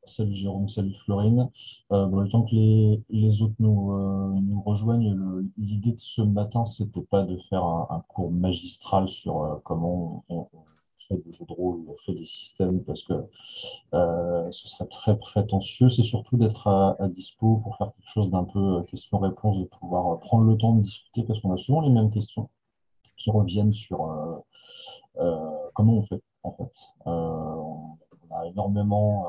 Salut Jérôme, salut Florine. Le temps que les autres nous rejoignent, l'idée de ce matin, c'était pas de faire un cours magistral sur comment on fait des jeux de rôle, on fait des systèmes, parce que ce serait très prétentieux. C'est surtout d'être à dispo pour faire quelque chose d'un peu question-réponse, de pouvoir prendre le temps de discuter, parce qu'on a souvent les mêmes questions qui reviennent sur comment on fait, en fait. On a énormément.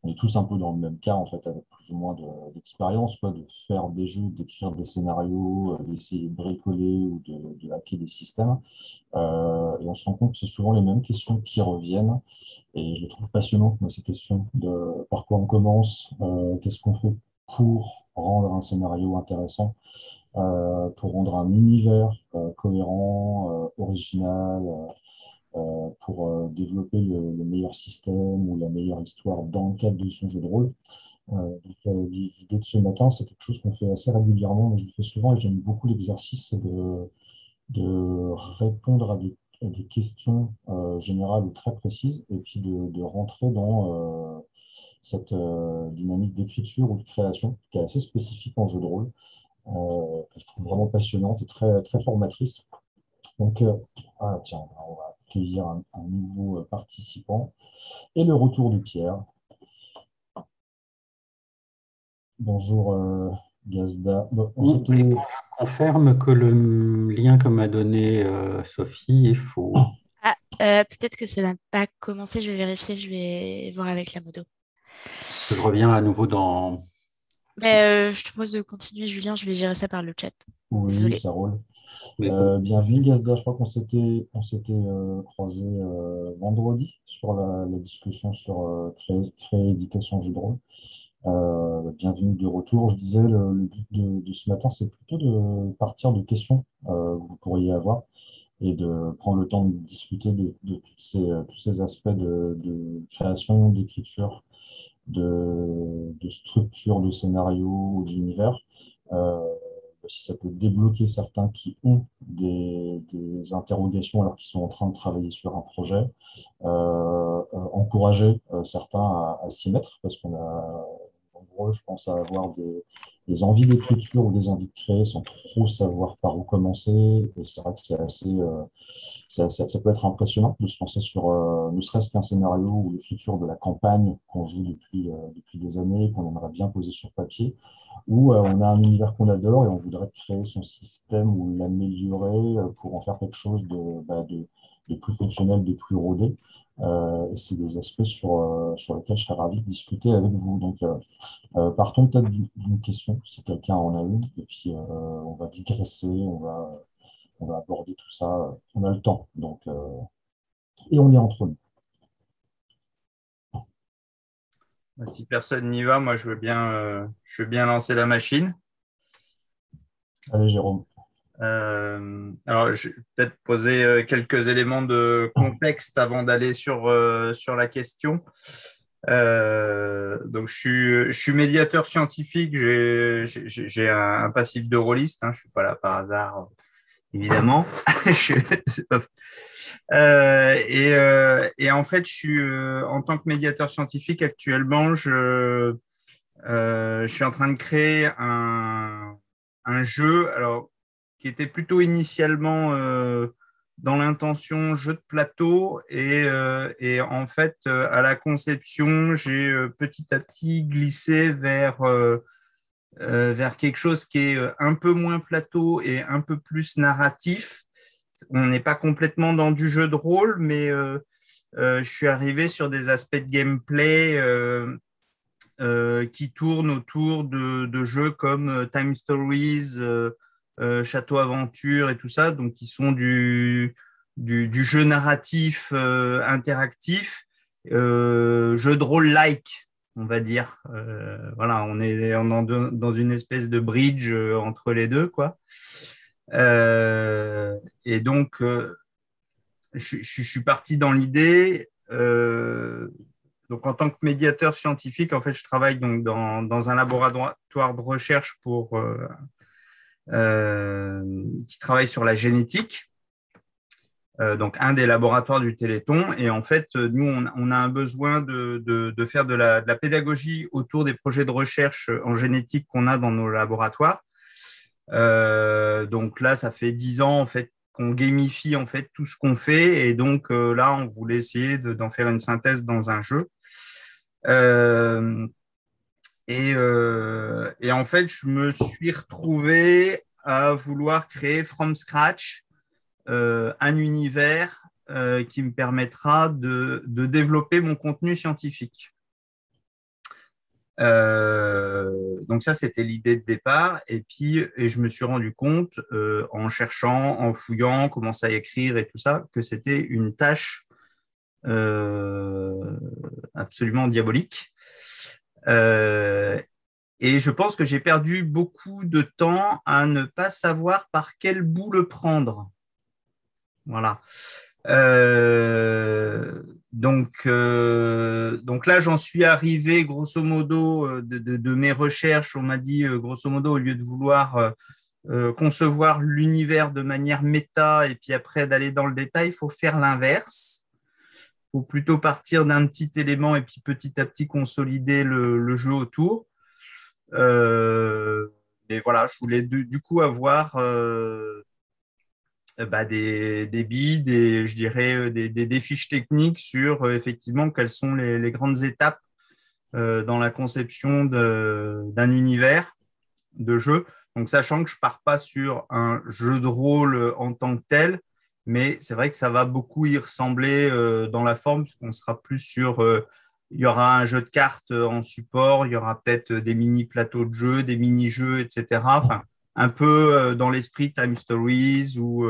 On est tous un peu dans le même cas, en fait, avec plus ou moins d'expérience, quoi, de faire des jeux, d'écrire des scénarios, d'essayer de bricoler ou de hacker des systèmes. Et on se rend compte que c'est souvent les mêmes questions qui reviennent. Et je le trouve passionnant, moi, ces questions de par quoi on commence, qu'est-ce qu'on fait pour rendre un scénario intéressant, pour rendre un univers cohérent, original, pour développer le meilleur système ou la meilleure histoire dans le cadre de son jeu de rôle. L'idée de ce matin, c'est quelque chose qu'on fait assez régulièrement, mais je le fais souvent et j'aime beaucoup l'exercice, c'est de répondre à des questions générales ou très précises et puis de rentrer dans cette dynamique d'écriture ou de création qui est assez spécifique en jeu de rôle, que je trouve vraiment passionnante et très, très formatrice. Donc, tiens, on va accueillir un nouveau participant. Et le retour de Pierre. Bonjour Gazda. Bon, on Oui, s'était. je confirme que le lien que m'a donné Sophie est faux. Ah, peut-être que ça n'a pas commencé. Je vais vérifier. Je vais voir avec la modo. Je reviens à nouveau dans... Je te propose de continuer, Julien. Je vais gérer ça par le chat. Oui, Désolée. ça roule. Mais Bienvenue Gazda. Je crois qu'on s'était croisé vendredi sur la discussion sur créer et éditer son jeu de rôle. Bienvenue de retour. Je disais, le but de ce matin, c'est plutôt de partir de questions que vous pourriez avoir et de prendre le temps de discuter de tous ces aspects de création, d'écriture, de structure de scénario ou d'univers. Euh, Si ça peut débloquer certains qui ont des interrogations alors qu'ils sont en train de travailler sur un projet, encourager certains à s'y mettre parce qu'on a nombreux, je pense, à avoir des envies d'écriture ou des envies de créer sans trop savoir par où commencer. Et c'est vrai que ça peut être impressionnant de se lancer sur ne serait-ce qu'un scénario ou l'écriture de la campagne qu'on joue depuis des années, qu'on aimerait bien poser sur papier, ou on a un univers qu'on adore et on voudrait créer son système ou l'améliorer pour en faire quelque chose de plus fonctionnel, de plus rodé. Et c'est des aspects sur lesquels je serais ravi de discuter avec vous. Donc, partons peut-être d'une question, si quelqu'un en a une, et puis on va digresser, on va aborder tout ça. On a le temps, donc, et on est entre nous. Si personne n'y va, moi je veux bien lancer la machine. Allez, Jérôme. Alors, je vais peut-être poser quelques éléments de contexte avant d'aller sur la question. Donc, je suis médiateur scientifique, j'ai un passif de rôliste, hein, je ne suis pas là par hasard, évidemment. C'est pas- et en fait, en tant que médiateur scientifique, actuellement, je suis en train de créer un jeu alors, qui était plutôt initialement dans l'intention jeu de plateau et en fait, à la conception, j'ai petit à petit glissé vers quelque chose qui est un peu moins plateau et un peu plus narratif. On n'est pas complètement dans du jeu de rôle, mais je suis arrivé sur des aspects de gameplay qui tournent autour de jeux comme Time Stories, Château Aventure et tout ça, donc qui sont du jeu narratif interactif, jeu de rôle-like, on va dire. Voilà, on est dans une espèce de bridge entre les deux, quoi. Et donc, je suis parti dans l'idée. Donc, en tant que médiateur scientifique, en fait, je travaille donc dans un laboratoire de recherche qui travaille sur la génétique. donc un des laboratoires du Téléthon. Et en fait, nous, on a un besoin de faire de la pédagogie autour des projets de recherche en génétique qu'on a dans nos laboratoires. Donc là, ça fait 10 ans en fait qu'on gamifie en fait tout ce qu'on fait, et donc là, on voulait essayer d'en faire une synthèse dans un jeu. Et en fait, je me suis retrouvé à vouloir créer from scratch un univers qui me permettra de développer mon contenu scientifique. Donc ça, c'était l'idée de départ. Et puis, je me suis rendu compte, en cherchant, en fouillant, commençant à écrire et tout ça, que c'était une tâche absolument diabolique. Et je pense que j'ai perdu beaucoup de temps à ne pas savoir par quel bout le prendre. Voilà. Donc là, j'en suis arrivé, grosso modo, de mes recherches. On m'a dit, grosso modo, au lieu de vouloir concevoir l'univers de manière méta et puis après d'aller dans le détail, il faut faire l'inverse. Il faut plutôt partir d'un petit élément et puis petit à petit consolider le jeu autour. Et voilà, je voulais du coup avoir des billes, je dirais des fiches techniques sur effectivement quelles sont les grandes étapes dans la conception d'un univers de jeu. Donc, sachant que je ne pars pas sur un jeu de rôle en tant que tel, mais c'est vrai que ça va beaucoup y ressembler dans la forme, puisqu'on sera plus sur… il y aura un jeu de cartes en support, il y aura peut-être des mini-plateaux de jeu, des mini-jeux, etc. Enfin, un peu dans l'esprit Time Stories ou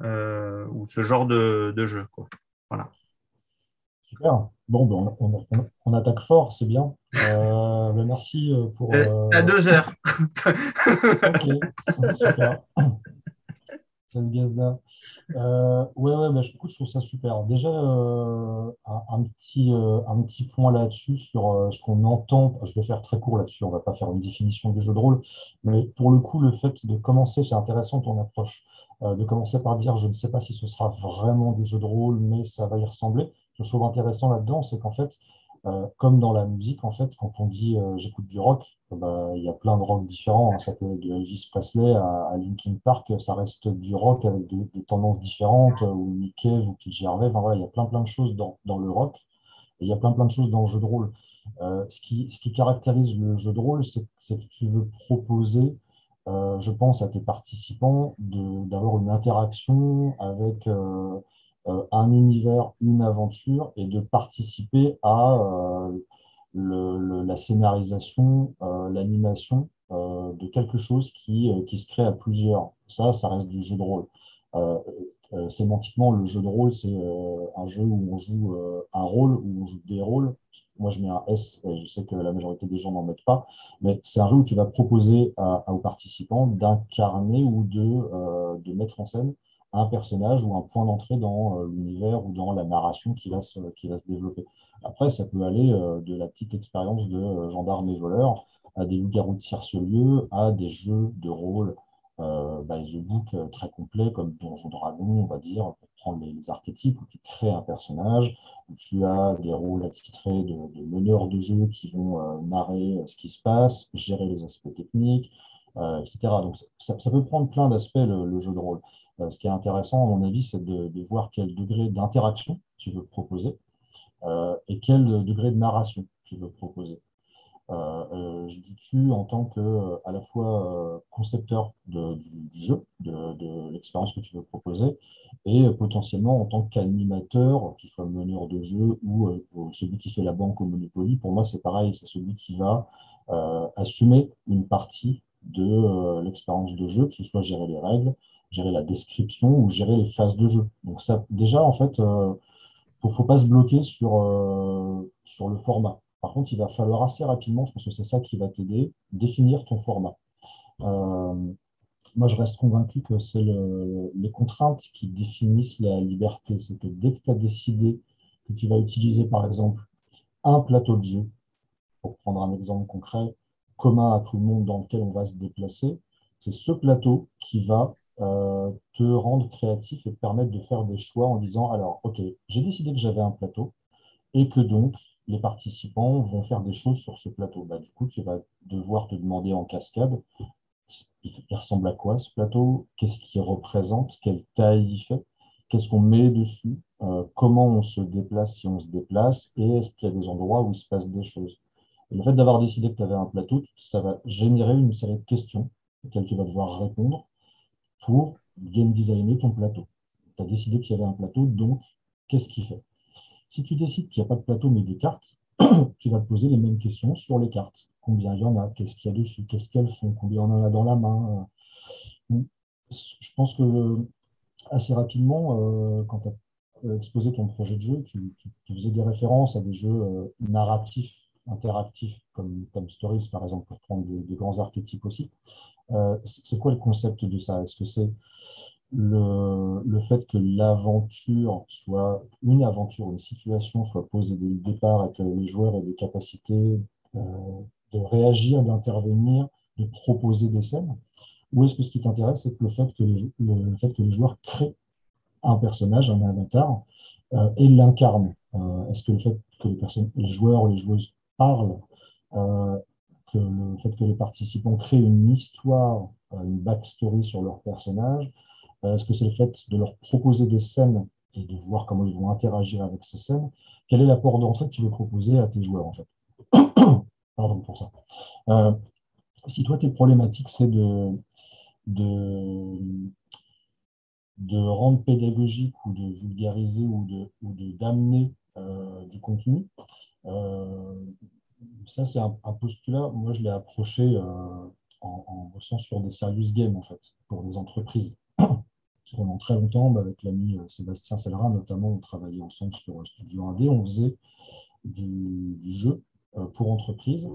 ce genre de jeu, quoi. Voilà. Super. Bon, ben, on attaque fort, c'est bien. Merci pour. À 2 heures. Ok, super. Salut Gazda. Ouais, bah, écoute, je trouve ça super. Déjà, un petit point là-dessus sur ce qu'on entend. Je vais faire très court là-dessus, on va pas faire une définition du jeu de rôle, mais pour le coup, le fait de commencer, c'est intéressant ton approche, de commencer par dire, je ne sais pas si ce sera vraiment du jeu de rôle, mais ça va y ressembler. Ce que je trouve intéressant là-dedans, c'est qu'en fait, comme dans la musique, en fait, quand on dit j'écoute du rock, bah, il y a plein de rock différents, hein. Ça peut de Elvis Presley à Linkin Park, ça reste du rock avec des tendances différentes, ou Nick Cave ou PJ Harvey. Enfin, voilà, il y a plein de choses dans le rock, et il y a plein de choses dans le jeu de rôle. Ce qui caractérise le jeu de rôle, c'est que tu veux proposer, je pense, à tes participants d'avoir une interaction avec un univers, une aventure, et de participer à la scénarisation, l'animation de quelque chose qui se crée à plusieurs. Ça reste du jeu de rôle. Euh, Sémantiquement, le jeu de rôle, c'est un jeu où on joue un rôle, où on joue des rôles. Moi, je mets un S, et je sais que la majorité des gens n'en mettent pas, mais c'est un jeu où tu vas proposer aux participants d'incarner ou de mettre en scène un personnage ou un point d'entrée dans l'univers ou dans la narration qui va se développer. Après, ça peut aller de la petite expérience de gendarme et voleur à des loups-garous de tierce-lieu, à des jeux de rôle The Book très complet, comme Donjon Dragon, on va dire, pour prendre les archétypes, où tu crées un personnage, où tu as des rôles attitrés de meneurs de jeu qui vont narrer ce qui se passe, gérer les aspects techniques, etc. Donc ça peut prendre plein d'aspects, le jeu de rôle. Ce qui est intéressant, à mon avis, c'est de voir quel degré d'interaction tu veux proposer et quel degré de narration tu veux proposer. Je dis tu en tant que à la fois concepteur du jeu, de l'expérience que tu veux proposer, et potentiellement en tant qu'animateur, que ce soit meneur de jeu ou celui qui fait la banque au Monopoly. Pour moi, c'est pareil, c'est celui qui va assumer une partie de l'expérience de jeu, que ce soit gérer les règles, gérer la description ou gérer les phases de jeu. Donc ça, déjà, en fait, faut pas se bloquer sur le format. Par contre, il va falloir assez rapidement, je pense que c'est ça qui va t'aider, définir ton format. Euh, Moi, je reste convaincu que c'est les contraintes qui définissent la liberté. C'est que dès que tu as décidé que tu vas utiliser, par exemple, un plateau de jeu, pour prendre un exemple concret, commun à tout le monde dans lequel on va se déplacer, c'est ce plateau qui va te rendre créatif et te permettre de faire des choix en disant, alors, OK, j'ai décidé que j'avais un plateau et que donc les participants vont faire des choses sur ce plateau. Bah, du coup, tu vas devoir te demander en cascade, il ressemble à quoi ce plateau? Qu'est-ce qu'il représente? Quelle taille il fait? Qu'est-ce qu'on met dessus? Comment on se déplace si on se déplace? Et est-ce qu'il y a des endroits où il se passe des choses? Et le fait d'avoir décidé que tu avais un plateau, ça va générer une série de questions auxquelles tu vas devoir répondre pour game designer ton plateau. Tu as décidé qu'il y avait un plateau, donc qu'est-ce qu'il fait? Si tu décides qu'il n'y a pas de plateau mais des cartes, tu vas te poser les mêmes questions sur les cartes. Combien il y en a? Qu'est-ce qu'il y a dessus? Qu'est-ce qu'elles font? Combien on en a dans la main? Je pense que assez rapidement, quand tu as exposé ton projet de jeu, tu faisais des références à des jeux narratifs, interactifs, comme Time Stories, par exemple, pour prendre des grands archétypes aussi. C'est quoi le concept de ça? Est-ce que c'est le fait que l'aventure soit une aventure, une situation soit posée dès le départ et que les joueurs aient des capacités euh, de réagir, d'intervenir, de proposer des scènes? Ou est-ce que ce qui t'intéresse, c'est que le fait que les joueurs créent un personnage, un avatar, et l'incarnent? Est-ce que le fait que les joueurs ou les joueuses parlent, euh, que le fait que les participants créent une histoire, une backstory sur leur personnage, est-ce que c'est le fait de leur proposer des scènes et de voir comment ils vont interagir avec ces scènes? Quel est l'apport d'entrée que tu veux proposer à tes joueurs, en fait? Pardon pour ça. Euh, Si toi, tes problématiques, c'est de, de rendre pédagogique ou de vulgariser ou d'amener du contenu, euh, ça, c'est un postulat. Moi, je l'ai approché en bossant sur des serious games, en fait, pour des entreprises. Pendant très longtemps, bah, avec l'ami Sébastien Sellerin, notamment, on travaillait ensemble sur Studio 1D, on faisait du jeu pour entreprise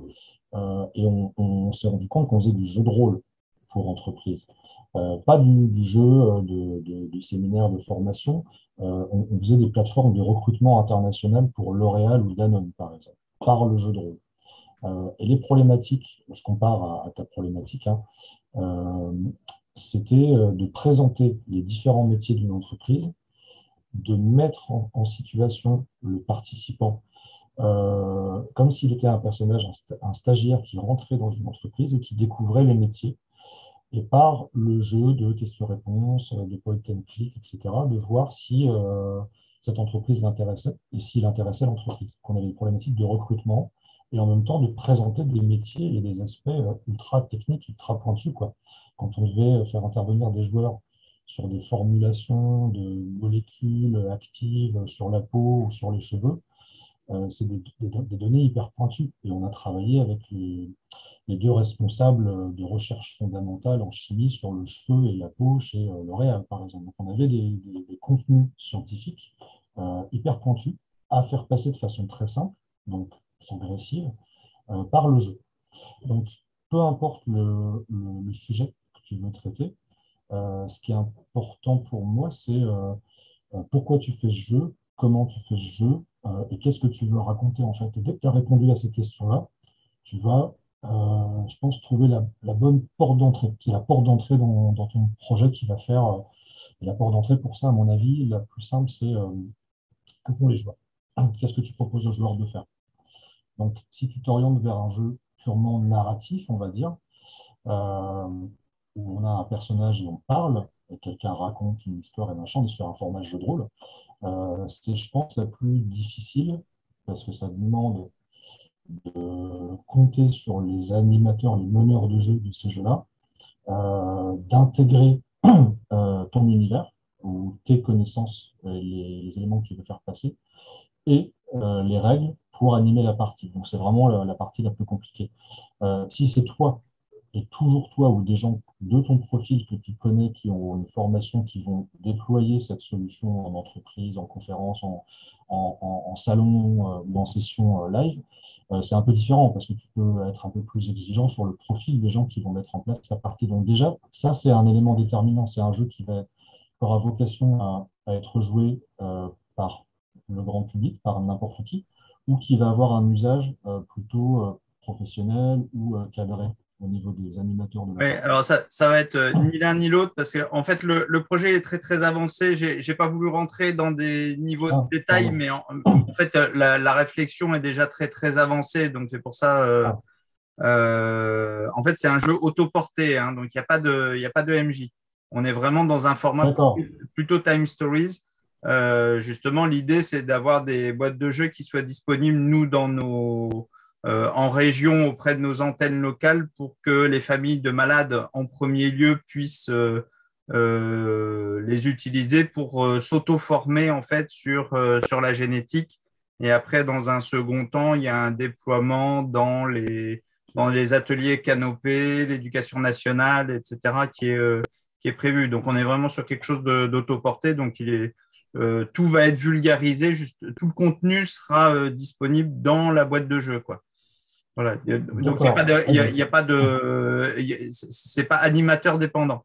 et on s'est rendu compte qu'on faisait du jeu de rôle pour entreprise. Pas du jeu de séminaire de formation, on faisait des plateformes de recrutement international pour L'Oréal ou Danone, par exemple, par le jeu de rôle. Et les problématiques, je compare à ta problématique, hein, euh, c'était de présenter les différents métiers d'une entreprise, de mettre en situation le participant comme s'il était un personnage, un stagiaire qui rentrait dans une entreprise et qui découvrait les métiers. Et par le jeu de questions-réponses, de point and click, etc., de voir si cette entreprise l'intéressait et s'il intéressait l'entreprise. On avait des problématiques de recrutement et en même temps de présenter des métiers et des aspects ultra techniques, ultra pointus, quoi. Quand on devait faire intervenir des joueurs sur des formulations de molécules actives sur la peau ou sur les cheveux, c'est des données hyper pointues. Et on a travaillé avec les deux responsables de recherche fondamentale en chimie sur le cheveu et la peau chez L'Oréal, par exemple. Donc, on avait des contenus scientifiques hyper pointus à faire passer de façon très simple, donc progressive, par le jeu. Donc, peu importe le sujet que tu veux traiter, ce qui est important pour moi, c'est pourquoi tu fais ce jeu, comment tu fais ce jeu, et qu'est-ce que tu veux raconter en fait. Et dès que tu as répondu à ces questions-là, tu vas, je pense, trouver la bonne porte d'entrée. C'est la porte d'entrée dans ton projet qui va faire. Et la porte d'entrée, pour ça, à mon avis, la plus simple, c'est que font les joueurs. Qu'est-ce que tu proposes aux joueurs de faire? Donc, si tu t'orientes vers un jeu purement narratif, on va dire, euh, où on a un personnage et on parle, et quelqu'un raconte une histoire et machin, on est sur un format jeu de rôle, c'est, je pense, la plus difficile parce que ça demande de compter sur les animateurs, les meneurs de jeu de ces jeux-là, d'intégrer ton univers ou tes connaissances, les éléments que tu veux faire passer, et les règles pour animer la partie. Donc, c'est vraiment la partie la plus compliquée. Si c'est toi et toujours toi ou des gens de ton profil que tu connais qui ont une formation, qui vont déployer cette solution en entreprise, en conférence, en salon ou en session live, c'est un peu différent parce que tu peux être un peu plus exigeant sur le profil des gens qui vont mettre en place la partie. Donc déjà, ça, c'est un élément déterminant. C'est un jeu qui aura vocation à être joué par le grand public, par n'importe qui, ou qui va avoir un usage plutôt professionnel ou cadré. au niveau des animateurs de la Ouais, partie. alors ça va être ni l'un ni l'autre parce que en fait le projet est très très avancé. J'ai pas voulu rentrer dans des niveaux de Ah, détail, pardon. mais en fait la réflexion est déjà très très avancée, donc c'est pour ça. Ah, En fait, c'est un jeu autoporté, hein, donc il y a pas de MJ. On est vraiment dans un format d'accord. plutôt Time Stories. Justement, l'idée, c'est d'avoir des boîtes de jeux qui soient disponibles, nous, en région, auprès de nos antennes locales, pour que les familles de malades, en premier lieu, puissent les utiliser pour s'auto-former, en fait, sur la génétique. Et après, dans un second temps, il y a un déploiement dans les ateliers canopés, l'éducation nationale, etc., qui est prévu. Donc, on est vraiment sur quelque chose d'autoporté. Donc, tout va être vulgarisé, tout le contenu sera disponible dans la boîte de jeu, quoi. Voilà. Donc, il n'y a pas D'accord. de, Ah, il y a pas de, c'est pas animateur dépendant.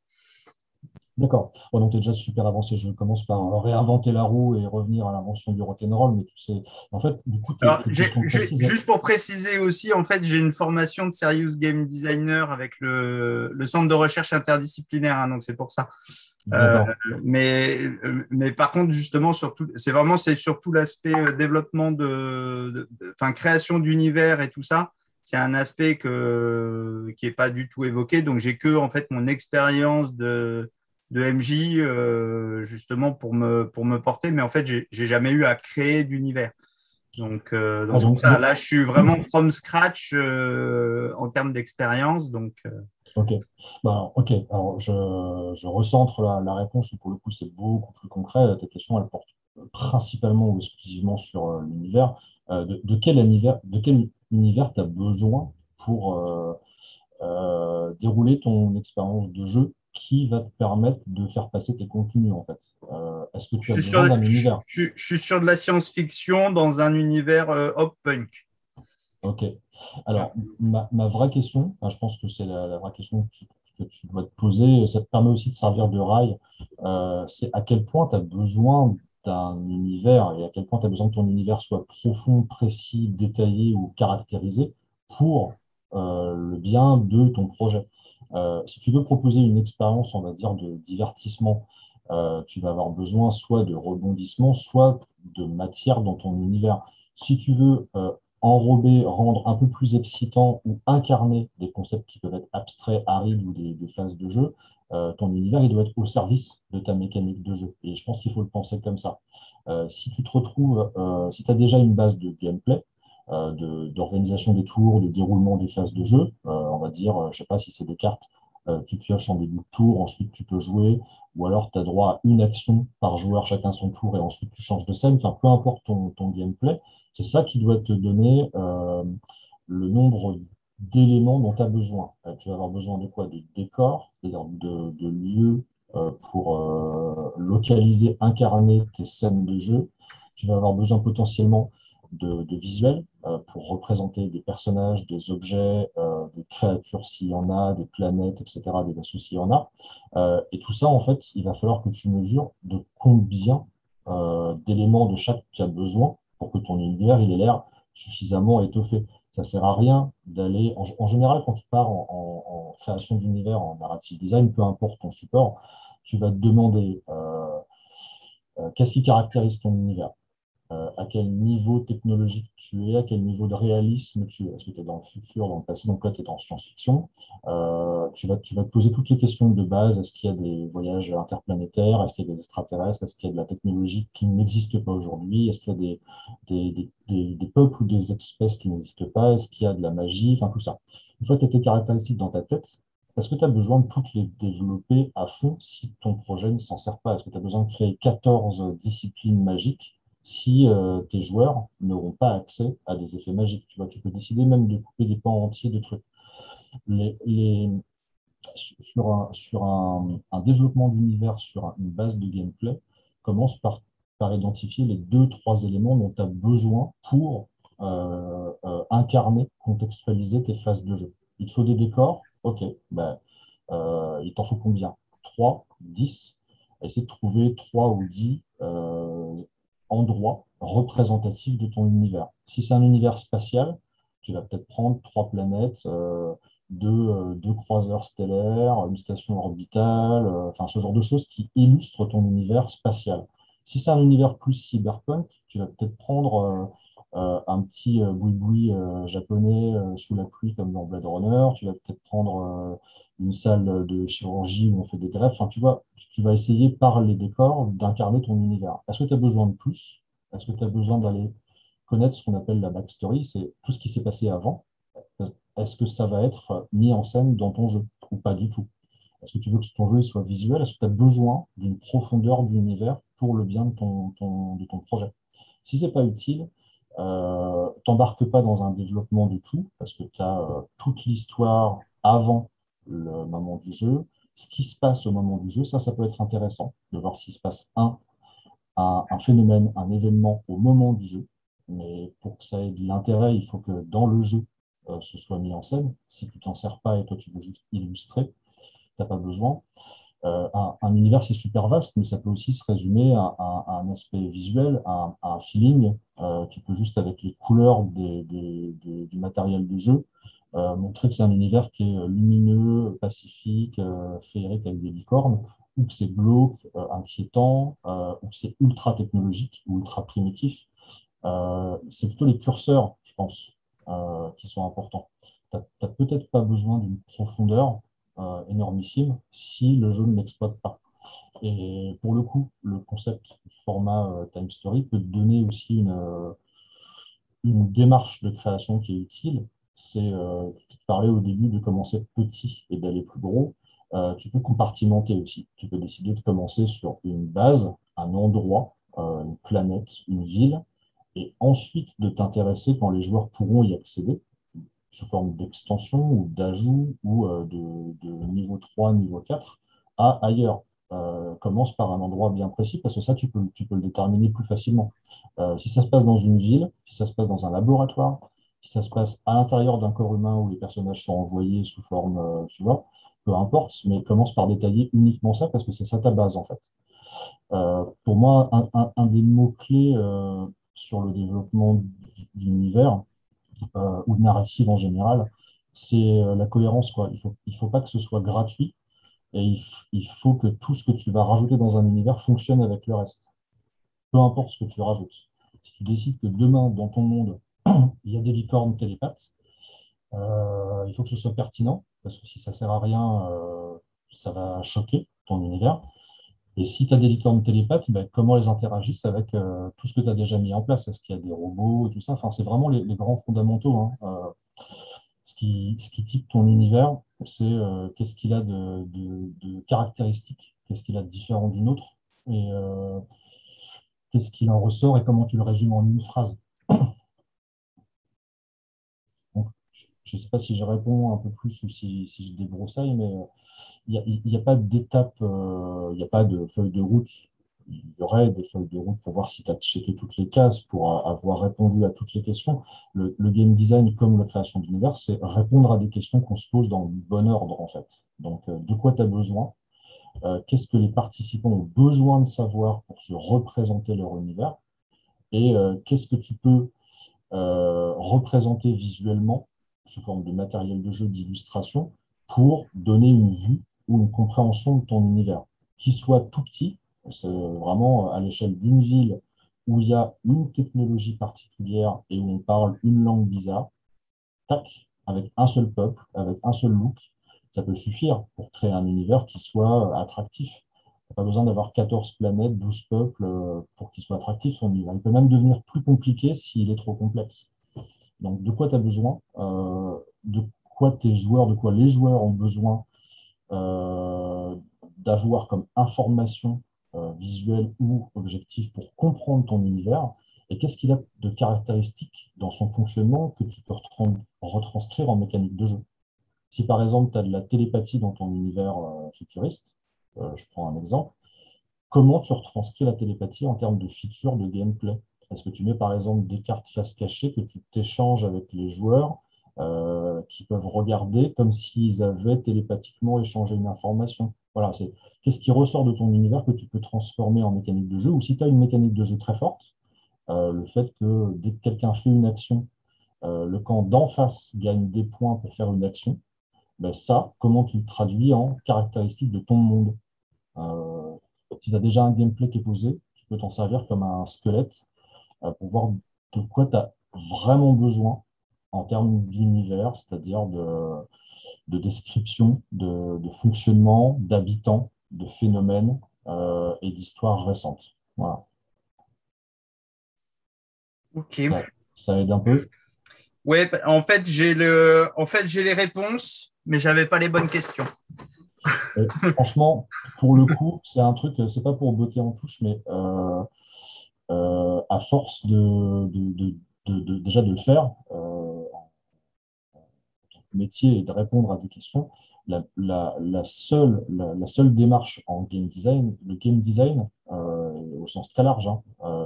d'accord. Bon, donc, tu es déjà super avancé. Je commence par réinventer la roue et revenir à l'invention du rock'n'roll, mais tu sais, en fait, du coup, Alors, tes questions précises. juste pour préciser aussi, en fait, j'ai une formation de serious game designer avec le centre de recherche interdisciplinaire, hein, donc c'est pour ça. Euh, D'accord. mais par contre, justement, c'est surtout l'aspect développement enfin, création d'univers et tout ça. C'est un aspect qui est pas du tout évoqué. Donc, j'ai que en fait mon expérience de MJ justement pour me porter. Mais en fait, j'ai jamais eu à créer d'univers. Ah, Donc c'est pour ça. Là, je suis vraiment from scratch en termes d'expérience. ok. Bah, ok. Alors, je recentre la réponse. Pour le coup, c'est beaucoup plus concret. Ta question, elle porte principalement ou exclusivement sur l'univers. De quel univers tu as besoin pour dérouler ton expérience de jeu qui va te permettre de faire passer tes contenus, en fait. Est-ce que tu as besoin d'un univers? Je suis sur de la science-fiction dans un univers hop punk. Ok. Alors, ma vraie question, enfin, je pense que c'est la vraie question que tu dois te poser, ça te permet aussi de servir de rail, c'est à quel point tu as besoin d'un univers et à quel point tu as besoin que ton univers soit profond, précis, détaillé ou caractérisé pour le bien de ton projet. Si tu veux proposer une expérience, on va dire, de divertissement, tu vas avoir besoin soit de rebondissements, soit de matière dans ton univers. Si tu veux enrober, rendre un peu plus excitant ou incarner des concepts qui peuvent être abstraits, arides ou des phases de jeu, ton univers il doit être au service de ta mécanique de jeu. Et je pense qu'il faut le penser comme ça. Si tu te retrouves, si tu as déjà une base de gameplay, d'organisation des tours, de déroulement des phases de jeu, on va dire, je sais pas si c'est des cartes, tu pioches en début de tour, ensuite tu peux jouer, ou alors tu as droit à une action par joueur, chacun son tour, et ensuite tu changes de scène, enfin peu importe ton gameplay, c'est ça qui doit te donner le nombre d'éléments dont tu as besoin. Tu vas avoir besoin de quoi? De décors, c'est-à-dire de lieux pour localiser, incarner tes scènes de jeu. Tu vas avoir besoin potentiellement de visuels pour représenter des personnages, des objets, des créatures s'il y en a, des planètes, etc., des vaisseaux s'il y en a. Et tout ça, en fait, il va falloir que tu mesures de combien d'éléments de chaque tu as besoin pour que ton univers il ait l'air suffisamment étoffé. Ça sert à rien d'aller. En général, quand tu pars en création d'univers, en narrative design, peu importe ton support, tu vas te demander qu'est-ce qui caractérise ton univers, à quel niveau technologique tu es, à quel niveau de réalisme tu es. Est-ce que tu es dans le futur, dans le passé, donc là tu es dans science-fiction. Tu vas te poser toutes les questions de base. Est-ce qu'il y a des voyages interplanétaires? Est-ce qu'il y a des extraterrestres? Est-ce qu'il y a de la technologie qui n'existe pas aujourd'hui? Est-ce qu'il y a des peuples ou des espèces qui n'existent pas? Est-ce qu'il y a de la magie? Enfin, tout ça. Une fois que tu as tes caractéristiques dans ta tête, est-ce que tu as besoin de toutes les développer à fond si ton projet ne s'en sert pas? Est-ce que tu as besoin de créer 14 disciplines magiques si tes joueurs n'auront pas accès à des effets magiques? Tu vois, tu peux décider même de couper des pans entiers de trucs. Les, les- un développement d'univers, une base de gameplay, commence par identifier les deux, trois éléments dont tu as besoin pour incarner, contextualiser tes phases de jeu. Il te faut des décors, ok, ben, il t'en faut combien? 3, 10. Essaie de trouver 3 ou 10 endroits représentatifs de ton univers. Si c'est un univers spatial, tu vas peut-être prendre 3 planètes, deux croiseurs stellaires, une station orbitale, enfin ce genre de choses qui illustrent ton univers spatial. Si c'est un univers plus cyberpunk, tu vas peut-être prendre un petit boui-boui japonais sous la pluie comme dans Blade Runner, tu vas peut-être prendre une salle de chirurgie où on fait des greffes, enfin tu vas essayer par les décors d'incarner ton univers. Est-ce que tu as besoin de plus? Est-ce que tu as besoin d'aller connaître ce qu'on appelle la backstory, c'est tout ce qui s'est passé avant? Est-ce que ça va être mis en scène dans ton jeu ou pas du tout? Est-ce que tu veux que ton jeu soit visuel? Est-ce que tu as besoin d'une profondeur d'univers pour le bien de de ton projet? Si ce n'est pas utile, t'embarque pas dans un développement du tout, parce que tu as toute l'histoire avant le moment du jeu, ce qui se passe au moment du jeu, ça peut être intéressant de voir s'il se passe un phénomène, un événement au moment du jeu. Mais pour que ça ait de l'intérêt, il faut que dans le jeu, ce soit mis en scène. Si tu t'en sers pas et toi tu veux juste illustrer, tu n'as pas besoin. Un univers, c'est super vaste, mais ça peut aussi se résumer à un aspect visuel, à un feeling. Tu peux juste, avec les couleurs du matériel de jeu, montrer que c'est un univers qui est lumineux, pacifique, féerique avec des licornes, ou que c'est glauque, inquiétant, ou que c'est ultra technologique ou ultra primitif. C'est plutôt les curseurs, je pense, qui sont importants. Tu n'as peut-être pas besoin d'une profondeur énormissime si le jeu ne l'exploite pas. Et pour le coup, le concept du format Time Story peut te donner aussi une démarche de création qui est utile. C'est, tu parlais au début de commencer petit et d'aller plus gros. Tu peux compartimenter aussi. Tu peux décider de commencer sur une base, un endroit, une planète, une ville, et ensuite de t'intéresser quand les joueurs pourront y accéder sous forme d'extension ou d'ajout ou de niveau 3, niveau 4 à ailleurs. Commence par un endroit bien précis parce que ça, tu peux le déterminer plus facilement. Si ça se passe dans une ville, si ça se passe dans un laboratoire, si ça se passe à l'intérieur d'un corps humain où les personnages sont envoyés sous forme, tu vois, peu importe, mais commence par détailler uniquement ça parce que c'est ça ta base en fait. Pour moi, un des mots-clés sur le développement d'univers, ou de narrative en général, c'est la cohérence, quoi. Il faut pas que ce soit gratuit et il faut que tout ce que tu vas rajouter dans un univers fonctionne avec le reste, peu importe ce que tu rajoutes. Si tu décides que demain, dans ton monde, il y a des licornes télépathes, il faut que ce soit pertinent, parce que si ça sert à rien, ça va choquer ton univers. Et si tu as des licornes télépathes, ben, comment elles interagissent avec tout ce que tu as déjà mis en place? Est-ce qu'il y a des robots et tout ça? Enfin, c'est vraiment les grands fondamentaux, hein. Ce qui type ton univers, c'est qu'est-ce qu'il a de caractéristiques, qu'est-ce qu'il a de différent d'une autre, et qu'est-ce qu'il en ressort et comment tu le résumes en une phrase. Donc, je ne sais pas si je réponds un peu plus ou si je débroussaille, mais il n'y a pas d'étape, il n'y a pas de feuille de route. Il y aurait des feuilles de route pour voir si tu as checké toutes les cases, pour avoir répondu à toutes les questions. Le game design, comme la création d'univers, c'est répondre à des questions qu'on se pose dans le bon ordre, en fait. Donc, de quoi tu as besoin? Qu'est-ce que les participants ont besoin de savoir pour se représenter leur univers? Et qu'est-ce que tu peux représenter visuellement sous forme de matériel de jeu, d'illustration, pour donner une vue ou une compréhension de ton univers, qui soit tout petit, c'est vraiment à l'échelle d'une ville où il y a une technologie particulière et où on parle une langue bizarre, tac, avec un seul peuple, avec un seul look, ça peut suffire pour créer un univers qui soit attractif. Tu n'as pas besoin d'avoir 14 planètes, 12 peuples pour qu'il soit attractif son univers. Il peut même devenir plus compliqué s'il est trop complexe. Donc, de quoi tu as besoin, de quoi tes joueurs, de quoi les joueurs ont besoin euh, d'avoir comme information visuelle ou objective pour comprendre ton univers, et qu'est-ce qu'il a de caractéristiques dans son fonctionnement que tu peux retranscrire en mécanique de jeu. Si par exemple, tu as de la télépathie dans ton univers futuriste, je prends un exemple, comment tu retranscris la télépathie en termes de features de gameplay? Est-ce que tu mets par exemple des cartes face cachée que tu t'échanges avec les joueurs qui peuvent regarder comme s'ils avaient télépathiquement échangé une information? Voilà, c'est qu'est-ce qui ressort de ton univers que tu peux transformer en mécanique de jeu, ou si tu as une mécanique de jeu très forte, le fait que dès que quelqu'un fait une action, le camp d'en face gagne des points pour faire une action. Ben ça, comment tu le traduis en caractéristiques de ton monde? Euh, Si tu as déjà un gameplay qui est posé, tu peux t'en servir comme un squelette pour voir de quoi tu as vraiment besoin en termes d'univers, c'est-à-dire de description, de fonctionnement, d'habitants, de phénomènes et d'histoires récentes. Voilà. Ok. Ça aide un peu. Ouais, en fait, j'ai les réponses, mais j'avais pas les bonnes questions. Et franchement, pour le coup, c'est un truc, c'est pas pour botter en touche, mais à force déjà de le faire, métier et de répondre à des questions, la seule démarche en game design, le game design, au sens très large, hein,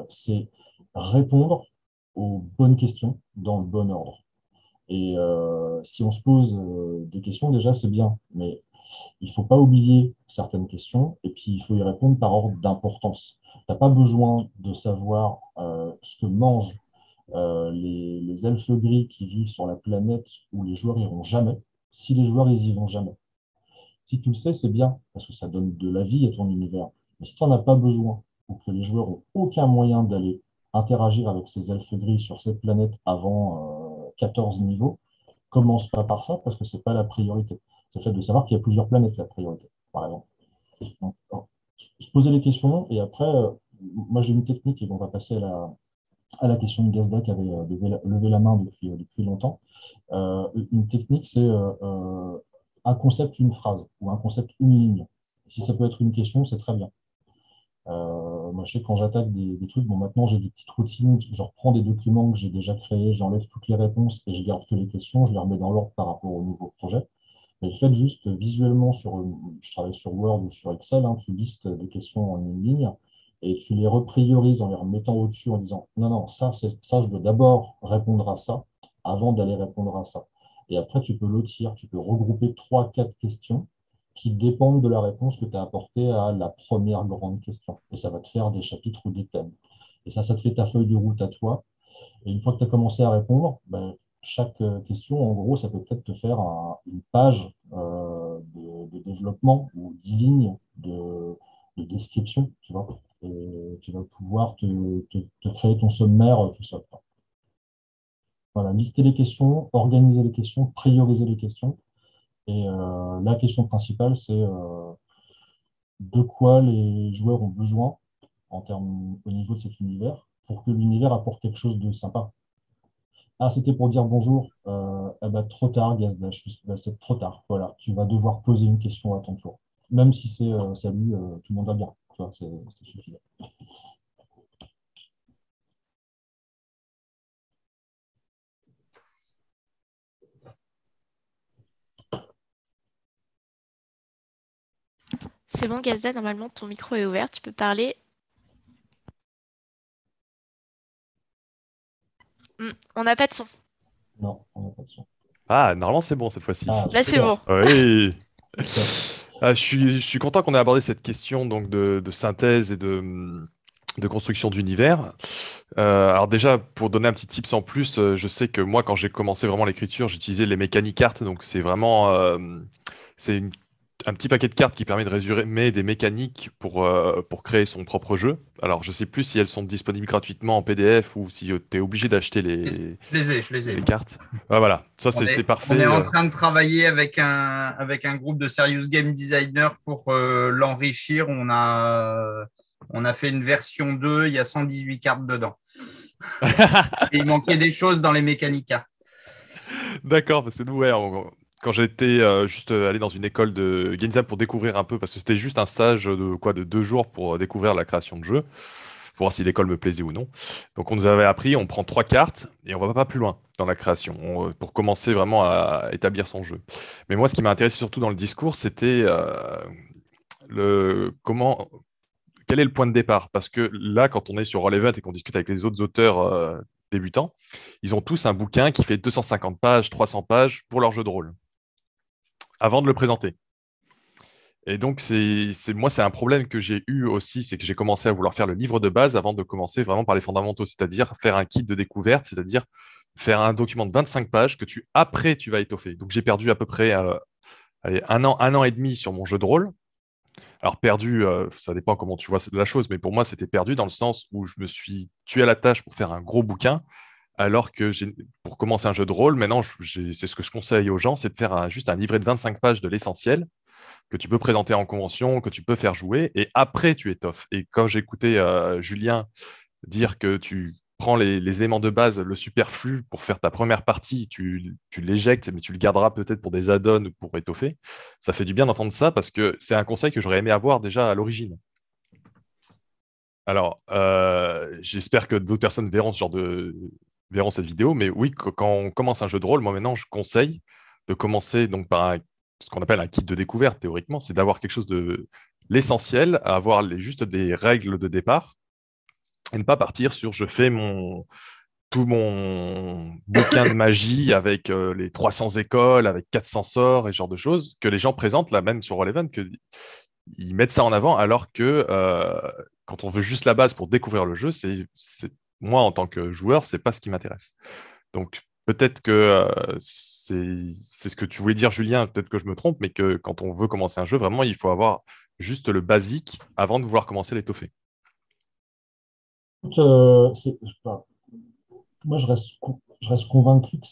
c'est répondre aux bonnes questions dans le bon ordre. Et si on se pose des questions, déjà, c'est bien, mais il ne faut pas oublier certaines questions et puis il faut y répondre par ordre d'importance. Tu n'as pas besoin de savoir ce que mangent les elfes gris qui vivent sur la planète où les joueurs iront jamais, si les joueurs ils y vont jamais. Si tu le sais, c'est bien, parce que ça donne de la vie à ton univers. Mais si tu n'en as pas besoin, ou que les joueurs n'ont aucun moyen d'aller interagir avec ces elfes gris sur cette planète avant 14 niveaux, commence pas par ça, parce que ce n'est pas la priorité. C'est le fait de savoir qu'il y a plusieurs planètes, la priorité, par exemple. Donc, se poser les questions, et après, moi j'ai une technique, et on va passer à la question de Gazda qui avait levé la main depuis longtemps. Une technique, c'est un concept, une phrase, ou un concept, une ligne. Si ça peut être une question, c'est très bien. Moi, je sais que quand j'attaque des trucs, bon, maintenant j'ai des petites routines, je reprends des documents que j'ai déjà créés, j'enlève toutes les réponses et je garde que les questions, je les remets dans l'ordre par rapport au nouveau projet. Mais faites juste visuellement je travaille sur Word ou sur Excel, hein, tu listes des questions en une ligne et tu les repriorises en les remettant au-dessus en disant non, non, ça, je dois d'abord répondre à ça avant d'aller répondre à ça. Et après, tu peux lotir, tu peux regrouper trois, quatre questions qui dépendent de la réponse que tu as apportée à la première grande question. Et ça va te faire des chapitres ou des thèmes. Et ça te fait ta feuille de route à toi. Et une fois que tu as commencé à répondre, ben, chaque question, en gros, ça peut peut-être te faire une page de développement ou 10 lignes de description, tu vois. Et tu vas pouvoir te créer ton sommaire tout seul. Voilà, lister les questions, organiser les questions, prioriser les questions. Et la question principale, c'est de quoi les joueurs ont besoin en termes au niveau de cet univers pour que l'univers apporte quelque chose de sympa. Ah, c'était pour dire bonjour. Eh ben, trop tard, Gazdash. C'est trop tard. Voilà, tu vas devoir poser une question à ton tour. Même si c'est salut, tout le monde va bien. Tu vois, c'est suffisant. C'est bon, Gazda, normalement, ton micro est ouvert, tu peux parler. On n'a pas de son. Non, on n'a pas de son. Ah, normalement, c'est bon cette fois-ci. Ah, Là, c'est super. bon. Oui. Top. Je suis content qu'on ait abordé cette question donc de synthèse et de construction d'univers. Alors déjà, pour donner un petit tips en plus, je sais que moi, quand j'ai commencé vraiment l'écriture, j'utilisais les mécaniques cartes. Donc c'est vraiment c'est un petit paquet de cartes qui permet de résumer des mécaniques pour créer son propre jeu. Alors je sais plus si elles sont disponibles gratuitement en PDF ou si tu es obligé d'acheter Je les ai. les cartes. Ah, voilà, ça c'était On est parfait. en train de travailler avec un groupe de serious game designers pour l'enrichir. On a fait une version 2, il y a 118 cartes dedans. Et il manquait des choses dans les mécaniques cartes. D'accord, parce que nous, ouais, quand j'étais juste allé dans une école de game design pour découvrir un peu, parce que c'était juste un stage de 2 jours pour découvrir la création de jeux, pour voir si l'école me plaisait ou non. Donc on nous avait appris, on prend 3 cartes et on va pas plus loin dans la création pour commencer vraiment à établir son jeu. Mais moi, ce qui m'a intéressé surtout dans le discours, c'était quel est le point de départ? Parce que là, quand on est sur Roll20 et qu'on discute avec les autres auteurs débutants, ils ont tous un bouquin qui fait 250 pages, 300 pages pour leur jeu de rôle, avant de le présenter. Et donc, moi, c'est un problème que j'ai eu aussi, c'est que j'ai commencé à vouloir faire le livre de base avant de commencer vraiment par les fondamentaux, c'est-à-dire faire un kit de découverte, c'est-à-dire faire un document de 25 pages que après, tu vas étoffer. Donc, j'ai perdu à peu près allez, un an et demi sur mon jeu de rôle. Alors perdu, ça dépend comment tu vois la chose, mais pour moi, c'était perdu dans le sens où je me suis tué à la tâche pour faire un gros bouquin, alors que pour commencer un jeu de rôle, maintenant, c'est ce que je conseille aux gens, c'est de faire juste un livret de 25 pages de l'essentiel que tu peux présenter en convention, que tu peux faire jouer, et après, tu étoffes. Et quand j'écoutais Julien dire que tu prends les éléments de base, le superflu pour faire ta première partie, tu l'éjectes, mais tu le garderas peut-être pour des add-ons ou pour étoffer. Ça fait du bien d'entendre ça parce que c'est un conseil que j'aurais aimé avoir déjà à l'origine. Alors, j'espère que d'autres personnes verront cette vidéo, mais oui, quand on commence un jeu de rôle, moi maintenant, je conseille de commencer donc par ce qu'on appelle un kit de découverte théoriquement, c'est d'avoir quelque chose de l'essentiel, avoir juste des règles de départ et ne pas partir sur je fais tout mon bouquin de magie avec les 300 écoles, avec 400 sorts et ce genre de choses que les gens présentent là même sur Roll que ils mettent ça en avant alors que quand on veut juste la base pour découvrir le jeu, moi en tant que joueur, c'est pas ce qui m'intéresse. Donc peut-être que c'est ce que tu voulais dire, Julien, peut-être que je me trompe, mais que quand on veut commencer un jeu, vraiment, il faut avoir juste le basique avant de vouloir commencer l'étoffé. Moi, je reste convaincu que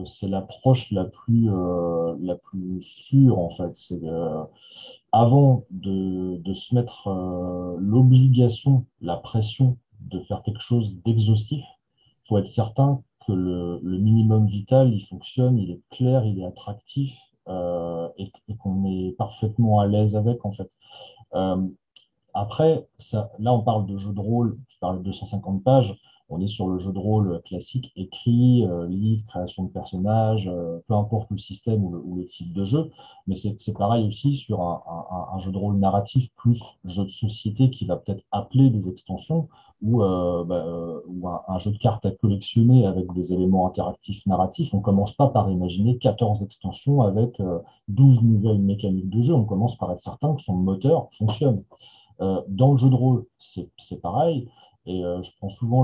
c'est l'approche la plus sûre, en fait. Avant de se mettre l'obligation, la pression de faire quelque chose d'exhaustif, il faut être certain que le minimum vital, il fonctionne, il est clair, il est attractif et qu'on est parfaitement à l'aise avec, en fait. Euh, Après, là, on parle de jeu de rôle, tu parles de 250 pages, on est sur le jeu de rôle classique, écrit, livre, création de personnages, peu importe le système ou le type de jeu, mais c'est pareil aussi sur un jeu de rôle narratif plus jeu de société qui va peut-être appeler des extensions ou un jeu de cartes à collectionner avec des éléments interactifs narratifs. On ne commence pas par imaginer 14 extensions avec 12 nouvelles mécaniques de jeu, on commence par être certain que son moteur fonctionne. Dans le jeu de rôle, c'est pareil. Et je prends souvent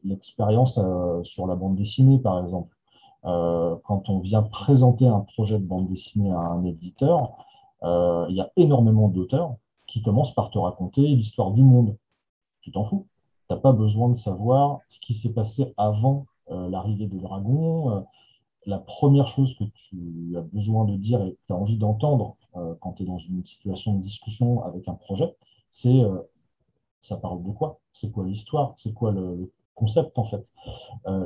l'expérience sur la bande dessinée, par exemple. Quand on vient présenter un projet de bande dessinée à un éditeur, il y a énormément d'auteurs qui commencent par te raconter l'histoire du monde. Tu t'en fous. Tu n'as pas besoin de savoir ce qui s'est passé avant l'arrivée des dragons. La première chose que tu as besoin de dire et que tu as envie d'entendre quand tu es dans une situation de discussion avec un projet, c'est ça parle de quoi? C'est quoi l'histoire? C'est quoi le concept en fait?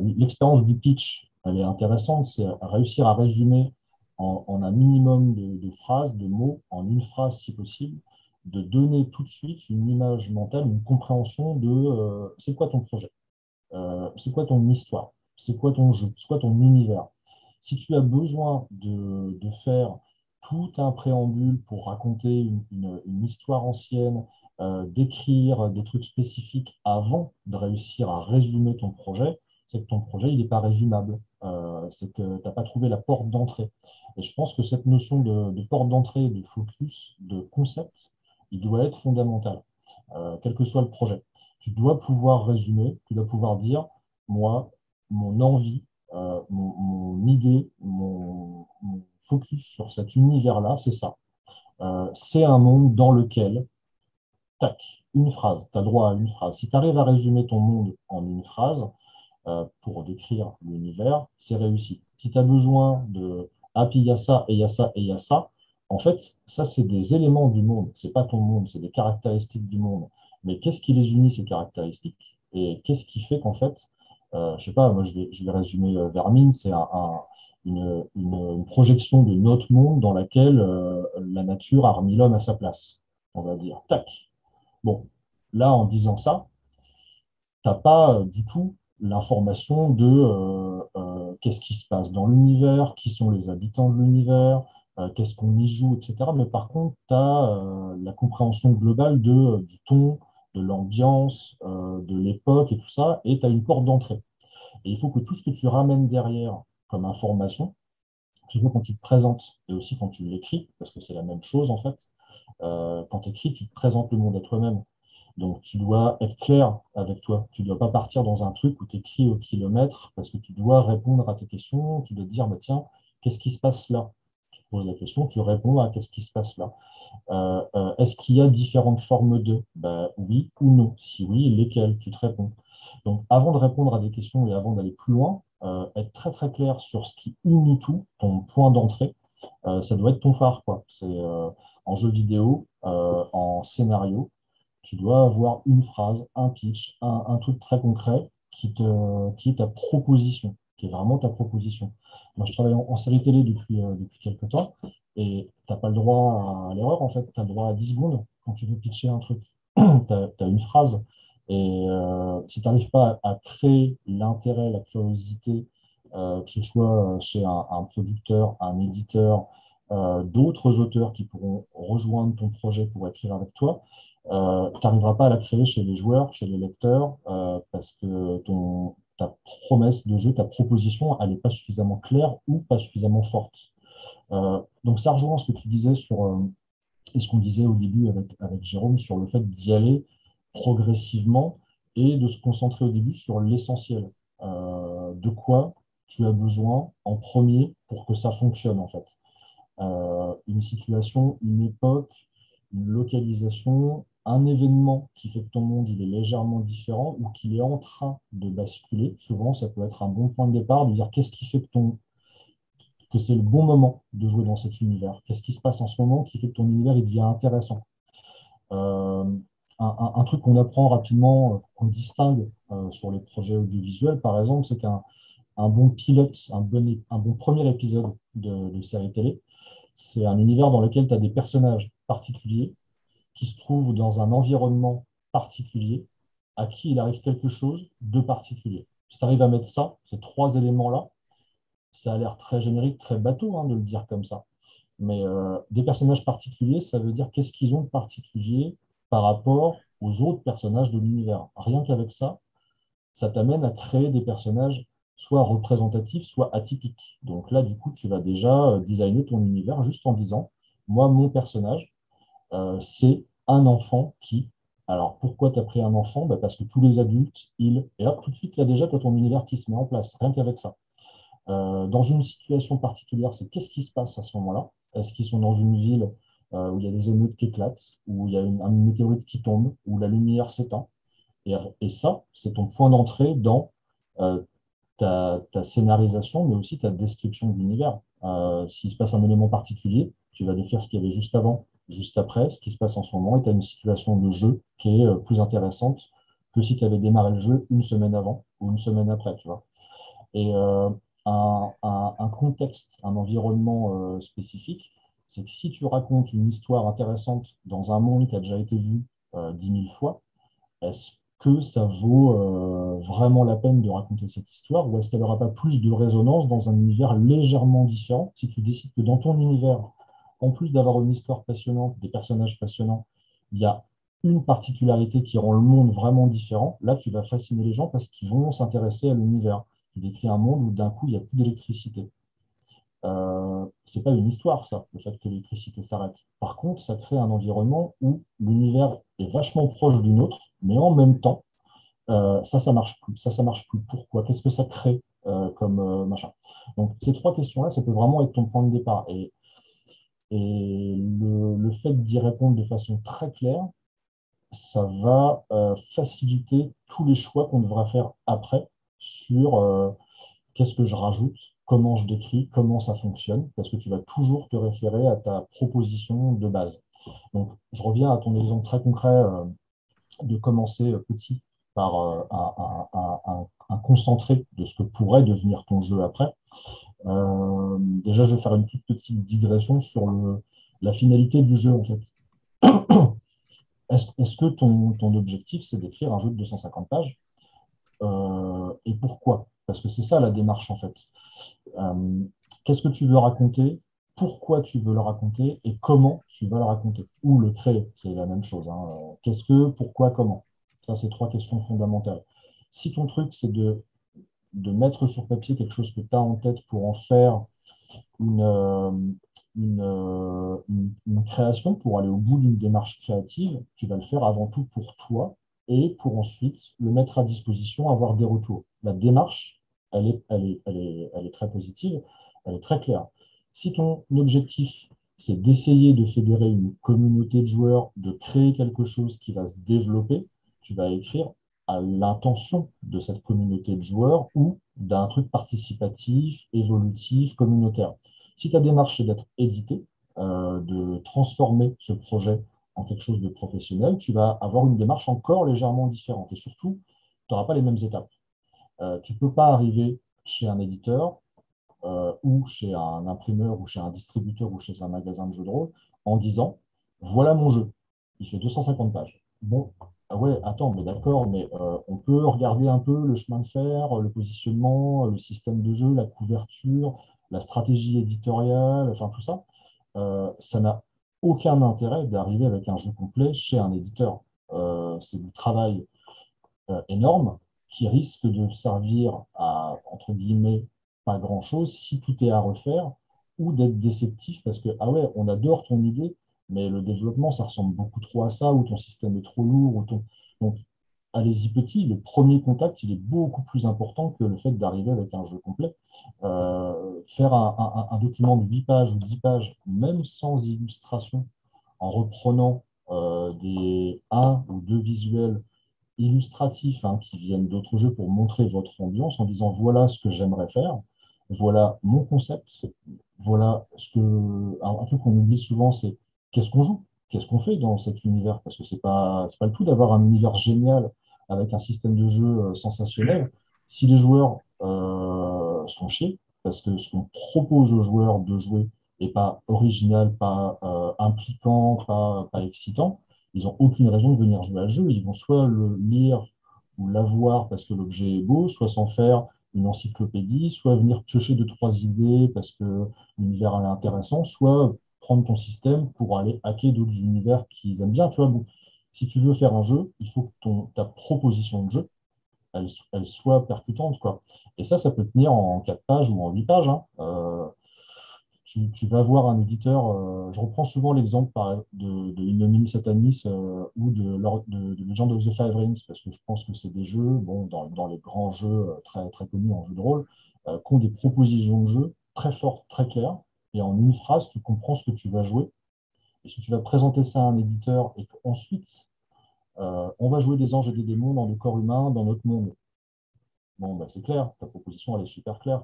L'expérience du pitch, elle est intéressante, c'est réussir à résumer en un minimum de phrases, de mots, en une phrase si possible, de donner tout de suite une image mentale, une compréhension de c'est quoi ton projet, c'est quoi ton histoire, c'est quoi ton jeu, c'est quoi ton univers. Si tu as besoin de faire tout un préambule pour raconter une histoire ancienne, d'écrire des trucs spécifiques avant de réussir à résumer ton projet, c'est que ton projet, il n'est pas résumable. C'est que tu n'as pas trouvé la porte d'entrée. Et je pense que cette notion de porte d'entrée, de focus, de concept, il doit être fondamental, quel que soit le projet. Tu dois pouvoir résumer, tu dois pouvoir dire, moi, mon envie, mon idée, mon focus sur cet univers-là, c'est ça. C'est un monde dans lequel, tac, une phrase, tu as droit à une phrase. Si tu arrives à résumer ton monde en une phrase pour décrire l'univers, c'est réussi. Si tu as besoin de ah, puis il y a ça, et il y a ça, et il y a ça, en fait, ça, c'est des éléments du monde. C'est pas ton monde, c'est des caractéristiques du monde. Mais qu'est-ce qui les unit, ces caractéristiques? Et qu'est-ce qui fait qu'en fait, je sais pas, moi, je vais résumer Vermine, c'est une projection de notre monde dans laquelle la nature a remis l'homme à sa place, on va dire. Tac. Bon, là, en disant ça, tu n'as pas du tout l'information de qu'est-ce qui se passe dans l'univers, qui sont les habitants de l'univers, qu'est-ce qu'on y joue, etc. Mais par contre, tu as la compréhension globale du ton, de l'ambiance, de l'époque et tout ça, et tu as une porte d'entrée. Et il faut que tout ce que tu ramènes derrière comme information, que ce soit quand tu te présentes et aussi quand tu l'écris, parce que c'est la même chose en fait, quand tu écris, tu te présentes le monde à toi-même. Donc, tu dois être clair avec toi. Tu ne dois pas partir dans un truc où tu écris au kilomètre parce que tu dois répondre à tes questions. Tu dois te dire, bah, tiens, qu'est-ce qui se passe là? Tu poses la question, tu réponds à qu'est-ce qui se passe là. Est-ce qu'il y a différentes formes de? Ben, oui ou non. Si oui, lesquelles? Tu te réponds. Donc, avant de répondre à des questions et avant d'aller plus loin, être très très clair sur ce qui unit tout, ton point d'entrée, ça doit être ton phare, quoi. C'est en jeu vidéo, en scénario, tu dois avoir une phrase, un pitch, un truc très concret qui est ta proposition, qui est vraiment ta proposition. Moi, je travaille en série télé depuis quelques temps et tu n'as pas le droit à l'erreur, en fait. Tu as le droit à 10 secondes quand tu veux pitcher un truc. Tu as une phrase. Et si tu n'arrives pas à créer l'intérêt, la curiosité, que ce soit chez un producteur, un éditeur, d'autres auteurs qui pourront rejoindre ton projet pour écrire avec toi, tu n'arriveras pas à la créer chez les joueurs, chez les lecteurs, parce que ta promesse de jeu, ta proposition, elle n'est pas suffisamment claire ou pas suffisamment forte. Donc ça rejoint ce que tu disais et ce qu'on disait au début avec Jérôme sur le fait d'y aller progressivement et de se concentrer au début sur l'essentiel. De quoi tu as besoin en premier pour que ça fonctionne, en fait. Une situation, une époque, une localisation, un événement qui fait que ton monde il est légèrement différent ou qu'il est en train de basculer. Souvent, ça peut être un bon point de départ de dire qu'est-ce qui fait que c'est le bon moment de jouer dans cet univers. Qu'est-ce qui se passe en ce moment qui fait que ton univers il devient intéressant. Euh, un truc qu'on apprend rapidement, qu'on distingue sur les projets audiovisuels, par exemple, c'est qu'un bon pilote, un bon premier épisode de série télé, c'est un univers dans lequel tu as des personnages particuliers qui se trouvent dans un environnement particulier, à qui il arrive quelque chose de particulier. Si tu arrives à mettre ça, ces trois éléments-là, ça a l'air très générique, très bateau de le dire comme ça. Mais des personnages particuliers, ça veut dire qu'est-ce qu'ils ont de particulier par rapport aux autres personnages de l'univers. Rien qu'avec ça, ça t'amène à créer des personnages soit représentatifs, soit atypiques. Donc là, du coup, tu vas déjà designer ton univers juste en disant, moi, mon personnage, c'est un enfant qui... Alors, pourquoi tu as pris un enfant? Parce que tous les adultes, Et hop, tout de suite, là, déjà, tu as ton univers qui se met en place, rien qu'avec ça. Dans une situation particulière, c'est qu'est-ce qui se passe à ce moment-là? Est-ce qu'ils sont dans une ville où il y a des émeutes qui éclatent, où il y a un météorite qui tombe, où la lumière s'éteint? Et ça, c'est ton point d'entrée dans euh, ta scénarisation, mais aussi ta description de l'univers. S'il se passe un élément particulier, tu vas décrire ce qu'il y avait juste avant, juste après, ce qui se passe en ce moment, et tu as une situation de jeu qui est plus intéressante que si tu avais démarré le jeu une semaine avant ou une semaine après, tu vois. Et un contexte, un environnement spécifique, c'est que si tu racontes une histoire intéressante dans un monde qui a déjà été vu 10 000 fois, est-ce que ça vaut vraiment la peine de raconter cette histoire ou est-ce qu'elle n'aura pas plus de résonance dans un univers légèrement différent si tu décides que dans ton univers, en plus d'avoir une histoire passionnante, des personnages passionnants, il y a une particularité qui rend le monde vraiment différent, là tu vas fasciner les gens parce qu'ils vont s'intéresser à l'univers. Tu décris un monde où d'un coup il n'y a plus d'électricité. C'est pas une histoire, ça, le fait que l'électricité s'arrête. Par contre, ça crée un environnement où l'univers est vachement proche du nôtre, mais en même temps, ça marche plus. Ça marche plus. Pourquoi? Qu'est-ce que ça crée comme machin? Donc, ces trois questions-là, ça peut vraiment être ton point de départ. Et le fait d'y répondre de façon très claire, ça va faciliter tous les choix qu'on devra faire après sur qu'est-ce que je rajoute, comment je décris, comment ça fonctionne, parce que tu vas toujours te référer à ta proposition de base. Donc, je reviens à ton exemple très concret de commencer petit par un concentré de ce que pourrait devenir ton jeu après. Déjà, je vais faire une toute petite digression sur la finalité du jeu, en fait. Est-ce que ton objectif, c'est d'écrire un jeu de 250 pages et pourquoi? Parce que c'est ça la démarche, en fait. Qu'est-ce que tu veux raconter, pourquoi tu veux le raconter et comment tu vas le raconter. Ou le créer, c'est la même chose. Qu'est-ce que, pourquoi, comment. Ça, c'est trois questions fondamentales. Si ton truc, c'est de mettre sur papier quelque chose que tu as en tête pour en faire une, une création, pour aller au bout d'une démarche créative, tu vas le faire avant tout pour toi et pour ensuite le mettre à disposition, avoir des retours. La démarche, elle est très positive, elle est très claire. Si ton objectif, c'est d'essayer de fédérer une communauté de joueurs, de créer quelque chose qui va se développer, tu vas écrire à l'intention de cette communauté de joueurs ou d'un truc participatif, évolutif, communautaire. Si ta démarche est d'être édité, de transformer ce projet en quelque chose de professionnel, tu vas avoir une démarche encore légèrement différente. Et surtout, tu n'auras pas les mêmes étapes. Tu ne peux pas arriver chez un éditeur ou chez un imprimeur ou chez un distributeur ou chez un magasin de jeux de rôle en disant, voilà mon jeu, il fait 250 pages. Bon, ah ouais, attends, mais d'accord, mais on peut regarder un peu le chemin de fer, le positionnement, le système de jeu, la couverture, la stratégie éditoriale, enfin tout ça. Ça n'a aucun intérêt d'arriver avec un jeu complet chez un éditeur. C'est du travail énorme qui risque de servir à, entre guillemets, pas grand-chose si tout est à refaire ou d'être déceptif parce que, ah ouais, on adore ton idée, mais le développement, ça ressemble beaucoup trop à ça, ou ton système est trop lourd. Donc, allez-y petit, le premier contact, il est beaucoup plus important que le fait d'arriver avec un jeu complet. Faire un document de 8 pages ou 10 pages, même sans illustration, en reprenant des un ou deux visuels illustratifs qui viennent d'autres jeux pour montrer votre ambiance en disant voilà ce que j'aimerais faire, voilà mon concept, voilà un truc qu'on oublie souvent, c'est qu'est-ce qu'on joue, qu'est-ce qu'on fait dans cet univers, parce que c'est pas le tout d'avoir un univers génial avec un système de jeu sensationnel si les joueurs sont chiés, parce que ce qu'on propose aux joueurs de jouer n'est pas original, pas impliquant, pas excitant, ils n'ont aucune raison de venir jouer à le jeu. Ils vont soit le lire ou l'avoir parce que l'objet est beau, soit s'en faire une encyclopédie, soit venir piocher deux, trois idées parce que l'univers est intéressant, soit prendre ton système pour aller hacker d'autres univers qu'ils aiment bien. Tu vois, bon, si tu veux faire un jeu, il faut que ta proposition de jeu, elle soit percutante, quoi. Et ça peut tenir en 4 pages ou en 8 pages. Tu vas voir un éditeur, je reprends souvent l'exemple de Ignominy Satanis ou de Legend of the Five Rings, parce que je pense que c'est des jeux, bon, dans les grands jeux très, très connus en jeu de rôle, qui ont des propositions de jeu très fortes, très claires, et en une phrase, tu comprends ce que tu vas jouer. Et si tu vas présenter ça à un éditeur et qu'ensuite, on va jouer des anges et des démons dans le corps humain, dans notre monde. Bon, bah, c'est clair, ta proposition, elle est super claire.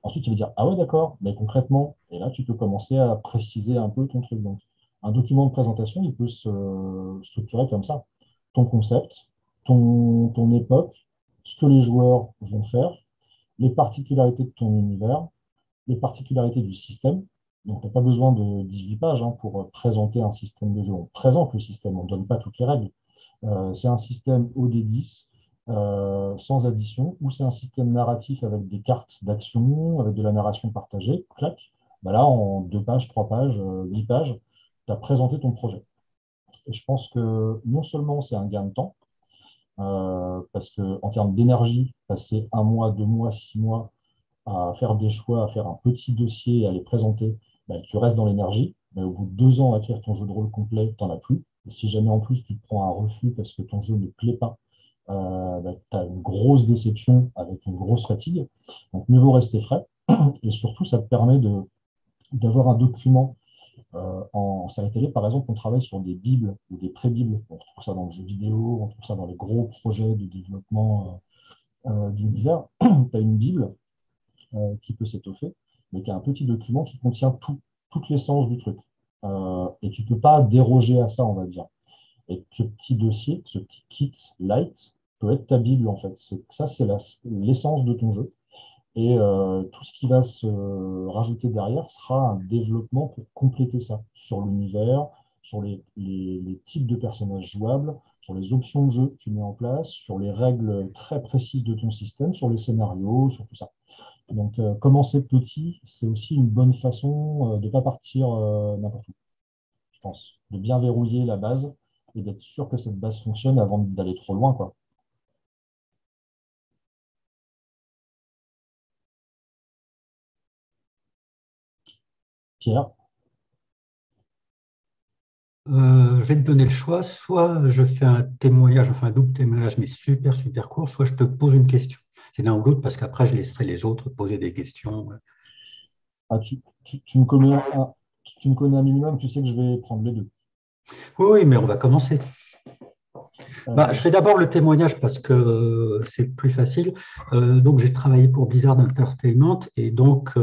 Ensuite, tu vas dire, ah ouais, d'accord, mais concrètement, et là, tu peux commencer à préciser un peu ton truc. Donc, un document de présentation, il peut se structurer comme ça. Ton concept, ton époque, ce que les joueurs vont faire, les particularités de ton univers, les particularités du système. Donc, tu n'as pas besoin de 18 pages pour présenter un système de jeu. On présente le système, on ne donne pas toutes les règles. C'est un système OD10 sans addition, ou c'est un système narratif avec des cartes d'action, avec de la narration partagée, clac, bah là, en 2 pages, 3 pages, 8 pages, tu as présenté ton projet. Et je pense que non seulement c'est un gain de temps, parce qu'en termes d'énergie, passer 1 mois, 2 mois, 6 mois à faire des choix, à faire un petit dossier et à les présenter, bah, tu restes dans l'énergie, mais au bout de 2 ans à écrire ton jeu de rôle complet, tu n'en as plus. Et si jamais en plus tu te prends un refus parce que ton jeu ne plaît pas, bah, tu as une grosse déception avec une grosse fatigue. Donc, mieux vaut rester frais. Et surtout, ça te permet d'avoir un document en série télé. Par exemple, on travaille sur des bibles ou des pré-bibles. On trouve ça dans le jeu vidéo, on trouve ça dans les gros projets de développement d'univers. Tu as une bible qui peut s'étoffer, mais qui a un petit document qui contient toute l'essence du truc. Et tu ne peux pas déroger à ça, on va dire. Et ce petit dossier, ce petit kit light, peut être ta Bible, en fait. Ça, c'est l'essence de ton jeu. Et tout ce qui va se rajouter derrière sera un développement pour compléter ça, sur l'univers, sur les types de personnages jouables, sur les options de jeu que tu mets en place, sur les règles très précises de ton système, sur les scénarios, sur tout ça. Donc, commencer petit, c'est aussi une bonne façon de ne pas partir n'importe où, je pense. De bien verrouiller la base et d'être sûr que cette base fonctionne avant d'aller trop loin, quoi. Pierre? Je vais te donner le choix. Soit je fais un témoignage, enfin un double témoignage, mais super, super court, soit je te pose une question. C'est l'un ou l'autre, parce qu'après, je laisserai les autres poser des questions. Ah, tu me connais tu me connais un minimum, tu sais que je vais prendre les deux. Oui, oui, mais on va commencer. Euh, Je fais d'abord le témoignage parce que c'est plus facile. Donc, j'ai travaillé pour Blizzard Entertainment et donc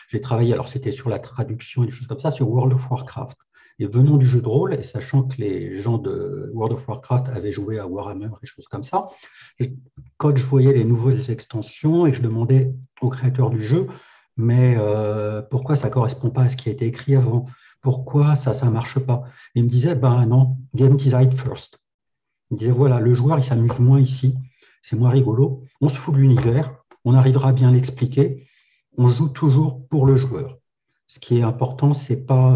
j'ai travaillé, alors c'était sur la traduction et des choses comme ça, sur World of Warcraft. Et venant du jeu de rôle, et sachant que les gens de World of Warcraft avaient joué à Warhammer et des choses comme ça, et quand je voyais les nouvelles extensions et que je demandais au créateur du jeu, mais pourquoi ça ne correspond pas à ce qui a été écrit avant? Pourquoi ça ne marche pas? Et il me disait, ben non, game design first. Il disait, voilà, le joueur, il s'amuse moins ici, c'est moins rigolo, on se fout de l'univers, on arrivera à bien l'expliquer, on joue toujours pour le joueur. Ce qui est important, c'est pas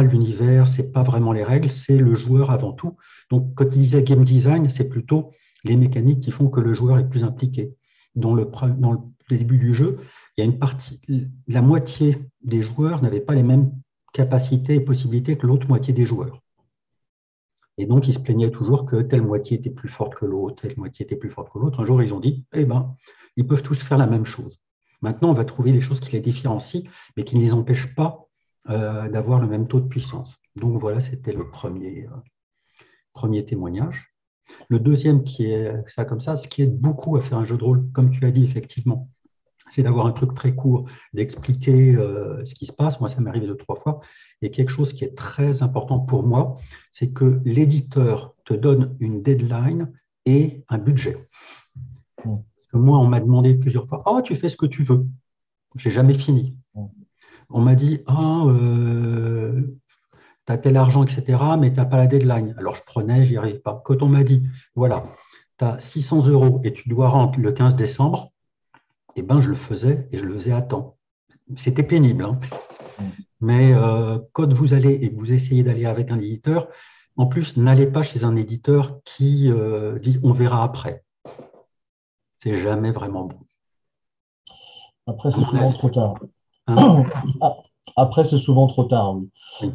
l'univers, c'est pas vraiment les règles, c'est le joueur avant tout. Donc, quand il disait game design, c'est plutôt les mécaniques qui font que le joueur est plus impliqué. Dans le début du jeu, il y a une partie, la moitié des joueurs n'avaient pas les mêmes capacités et possibilités que l'autre moitié des joueurs. Et donc, ils se plaignaient toujours que telle moitié était plus forte que l'autre, telle moitié était plus forte que l'autre. Un jour, ils ont dit, eh ben, ils peuvent tous faire la même chose. Maintenant, on va trouver des choses qui les différencient, mais qui ne les empêchent pas d'avoir le même taux de puissance. Donc, voilà, c'était le premier témoignage. Le deuxième, qui est ça comme ça, ce qui aide beaucoup à faire un jeu de rôle, comme tu as dit, effectivement, c'est d'avoir un truc très court, d'expliquer ce qui se passe. Moi, ça m'est arrivé 2, 3 fois. Et quelque chose qui est très important pour moi, c'est que l'éditeur te donne une deadline et un budget. Parce que moi, on m'a demandé plusieurs fois, « Oh, tu fais ce que tu veux. » Je n'ai jamais fini. On m'a dit, « Ah, tu as tel argent, etc., mais tu n'as pas la deadline. » Alors, je prenais, je n'y arrivais pas. Quand on m'a dit, « Voilà, tu as 600 € et tu dois rendre le 15 décembre », eh ben, je le faisais et je le faisais à temps. C'était pénible, hein. Mais quand vous allez et que vous essayez d'aller avec un éditeur, en plus, n'allez pas chez un éditeur qui dit on verra après. C'est jamais vraiment bon. Après, c'est souvent trop tard. Hein? Après, c'est souvent trop tard, oui. Oui.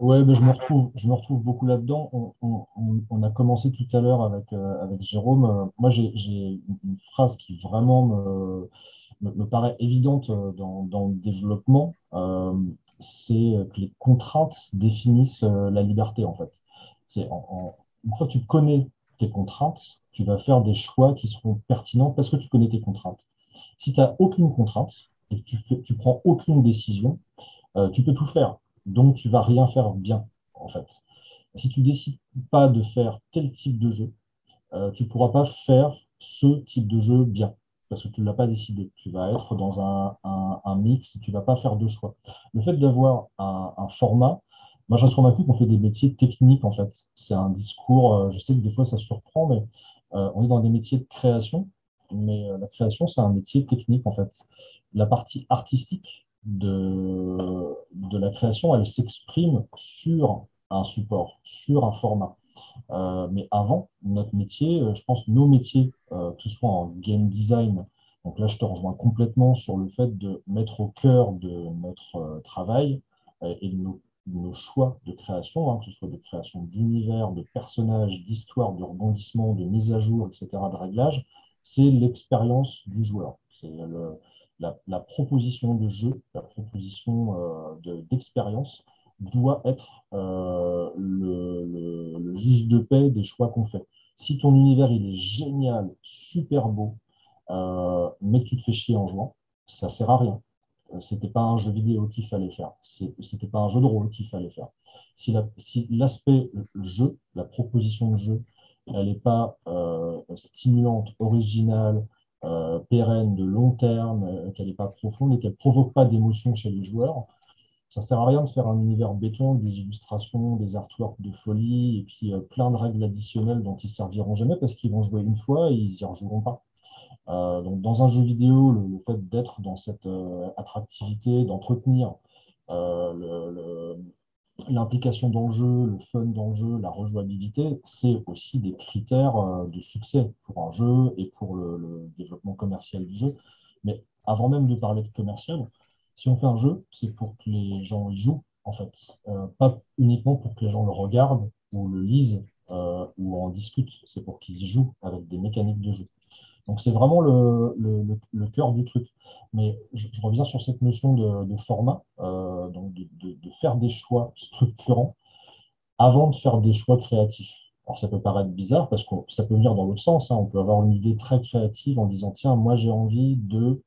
Ouais, mais je me retrouve beaucoup là-dedans. On a commencé tout à l'heure avec Jérôme. Moi, j'ai une phrase qui vraiment me paraît évidente dans le développement. C'est que les contraintes définissent la liberté, en fait. Une fois que tu connais tes contraintes, tu vas faire des choix qui seront pertinents parce que tu connais tes contraintes. Si tu n'as aucune contrainte et que tu prends aucune décision, tu peux tout faire. Donc, tu vas rien faire bien, en fait. Si tu décides pas de faire tel type de jeu, tu pourras pas faire ce type de jeu bien, parce que tu ne l'as pas décidé. Tu vas être dans un mix, tu ne vas pas faire de choix. Le fait d'avoir un format, moi, je suis convaincu qu'on fait des métiers techniques, en fait. C'est un discours, je sais que des fois, ça surprend, mais on est dans des métiers de création, mais la création, c'est un métier technique, en fait. La partie artistique de la création, elle s'exprime sur un support, sur un format. Mais avant, notre métier, je pense nos métiers, que ce soit en game design, donc là je te rejoins complètement sur le fait de mettre au cœur de notre travail et de nos choix de création, hein, que ce soit de création d'univers, de personnages, d'histoires, de rebondissements, de mise à jour, etc., de réglage, c'est l'expérience du joueur. C'est la proposition de jeu, la proposition d'expérience doit être le juge de paix des choix qu'on fait. Si ton univers il est génial, super beau, mais que tu te fais chier en jouant, ça ne sert à rien. C'était pas un jeu vidéo qu'il fallait faire. C'était pas un jeu de rôle qu'il fallait faire. Si l'aspect jeu, la proposition de jeu, elle n'est pas stimulante, originale, pérenne, de long terme, qu'elle n'est pas profonde et qu'elle ne provoque pas d'émotion chez les joueurs, ça ne sert à rien de faire un univers béton, des illustrations, des artworks de folie, et puis plein de règles additionnelles dont ils ne serviront jamais parce qu'ils vont jouer une fois et ils n'y rejoueront pas. Donc dans un jeu vidéo, le fait d'être dans cette attractivité, d'entretenir l'implication dans le jeu, le fun dans le jeu, la rejouabilité, c'est aussi des critères de succès pour un jeu et pour le développement commercial du jeu. Mais avant même de parler de commercial, si on fait un jeu, c'est pour que les gens y jouent, en fait. Pas uniquement pour que les gens le regardent ou le lisent ou en discutent, c'est pour qu'ils y jouent avec des mécaniques de jeu. Donc, c'est vraiment le cœur du truc. Mais je reviens sur cette notion de format, donc de faire des choix structurants avant de faire des choix créatifs. Alors, ça peut paraître bizarre parce que ça peut venir dans l'autre sens, hein. On peut avoir une idée très créative en disant, tiens, moi, j'ai envie de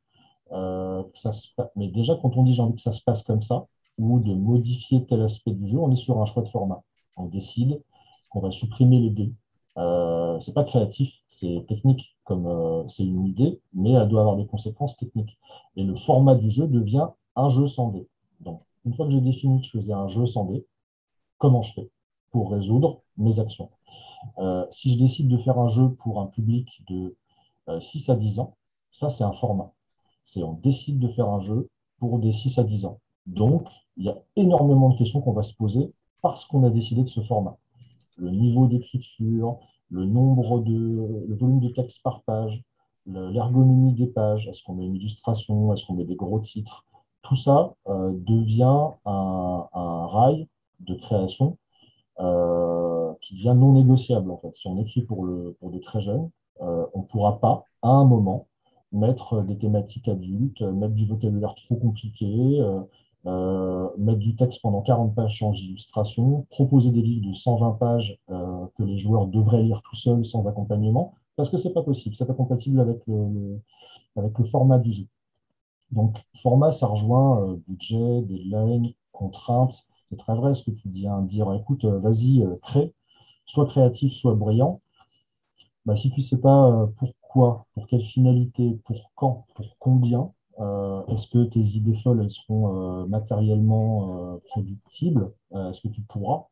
que ça mais déjà, quand on dit j'ai envie que ça se passe comme ça, ou de modifier tel aspect du jeu, on est sur un choix de format. On décide qu'on va supprimer les dés. C'est pas créatif, c'est technique, comme c'est une idée, mais elle doit avoir des conséquences techniques. Et le format du jeu devient un jeu sans dés. Donc, une fois que j'ai défini que je faisais un jeu sans dés, comment je fais pour résoudre mes actions? Si je décide de faire un jeu pour un public de 6 à 10 ans, ça, c'est un format. C'est on décide de faire un jeu pour des 6 à 10 ans. Donc, il y a énormément de questions qu'on va se poser parce qu'on a décidé de ce format. Le niveau d'écriture, le volume de texte par page, l'ergonomie des pages, est-ce qu'on met une illustration, est-ce qu'on met des gros titres, tout ça devient un rail de création qui devient non négociable en fait. Si on écrit pour des très jeunes, on ne pourra pas, à un moment, mettre des thématiques adultes, mettre du vocabulaire trop compliqué, mettre du texte pendant 40 pages sans illustration, proposer des livres de 120 pages que les joueurs devraient lire tout seuls sans accompagnement, parce que ce n'est pas possible, ce n'est pas compatible avec le format du jeu. Donc, format, ça rejoint budget, deadline, contraintes. C'est très vrai ce que tu dis, hein, dire écoute, vas-y, crée, soit créatif, soit brillant. Bah, si tu ne sais pas pourquoi, pour quelle finalité, pour quand, pour combien, est-ce que tes idées folles elles seront matériellement productibles? Est-ce que tu pourras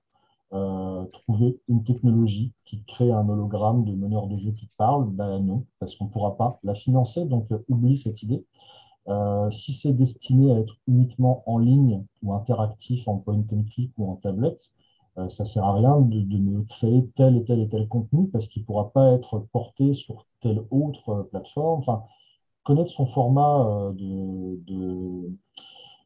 trouver une technologie qui te crée un hologramme de meneur de jeu qui te parle? Ben non, parce qu'on ne pourra pas la financer, donc oublie cette idée. Si c'est destiné à être uniquement en ligne ou interactif en point and click ou en tablette, ça ne sert à rien de me créer tel et tel et tel contenu parce qu'il ne pourra pas être porté sur telle autre plateforme. Enfin, connaître son format de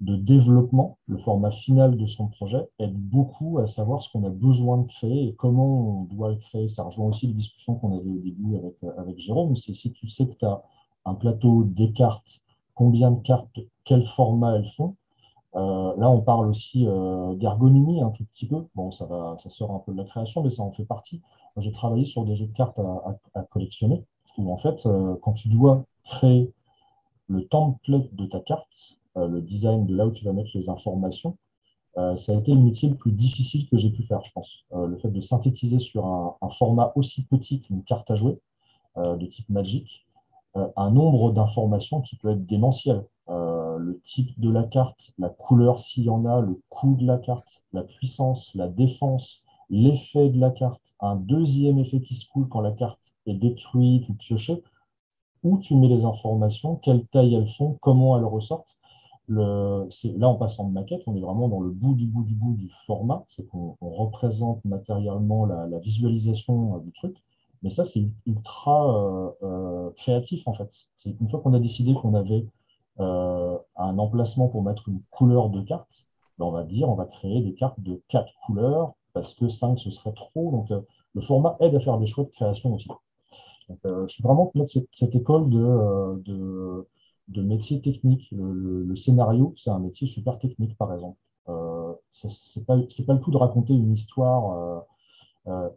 développement, le format final de son projet, aide beaucoup à savoir ce qu'on a besoin de créer et comment on doit le créer. Ça rejoint aussi les discussions qu'on avait au début avec Jérôme. C'est si tu sais que tu as un plateau, des cartes, combien de cartes, quel format elles font. Là, on parle aussi d'ergonomie un tout petit peu. Bon, ça sort un peu de la création, mais ça en fait partie. Moi, j'ai travaillé sur des jeux de cartes à collectionner, où en fait, quand tu dois créer le template de ta carte, le design de là où tu vas mettre les informations, ça a été le métier le plus difficile que j'ai pu faire, je pense. Le fait de synthétiser sur un format aussi petit qu'une carte à jouer, de type Magic, un nombre d'informations qui peut être démentiel. Le type de la carte, la couleur s'il y en a, le coût de la carte, la puissance, la défense, l'effet de la carte, un deuxième effet qui se coule quand la carte est détruite ou piochée, où tu mets les informations, quelle taille elles font, comment elles ressortent. Là, en passant de maquette, on est vraiment dans le bout du format, c'est qu'on représente matériellement la visualisation du truc, mais ça, c'est ultra créatif, en fait. C'est une fois qu'on a décidé qu'on avait un emplacement pour mettre une couleur de carte, ben, on va dire, on va créer des cartes de 4 couleurs, parce que 5, ce serait trop. Donc, le format aide à faire des choix de création aussi. Donc, je suis vraiment de cette école de métier technique. Le scénario, c'est un métier super technique, par exemple. C'est pas le tout de raconter une histoire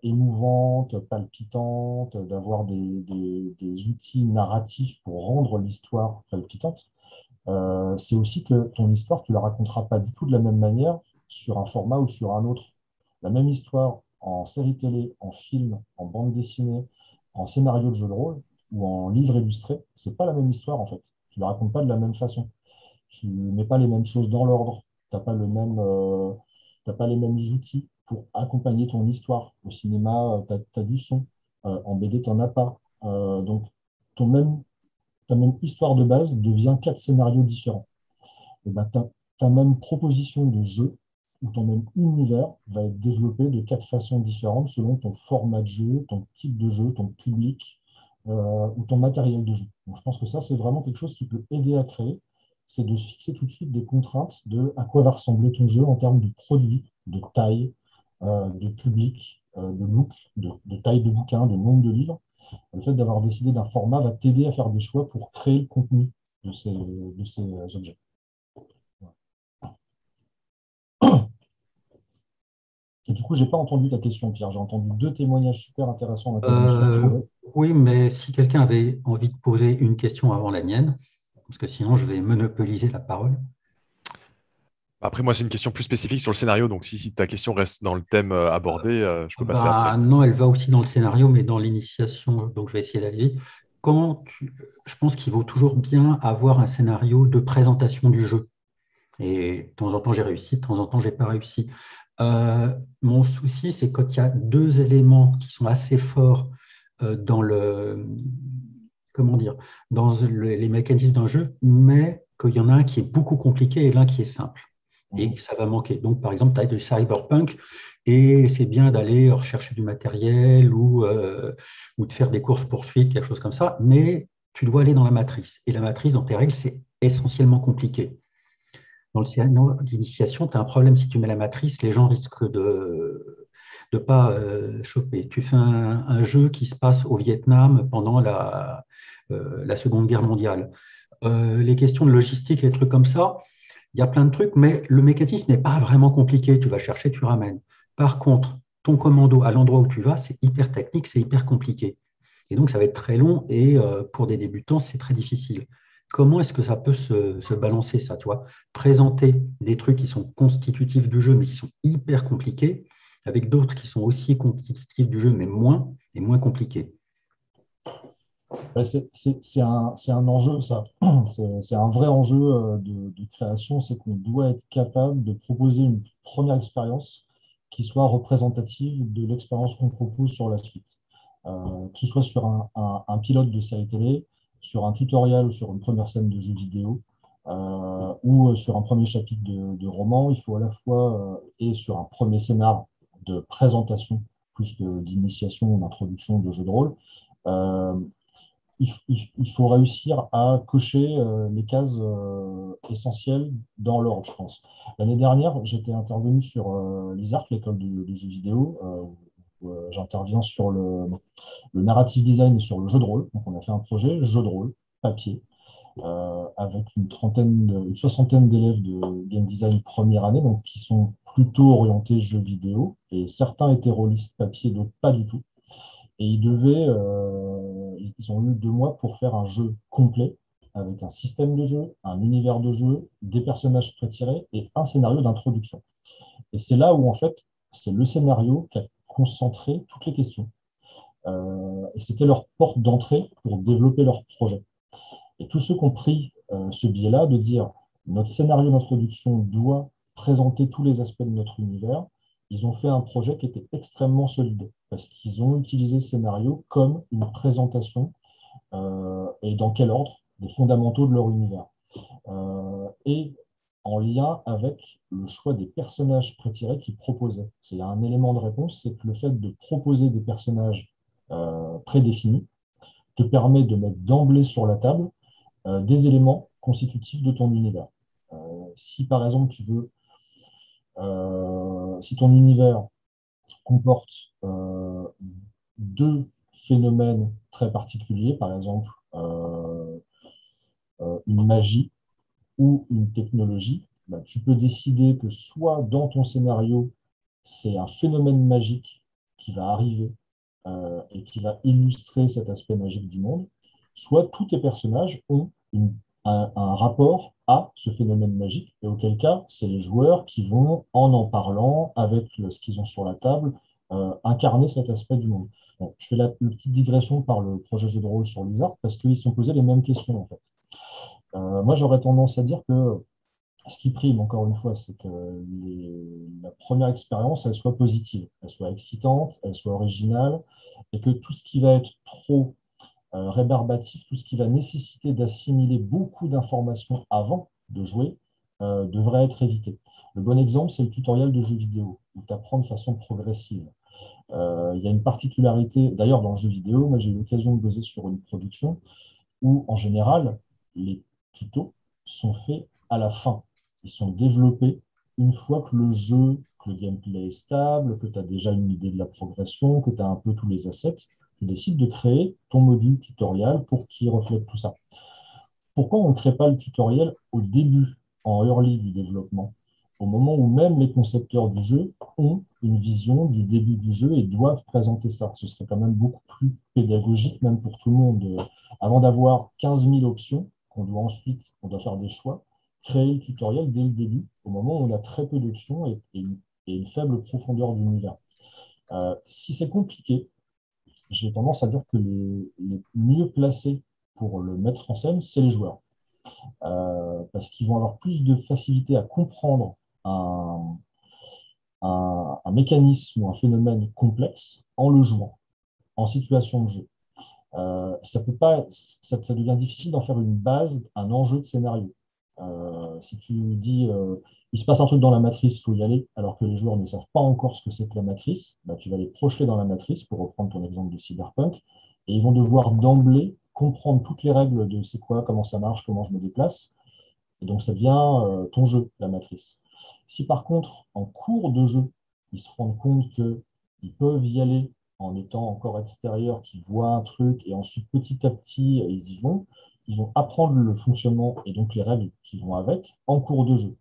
émouvante, palpitante, d'avoir des outils narratifs pour rendre l'histoire palpitante. C'est aussi que ton histoire, tu la raconteras pas du tout de la même manière sur un format ou sur un autre. La même histoire en série télé, en film, en bande dessinée, en scénario de jeu de rôle ou en livre illustré, c'est pas la même histoire en fait. Tu la racontes pas de la même façon. Tu mets pas les mêmes choses dans l'ordre. T'as pas les mêmes outils pour accompagner ton histoire. Au cinéma, tu as du son. En BD, tu n'en as pas. Donc, ton même, ta même histoire de base devient 4 scénarios différents. Et ben, ta même proposition de jeu ou ton même univers va être développé de 4 façons différentes selon ton format de jeu, ton type de jeu, ton public ou ton matériel de jeu. Donc, je pense que ça, c'est vraiment quelque chose qui peut aider à créer, c'est de se fixer tout de suite des contraintes de à quoi va ressembler ton jeu en termes de produit, de taille, de public, de look, de taille de bouquin, de nombre de livres. Le fait d'avoir décidé d'un format va t'aider à faire des choix pour créer le contenu de ces objets. Et du coup, je n'ai pas entendu ta question, Pierre. J'ai entendu deux témoignages super intéressants dans lesquels je me suis retrouvé. Oui, mais si quelqu'un avait envie de poser une question avant la mienne, parce que sinon je vais monopoliser la parole. Après, moi, c'est une question plus spécifique sur le scénario. Donc, si ta question reste dans le thème abordé, je peux passer après. Non, elle va aussi dans le scénario, mais dans l'initiation, donc je vais essayer d'aller vite. Je pense qu'il vaut toujours bien avoir un scénario de présentation du jeu. Et de temps en temps, j'ai réussi, de temps en temps, je n'ai pas réussi. Mon souci, c'est quand il y a deux éléments qui sont assez forts dans comment dire, les mécanismes d'un jeu, mais qu'il y en a un qui est beaucoup compliqué et l'un qui est simple. Et ça va manquer. Donc, par exemple, tu as du cyberpunk et c'est bien d'aller rechercher du matériel ou de faire des courses-poursuites, quelque chose comme ça, mais tu dois aller dans la matrice. Et la matrice, dans tes règles, c'est essentiellement compliqué. Dans le scénario d'initiation, tu as un problème si tu mets la matrice, les gens risquent de ne pas choper. Tu fais un jeu qui se passe au Vietnam pendant la Seconde Guerre mondiale. Les questions de logistique, les trucs comme ça, il y a plein de trucs, mais le mécanisme n'est pas vraiment compliqué. Tu vas chercher, tu ramènes. Par contre, ton commando à l'endroit où tu vas, c'est hyper technique, c'est hyper compliqué. Et donc, ça va être très long et pour des débutants, c'est très difficile. Comment est-ce que ça peut se balancer, ça, tu vois? Présenter des trucs qui sont constitutifs du jeu, mais qui sont hyper compliqués, avec d'autres qui sont aussi constitutifs du jeu, mais moins compliqués. C'est un enjeu, ça. C'est un vrai enjeu de création, c'est qu'on doit être capable de proposer une première expérience qui soit représentative de l'expérience qu'on propose sur la suite. Que ce soit sur un pilote de série télé, sur un tutoriel ou sur une première scène de jeu vidéo, ou sur un premier chapitre de roman, il faut à la fois, et sur un premier scénar de présentation, plus que d'initiation ou d'introduction de jeu de rôle, il faut réussir à cocher les cases essentielles dans l'ordre, je pense. L'année dernière, j'étais intervenu sur l'ISARC, l'école de jeux vidéo, où j'interviens sur le narrative design et sur le jeu de rôle. Donc, on a fait un projet jeu de rôle, papier, avec une soixantaine d'élèves de game design première année, donc qui sont plutôt orientés jeux vidéo, et certains étaient rôlistes papier, d'autres pas du tout. Et ils ont eu 2 mois pour faire un jeu complet avec un système de jeu, un univers de jeu, des personnages prétirés et un scénario d'introduction. Et c'est là où, en fait, c'est le scénario qui a concentré toutes les questions. Et c'était leur porte d'entrée pour développer leur projet. Et tous ceux qui ont pris ce biais-là de dire notre scénario d'introduction doit présenter tous les aspects de notre univers, ils ont fait un projet qui était extrêmement solide parce qu'ils ont utilisé le scénario comme une présentation et dans quel ordre des fondamentaux de leur univers. Et en lien avec le choix des personnages prétirés qu'ils proposaient. C'est un élément de réponse, c'est que le fait de proposer des personnages prédéfinis te permet de mettre d'emblée sur la table des éléments constitutifs de ton univers. Si par exemple si ton univers comporte deux phénomènes très particuliers, par exemple une magie ou une technologie, bah, tu peux décider que soit dans ton scénario, c'est un phénomène magique qui va arriver et qui va illustrer cet aspect magique du monde, soit tous tes personnages ont un rapport à ce phénomène magique, et auquel cas, c'est les joueurs qui vont, en parlant, avec ce qu'ils ont sur la table, incarner cet aspect du monde. Donc, je fais la petite digression par le projet jeu de rôle sur l'ISAR, parce qu'ils se sont posés les mêmes questions, en fait. Moi, j'aurais tendance à dire que ce qui prime, encore une fois, c'est que la première expérience, elle soit positive, elle soit excitante, elle soit originale, et que tout ce qui va être trop rébarbatif, tout ce qui va nécessiter d'assimiler beaucoup d'informations avant de jouer, devrait être évité. Le bon exemple, c'est le tutoriel de jeu vidéo, où tu apprends de façon progressive. Il y a une particularité, d'ailleurs dans le jeu vidéo, moi j'ai eu l'occasion de bosser sur une production où en général, les tutos sont faits à la fin. Ils sont développés une fois que le gameplay est stable, que tu as déjà une idée de la progression, que tu as un peu tous les assets, tu décides de créer ton module tutoriel pour qu'il reflète tout ça. Pourquoi on ne crée pas le tutoriel au début, en early du développement, au moment où même les concepteurs du jeu ont une vision du début du jeu et doivent présenter ça? Ce serait quand même beaucoup plus pédagogique, même pour tout le monde. Avant d'avoir 15 000 options, on doit faire des choix, créer le tutoriel dès le début, au moment où on a très peu d'options et une faible profondeur d'univers. Si c'est compliqué, j'ai tendance à dire que les mieux placés pour le mettre en scène, c'est les joueurs. Parce qu'ils vont avoir plus de facilité à comprendre un, un mécanisme ou un phénomène complexe en le jouant, en situation de jeu. Ça peut pas, ça devient difficile d'en faire une base, un enjeu de scénario. Si tu dis il se passe un truc dans la matrice, il faut y aller, alors que les joueurs ne savent pas encore ce que c'est que la matrice, bah, tu vas les projeter dans la matrice, pour reprendre ton exemple de Cyberpunk, et ils vont devoir d'emblée comprendre toutes les règles de c'est quoi, comment ça marche, comment je me déplace. Et donc ça devient ton jeu, la matrice. Si par contre, en cours de jeu, ils se rendent compte qu'ils peuvent y aller en étant encore extérieurs, qu'ils voient un truc, et ensuite petit à petit, ils vont apprendre le fonctionnement et donc les règles qui vont avec en cours de jeu.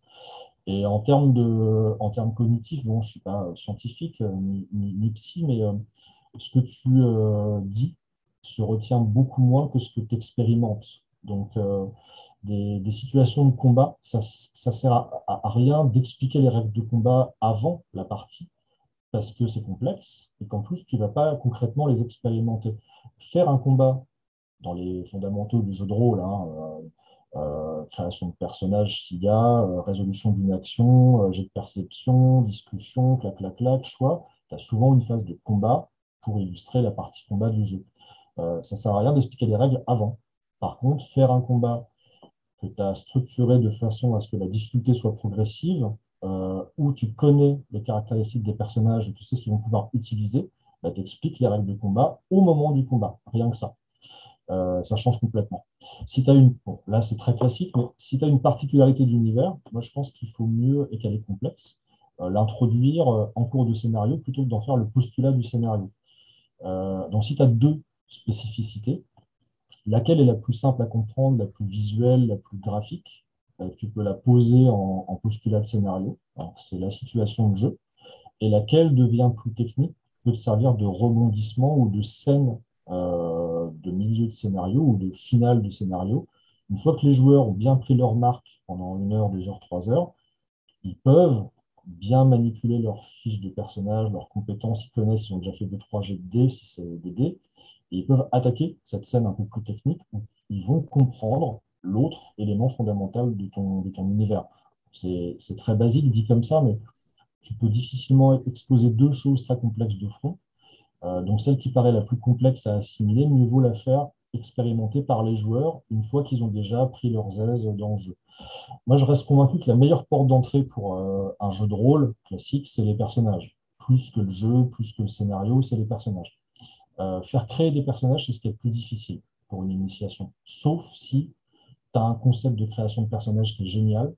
Et en termes cognitifs, bon, je ne suis pas scientifique ni psy, mais ce que tu dis se retient beaucoup moins que ce que tu expérimentes. Donc, des situations de combat, ça ne sert à rien d'expliquer les règles de combat avant la partie, parce que c'est complexe et qu'en plus, tu ne vas pas concrètement les expérimenter. Faire un combat dans les fondamentaux du jeu de rôle, hein, création de personnages s'il y a, résolution d'une action, jet de perception, discussion, clac, clac, clac, choix, tu as souvent une phase de combat pour illustrer la partie combat du jeu. Ça ne sert à rien d'expliquer les règles avant. Par contre, faire un combat que tu as structuré de façon à ce que la difficulté soit progressive, où tu connais les caractéristiques des personnages, tu sais ce qu'ils vont pouvoir utiliser, bah, t'expliques les règles de combat au moment du combat, rien que ça. Ça change complètement. Si tu as bon, là c'est très classique, mais si tu as une particularité d'univers, moi je pense qu'il faut mieux, et qu'elle est complexe, l'introduire en cours de scénario plutôt que d'en faire le postulat du scénario. Donc si tu as deux spécificités, laquelle est la plus simple à comprendre, la plus visuelle, la plus graphique? Tu peux la poser en postulat de scénario. C'est la situation de jeu. Et laquelle devient plus technique, peut te servir de rebondissement ou de scène de milieu de scénario ou de finale de scénario. Une fois que les joueurs ont bien pris leur marque pendant 1 heure, 2 heures, 3 heures, ils peuvent bien manipuler leurs fiches de personnages, leurs compétences, ils connaissent, ils ont déjà fait 2-3 jets de dés, si c'est des dés, et ils peuvent attaquer cette scène un peu plus technique où ils vont comprendre l'autre élément fondamental de ton univers. C'est très basique dit comme ça, mais tu peux difficilement exposer deux choses très complexes de front. Donc celle qui paraît la plus complexe à assimiler, mieux vaut la faire expérimenter par les joueurs une fois qu'ils ont déjà pris leurs aises dans le jeu. Moi, je reste convaincu que la meilleure porte d'entrée pour un jeu de rôle classique, c'est les personnages. Plus que le jeu, plus que le scénario, c'est les personnages. Faire créer des personnages, c'est ce qui est le plus difficile pour une initiation. Sauf si tu as un concept de création de personnages qui est génial,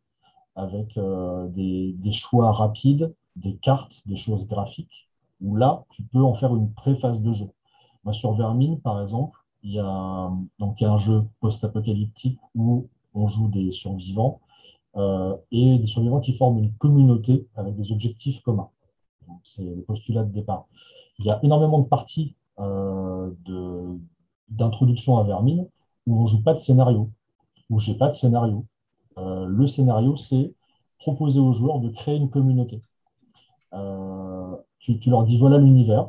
avec des choix rapides, des cartes, des choses graphiques, où là, tu peux en faire une préface de jeu. Moi, sur Vermine, par exemple, il y a donc un jeu post-apocalyptique où on joue des survivants et des survivants qui forment une communauté avec des objectifs communs. C'est le postulat de départ. Il y a énormément de parties d'introduction à Vermine où on ne joue pas de scénario, où je n'ai pas de scénario. Le scénario, c'est proposer aux joueurs de créer une communauté. Tu leur dis voilà l'univers,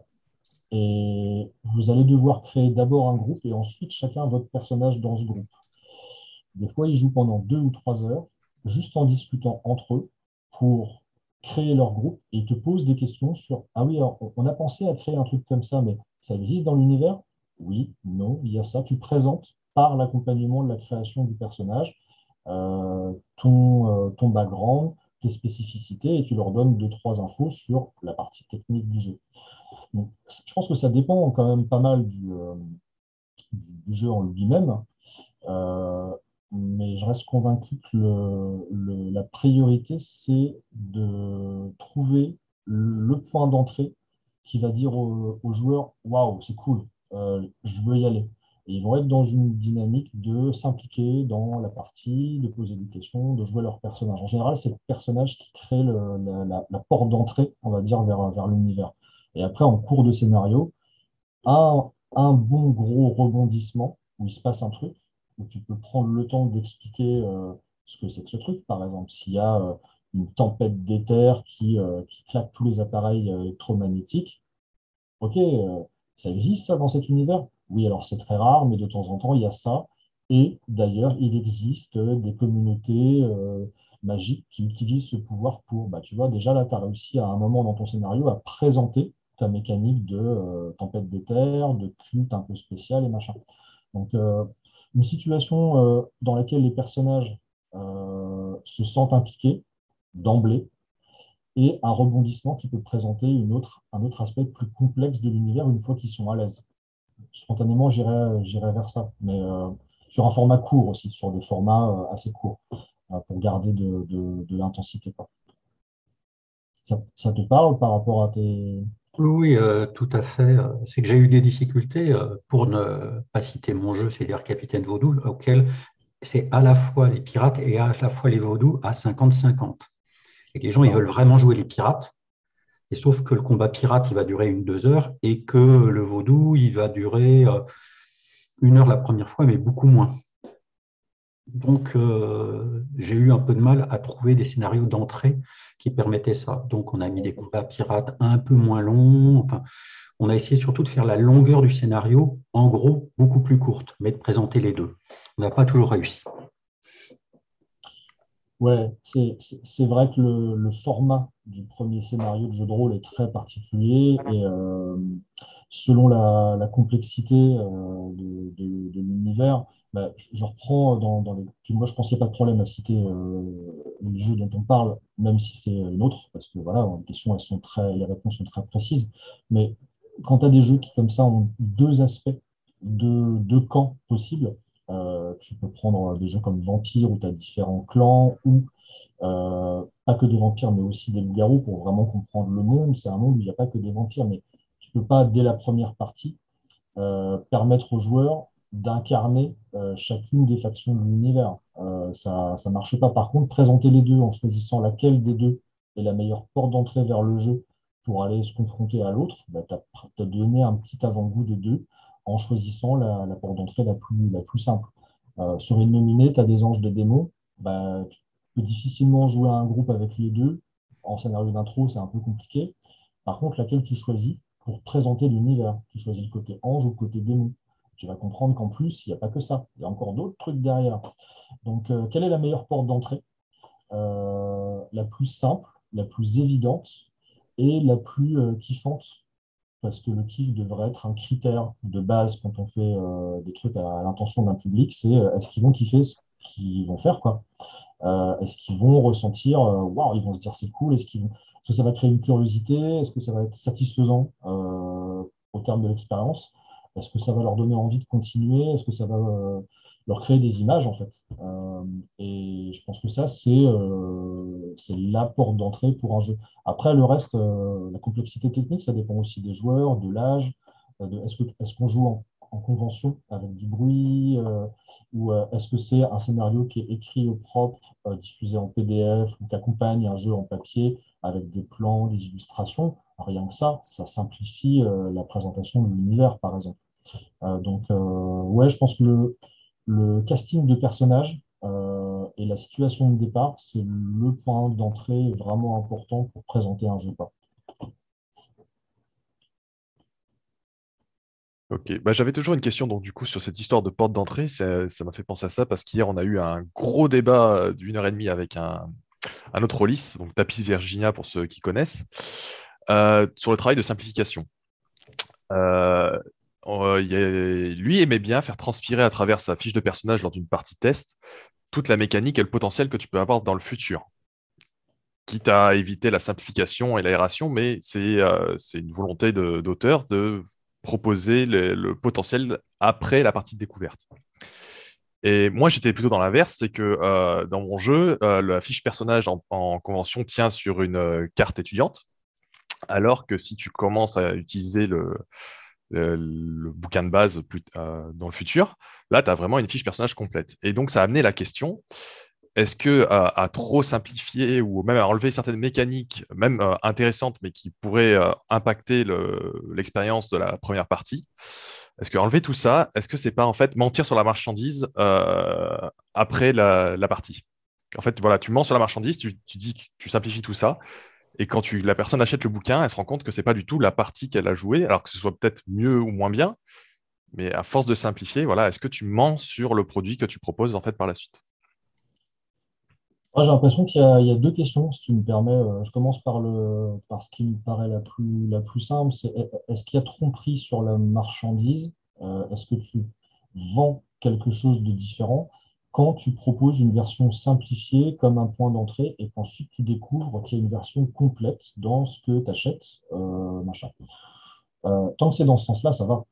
et vous allez devoir créer d'abord un groupe et ensuite chacun votre personnage dans ce groupe. Des fois, ils jouent pendant 2 ou 3 heures, juste en discutant entre eux pour créer leur groupe et ils te posent des questions sur ah oui, alors, on a pensé à créer un truc comme ça, mais ça existe dans l'univers? Oui, non, il y a ça. Tu présentes par l'accompagnement de la création du personnage ton background, tes spécificités et tu leur donnes 2, 3 infos sur la partie technique du jeu. Donc, je pense que ça dépend quand même pas mal du jeu en lui-même. Mais je reste convaincu que la priorité, c'est de trouver le point d'entrée qui va dire aux joueurs, waouh, c'est cool, je veux y aller. Et ils vont être dans une dynamique de s'impliquer dans la partie, de poser des questions, de jouer leur personnage. En général, c'est le personnage qui crée la porte d'entrée, on va dire, vers l'univers. Et après, en cours de scénario, un bon gros rebondissement où il se passe un truc, où tu peux prendre le temps d'expliquer ce que c'est que ce truc. Par exemple, s'il y a une tempête d'éther qui claque tous les appareils électromagnétiques, ok, ça existe ça dans cet univers? Oui, alors c'est très rare, mais de temps en temps, il y a ça. Et d'ailleurs, il existe des communautés magiques qui utilisent ce pouvoir pour, bah, tu vois, déjà là, tu as réussi à un moment dans ton scénario à présenter ta mécanique de tempête d'éther, de culte un peu spécial et machin. Donc, une situation dans laquelle les personnages se sentent impliqués d'emblée, et un rebondissement qui peut présenter un autre aspect plus complexe de l'univers une fois qu'ils sont à l'aise. Spontanément, j'irai vers ça, mais sur un format court aussi, sur des formats assez courts, pour garder de l'intensité, quoi. Ça te parle par rapport à tes... Oui, tout à fait. C'est que j'ai eu des difficultés pour ne pas citer mon jeu, c'est-à-dire Capitaine Vaudou, auquel c'est à la fois les pirates et à la fois les vaudous à 50-50. Et les gens, ils veulent vraiment jouer les pirates, et sauf que le combat pirate, il va durer 1-2 heures, et que le vaudou, il va durer 1 heure la première fois, mais beaucoup moins. Donc, j'ai eu un peu de mal à trouver des scénarios d'entrée qui permettaient ça. Donc, on a mis des combats pirates un peu moins longs. Enfin, on a essayé surtout de faire la longueur du scénario, en gros, beaucoup plus courte, mais de présenter les deux. On n'a pas toujours réussi. Ouais, c'est vrai que le format du premier scénario de jeu de rôle est très particulier et selon la complexité de l'univers, bah, je reprends dans les... puis moi, je pense qu'il n'y a pas de problème à citer les jeux dont on parle, même si c'est une autre, parce que voilà, les questions, les réponses sont très précises. Mais quand tu as des jeux qui, comme ça, ont deux aspects, deux camps possibles, tu peux prendre des jeux comme Vampire où tu as différents clans ou pas que des vampires mais aussi des loups-garous pour vraiment comprendre le monde. C'est un monde où il n'y a pas que des vampires, mais tu peux pas, dès la première partie, permettre aux joueurs d'incarner chacune des factions de l'univers. Ça ne marche pas. Par contre, présenter les deux en choisissant laquelle des deux est la meilleure porte d'entrée vers le jeu pour aller se confronter à l'autre, bah, tu as donné un petit avant-goût des deux en choisissant la porte d'entrée la plus simple. Sur une nominée, tu as des anges, des démons. Bah, tu peux difficilement jouer à un groupe avec les deux. En scénario d'intro, c'est un peu compliqué. Par contre, laquelle tu choisis pour présenter l'univers? Tu choisis le côté ange ou le côté démon. Tu vas comprendre qu'en plus, il n'y a pas que ça. Il y a encore d'autres trucs derrière. Donc, quelle est la meilleure porte d'entrée? La plus simple, la plus évidente et la plus kiffante, parce que le kiff devrait être un critère de base quand on fait des trucs à l'intention d'un public, c'est est-ce qu'ils vont kiffer ce qu'ils vont faire, quoi. Est-ce qu'ils vont ressentir, waouh, ils vont se dire c'est cool, est-ce que ça va créer une curiosité, est-ce que ça va être satisfaisant au terme de l'expérience, est-ce que ça va leur donner envie de continuer, est-ce que ça va leur créer des images en fait. Et je pense que ça, c'est la porte d'entrée pour un jeu. Après, le reste, la complexité technique, ça dépend aussi des joueurs, de l'âge, est-ce qu'on joue en convention avec du bruit, ou est-ce que c'est un scénario qui est écrit au propre, diffusé en PDF, ou qui accompagne un jeu en papier avec des plans, des illustrations? Rien que ça simplifie la présentation de l'univers, par exemple. Donc, ouais, je pense que le casting de personnages et la situation de départ, c'est le point d'entrée vraiment important pour présenter un jeu, quoi. Ok, bah, j'avais toujours une question donc du coup sur cette histoire de porte d'entrée, ça m'a fait penser à ça parce qu'hier on a eu un gros débat d'1 heure et demie avec un autre release, donc Tapis Virginia pour ceux qui connaissent, sur le travail de simplification. Euh, Lui aimait bien faire transpirer à travers sa fiche de personnage lors d'une partie test toute la mécanique et le potentiel que tu peux avoir dans le futur. Quitte à éviter la simplification et l'aération, mais c'est une volonté d'auteur de proposer le potentiel après la partie de découverte. Et moi, j'étais plutôt dans l'inverse, c'est que dans mon jeu, la fiche personnage en convention tient sur une carte étudiante. Alors que si tu commences à utiliser le bouquin de base dans le futur, là, tu as vraiment une fiche personnage complète. Et donc, ça a amené la question, est-ce que à trop simplifier ou même à enlever certaines mécaniques, même intéressantes, mais qui pourraient impacter l'expérience de la première partie, est-ce qu'enlever tout ça, est-ce que c'est pas en fait mentir sur la marchandise après la partie? En fait, voilà, tu mens sur la marchandise, tu dis que tu simplifies tout ça, et quand la personne achète le bouquin, elle se rend compte que c'est pas du tout la partie qu'elle a jouée, alors que ce soit peut-être mieux ou moins bien, mais à force de simplifier, voilà, est-ce que tu mens sur le produit que tu proposes en fait par la suite? Moi, j'ai l'impression qu'il y a deux questions, si tu me permets. Je commence par ce qui me paraît la plus simple, c'est est-ce qu'il y a tromperie sur la marchandise? Est-ce que tu vends quelque chose de différent quand tu proposes une version simplifiée comme un point d'entrée et qu'ensuite tu découvres qu'il y a une version complète dans ce que tu achètes, machin. Tant que c'est dans ce sens-là, ça va.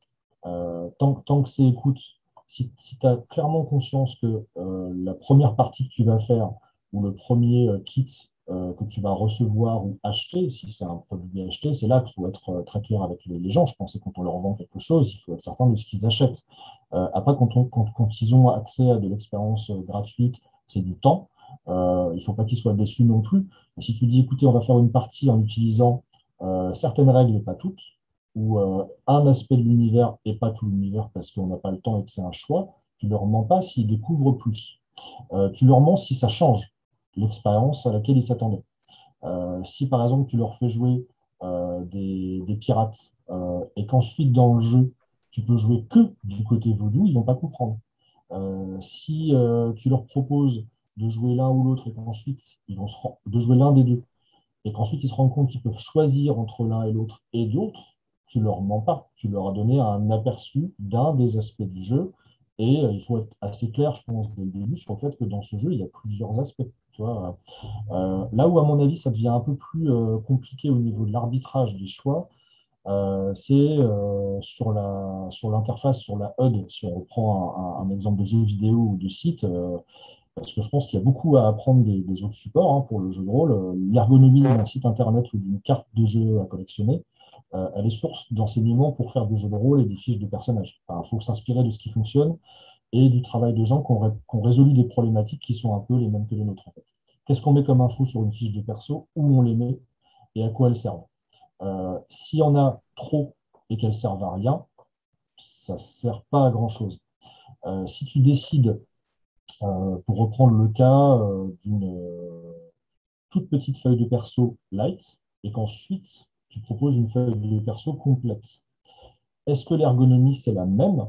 Tant que c'est écoute, si tu as clairement conscience que la première partie que tu vas faire ou le premier kit que tu vas recevoir ou acheter, si c'est un produit à acheter, c'est là qu'il faut être très clair avec les gens. Je pense que quand on leur vend quelque chose, il faut être certain de ce qu'ils achètent. Après, quand ils ont accès à de l'expérience gratuite, c'est du temps. Il ne faut pas qu'ils soient déçus non plus. Mais si tu dis, écoutez, on va faire une partie en utilisant certaines règles et pas toutes, ou un aspect de l'univers et pas tout l'univers parce qu'on n'a pas le temps et que c'est un choix, tu ne leur mens pas s'ils découvrent plus. Tu leur mens si ça change l'expérience à laquelle ils s'attendaient. Si par exemple tu leur fais jouer des pirates et qu'ensuite dans le jeu tu peux jouer que du côté vaudou, ils ne vont pas comprendre. Si tu leur proposes de jouer l'un ou l'autre et qu'ensuite de jouer l'un des deux et qu'ensuite ils se rendent compte qu'ils peuvent choisir entre l'un et l'autre et d'autres, tu leur mens pas. Tu leur as donné un aperçu d'un des aspects du jeu. Et il faut être assez clair, je pense, dès le début, sur le fait que dans ce jeu, il y a plusieurs aspects. Tu vois, là où, à mon avis, ça devient un peu plus compliqué au niveau de l'arbitrage des choix, c'est sur l'interface, sur la HUD. Si on reprend un exemple de jeu vidéo ou de site, parce que je pense qu'il y a beaucoup à apprendre des autres supports pour le jeu de rôle. L'ergonomie d'un site internet ou d'une carte de jeu à collectionner, elle est source d'enseignement pour faire des jeux de rôle et des fiches de personnages. Il faut s'inspirer de ce qui fonctionne et du travail de gens qui ont résolu des problématiques qui sont un peu les mêmes que les nôtres, en fait. Qu'est-ce qu'on met comme info sur une fiche de perso, où on les met et à quoi elles servent. S'il y en a trop et qu'elles servent à rien, ça ne sert pas à grand-chose. Si tu décides, pour reprendre le cas d'une toute petite feuille de perso light et qu'ensuite tu proposes une feuille de perso complète, est-ce que l'ergonomie c'est la même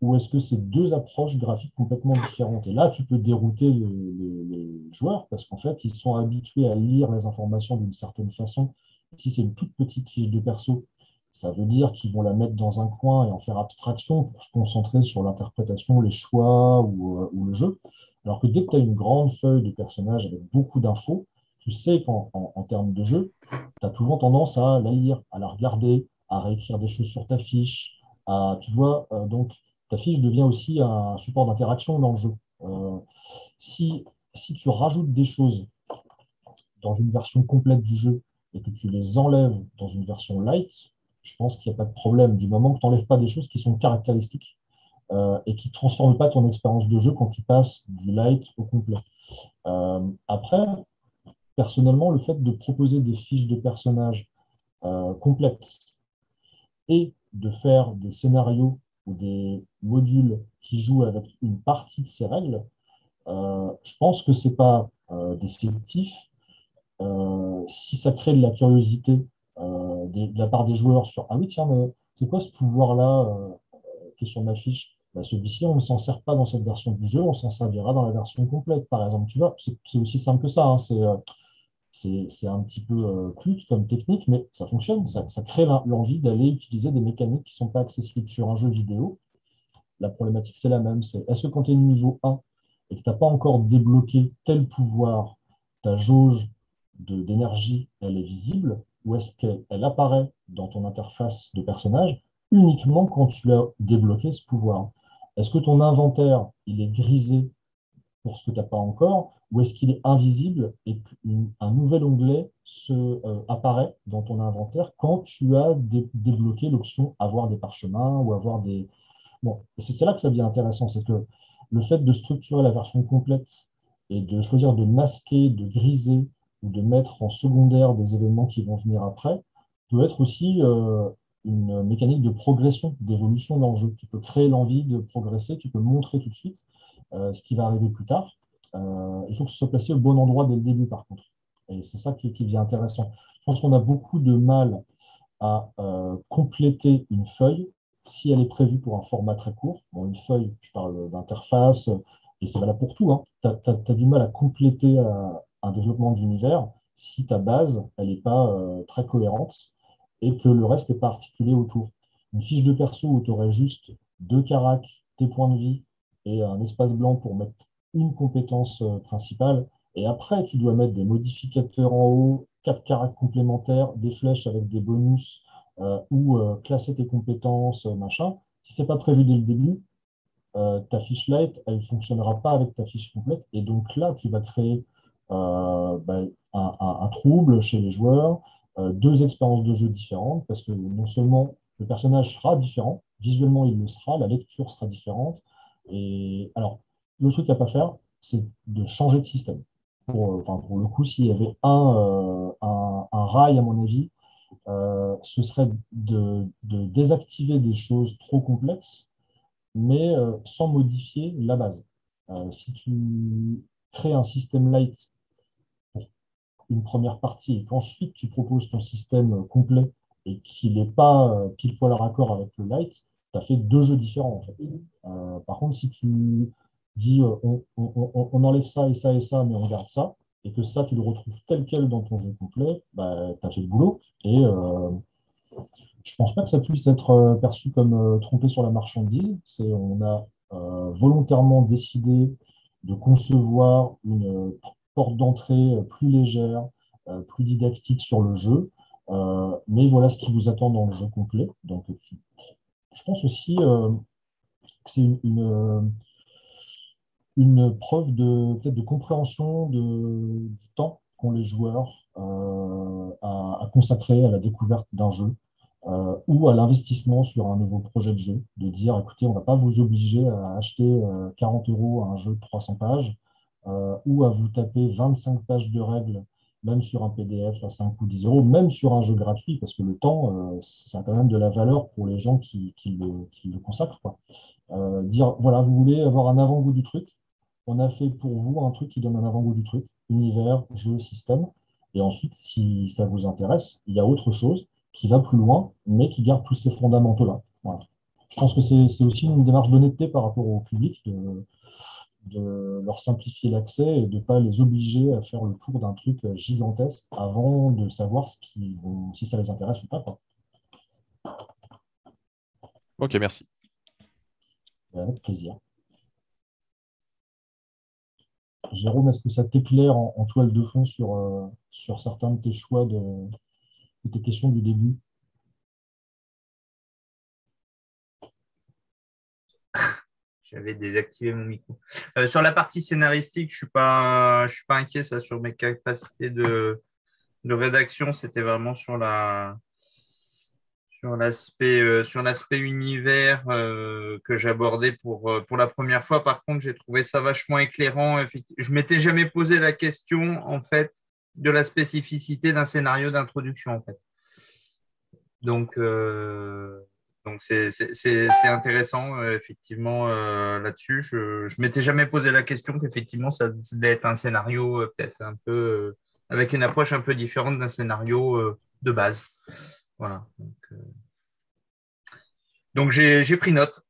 ou est-ce que c'est deux approches graphiques complètement différentes? Et là, tu peux dérouter les joueurs parce qu'en fait, ils sont habitués à lire les informations d'une certaine façon. Si c'est une toute petite fiche de perso, ça veut dire qu'ils vont la mettre dans un coin et en faire abstraction pour se concentrer sur l'interprétation, les choix ou le jeu. Alors que dès que tu as une grande feuille de personnage avec beaucoup d'infos, tu sais qu'en termes de jeu, tu as souvent tendance à la lire, à la regarder, à réécrire des choses sur ta fiche. Tu vois, donc ta fiche devient aussi un support d'interaction dans le jeu. Euh, si, si tu rajoutes des choses dans une version complète du jeu et que tu les enlèves dans une version light, je pense qu'il n'y a pas de problème du moment que tu n'enlèves pas des choses qui sont caractéristiques et qui ne transforment pas ton expérience de jeu quand tu passes du light au complet. Après, personnellement, le fait de proposer des fiches de personnages complètes et de faire des scénarios ou des modules qui jouent avec une partie de ces règles, je pense que ce n'est pas déceptif. Si ça crée de la curiosité de la part des joueurs sur ah oui, tiens, mais c'est quoi ce pouvoir-là qui est sur ma fiche? Bah, celui-ci, on ne s'en sert pas dans cette version du jeu, on s'en servira dans la version complète, par exemple. Tu vois, c'est aussi simple que ça. C'est un petit peu pute comme technique, mais ça fonctionne. Ça crée l'envie d'aller utiliser des mécaniques qui ne sont pas accessibles sur un jeu vidéo. La problématique, c'est la même. C'est est-ce que quand tu es niveau 1 et que tu n'as pas encore débloqué tel pouvoir, ta jauge d'énergie, elle est visible, ou est-ce qu'elle apparaît dans ton interface de personnage uniquement quand tu as débloqué ce pouvoir? Est-ce que ton inventaire, il est grisé pour ce que tu n'as pas encore, ou est-ce qu'il est invisible et qu'un nouvel onglet apparaît dans ton inventaire quand tu as débloqué l'option avoir des parchemins ou avoir des… Bon, c'est là que ça devient intéressant, c'est que le fait de structurer la version complète et de choisir de masquer, de griser ou de mettre en secondaire des événements qui vont venir après peut être aussi une mécanique de progression, d'évolution dans le jeu. Tu peux créer l'envie de progresser, tu peux montrer tout de suite ce qui va arriver plus tard. Il faut que ce soit placé au bon endroit dès le début, par contre. Et c'est ça qui devient intéressant. Je pense qu'on a beaucoup de mal à compléter une feuille si elle est prévue pour un format très court. Bon, une feuille, je parle d'interface, et c'est valable pour tout. Hein. Tu as du mal à compléter un développement d'univers si ta base, elle n'est pas très cohérente et que le reste n'est pas articulé autour. Une fiche de perso où tu aurais juste 2 caracs, tes points de vie et un espace blanc pour mettre une compétence principale, et après, tu dois mettre des modificateurs en haut, 4 caracs complémentaires, des flèches avec des bonus ou classer tes compétences, machin. Si ce n'est pas prévu dès le début, ta fiche light, elle ne fonctionnera pas avec ta fiche complète. Et donc là, tu vas créer un trouble chez les joueurs, 2 expériences de jeu différentes, parce que non seulement le personnage sera différent, visuellement il le sera, la lecture sera différente. Et alors, le truc à ne pas faire, c'est de changer de système. Pour le coup, s'il y avait un rail, à mon avis, ce serait de désactiver des choses trop complexes, mais sans modifier la base. Si tu crées un système light pour une première partie et qu'ensuite tu proposes ton système complet et qu'il n'est pas pile poil à raccord avec le light, tu as fait 2 jeux différents en fait. Par contre, si tu dis on enlève ça et ça, mais on garde ça, et que ça, tu le retrouves tel quel dans ton jeu complet, bah, tu as fait le boulot. Et je pense pas que ça puisse être perçu comme trompé sur la marchandise. On a volontairement décidé de concevoir une porte d'entrée plus légère, plus didactique sur le jeu. Mais voilà ce qui vous attend dans le jeu complet. Donc, je pense aussi que c'est une preuve peut-être de compréhension du temps qu'ont les joueurs à consacrer à la découverte d'un jeu ou à l'investissement sur un nouveau projet de jeu, de dire, écoutez, on ne va pas vous obliger à acheter 40 € un jeu de 300 pages ou à vous taper 25 pages de règles, même sur un PDF à 5 ou 10 €, même sur un jeu gratuit, parce que le temps, ça a quand même de la valeur pour les gens qui le consacrent, quoi. Dire, voilà, vous voulez avoir un avant-goût du truc, on a fait pour vous un truc qui donne un avant-goût du truc, univers, jeu, système. Et ensuite, si ça vous intéresse, il y a autre chose qui va plus loin, mais qui garde tous ces fondamentaux-là. Voilà. Je pense que c'est aussi une démarche d'honnêteté par rapport au public, de leur simplifier l'accès et de ne pas les obliger à faire le tour d'un truc gigantesque avant de savoir si ça les intéresse ou pas, quoi. Ok, merci. Avec plaisir. Jérôme, est-ce que ça t'éclaire en toile de fond sur certains de tes choix, de tes questions du début? J'avais désactivé mon micro. Sur la partie scénaristique, je suis pas inquiet ça sur mes capacités de rédaction. C'était vraiment sur l'aspect univers que j'abordais pour la première fois. Par contre, j'ai trouvé ça vachement éclairant. Je m'étais jamais posé la question en fait de la spécificité d'un scénario d'introduction en fait. Donc c'est intéressant effectivement là-dessus. Je m'étais jamais posé la question qu'effectivement ça devait être un scénario peut-être un peu avec une approche un peu différente d'un scénario de base. Voilà. Donc j'ai pris note.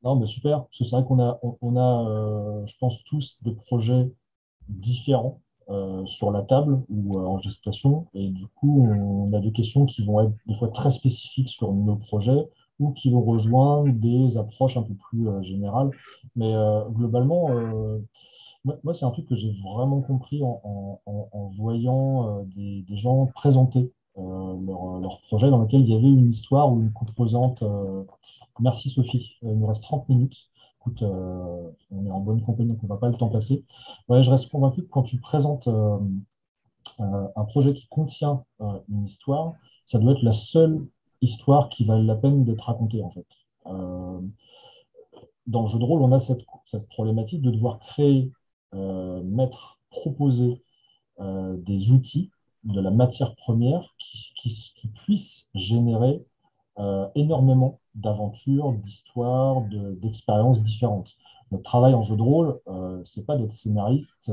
Non, mais super, parce que c'est vrai qu'on a, je pense, tous des projets différents sur la table ou en gestation, et du coup, on a des questions qui vont être des fois très spécifiques sur nos projets ou qui vont rejoindre des approches un peu plus générales. Mais globalement, moi, c'est un truc que j'ai vraiment compris en voyant des gens présenter leur projet dans lequel il y avait une histoire ou une composante. Merci Sophie. Il nous reste 30 minutes. écoute, on est en bonne compagnie, donc on ne va pas le temps passer. Ouais, je reste convaincu que quand tu présentes un projet qui contient une histoire, ça doit être la seule histoire qui vaille la peine d'être racontée, en fait. Euh, dans le jeu de rôle, on a cette problématique de devoir créer, mettre, proposer des outils, de la matière première qui puissent générer énormément d'aventures, d'histoires, d'expériences différentes. Notre travail en jeu de rôle, c'est pas d'être scénariste,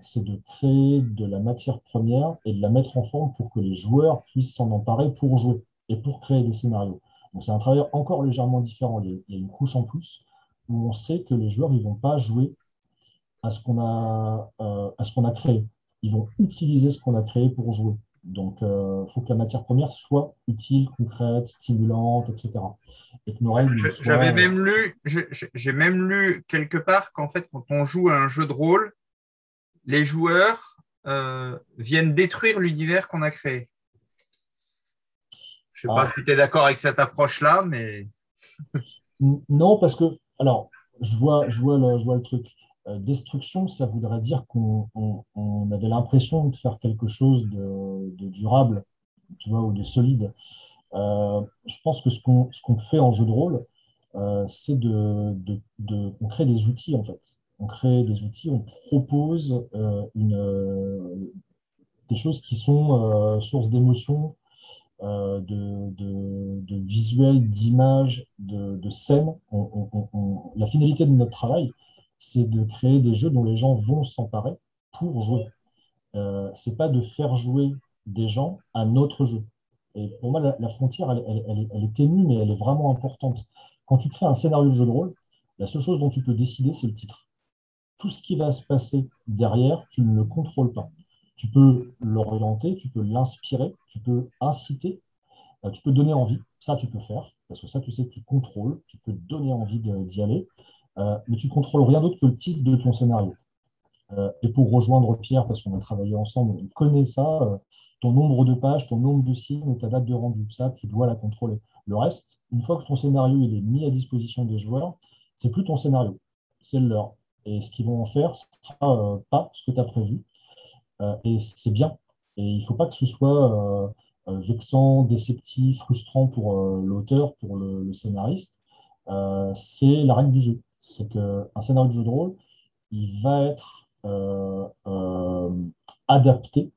c'est de créer de la matière première et de la mettre en forme pour que les joueurs puissent s'en emparer pour jouer et pour créer des scénarios. Donc c'est un travail encore légèrement différent. Il y a une couche en plus où on sait que les joueurs ils vont pas jouer à ce qu'on a créé. Ils vont utiliser ce qu'on a créé pour jouer. Donc, il faut que la matière première soit utile, concrète, stimulante, etc. Et que nos règles J'avais soient. même lu, j'ai même lu quelque part qu'en fait, quand on joue à un jeu de rôle, les joueurs viennent détruire l'univers qu'on a créé. Je ne sais pas si tu es d'accord avec cette approche-là, mais… Non, parce que, alors, je vois le truc. Destruction, ça voudrait dire qu'on avait l'impression de faire quelque chose de durable, tu vois, ou de solide. Je pense que ce qu'on fait en jeu de rôle, c'est on crée des outils, en fait. On crée des outils, on propose des choses qui sont source d'émotions, de visuels, d'images, de scènes. La finalité de notre travail, c'est de créer des jeux dont les gens vont s'emparer pour jouer. C'est pas de faire jouer des gens à notre jeu. Et pour moi, la frontière, elle est ténue, mais elle est vraiment importante. Quand tu crées un scénario de jeu de rôle, la seule chose dont tu peux décider, c'est le titre. Tout ce qui va se passer derrière, tu ne le contrôles pas. Tu peux l'orienter, tu peux l'inspirer, tu peux inciter, tu peux donner envie. Ça, tu peux faire, parce que ça, tu sais que tu contrôles, tu peux donner envie d'y aller, mais tu ne contrôles rien d'autre que le titre de ton scénario. Et pour rejoindre Pierre, parce qu'on a travaillé ensemble, on connaît ça, ton nombre de pages, ton nombre de signes et ta date de rendu, ça, tu dois la contrôler. Le reste, une fois que ton scénario il est mis à disposition des joueurs, c'est plus ton scénario, c'est le leur. Et ce qu'ils vont en faire, ce ne sera pas ce que tu as prévu. Et c'est bien. Et il ne faut pas que ce soit vexant, déceptif, frustrant pour l'auteur, pour le scénariste. C'est la règle du jeu. C'est qu'un scénario de jeu de rôle, il va être adapté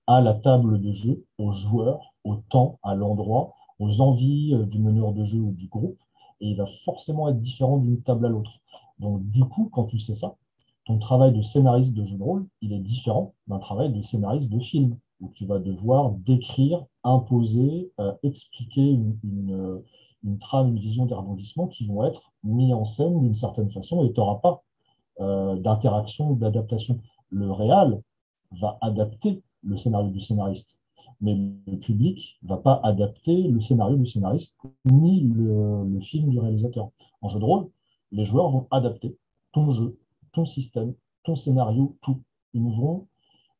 à la table de jeu, aux joueurs, au temps, à l'endroit, aux envies du meneur de jeu ou du groupe, et il va forcément être différent d'une table à l'autre. Donc, du coup, quand tu sais ça, ton travail de scénariste de jeu de rôle, il est différent d'un travail de scénariste de film, où tu vas devoir décrire, imposer, expliquer une trame, une vision des rebondissements qui vont être mis en scène d'une certaine façon, et tu n'auras pas d'interaction ou d'adaptation. Le réal va adapter le scénario du scénariste, mais le public ne va pas adapter le scénario du scénariste ni le film du réalisateur. En jeu de rôle, les joueurs vont adapter ton jeu, ton système, ton scénario, tout. Ils vont,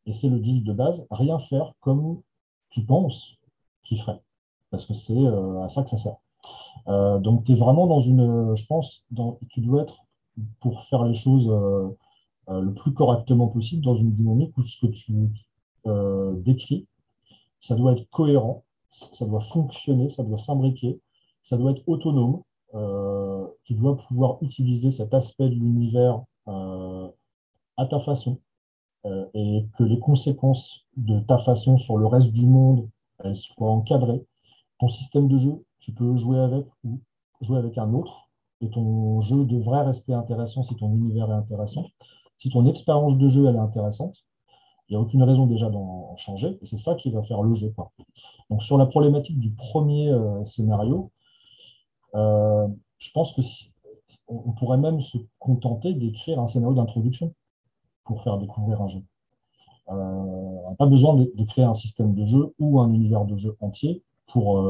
et c'est le deal de base, rien faire comme tu penses qu'ils feraient, parce que c'est à ça que ça sert. Donc, tu es vraiment dans je pense, tu dois être, pour faire les choses le plus correctement possible, dans une dynamique où ce que tu décris, ça doit être cohérent, ça doit fonctionner, ça doit s'imbriquer, ça doit être autonome. Tu dois pouvoir utiliser cet aspect de l'univers à ta façon et que les conséquences de ta façon sur le reste du monde, elles soient encadrées. Ton système de jeu, tu peux jouer avec ou jouer avec un autre, et ton jeu devrait rester intéressant si ton univers est intéressant. Si ton expérience de jeu elle est intéressante, il n'y a aucune raison déjà d'en changer, et c'est ça qui va faire le jeu, quoi. Donc sur la problématique du premier scénario, euh, je pense que on pourrait même se contenter d'écrire un scénario d'introduction pour faire découvrir un jeu. On n'a pas besoin de créer un système de jeu ou un univers de jeu entier pour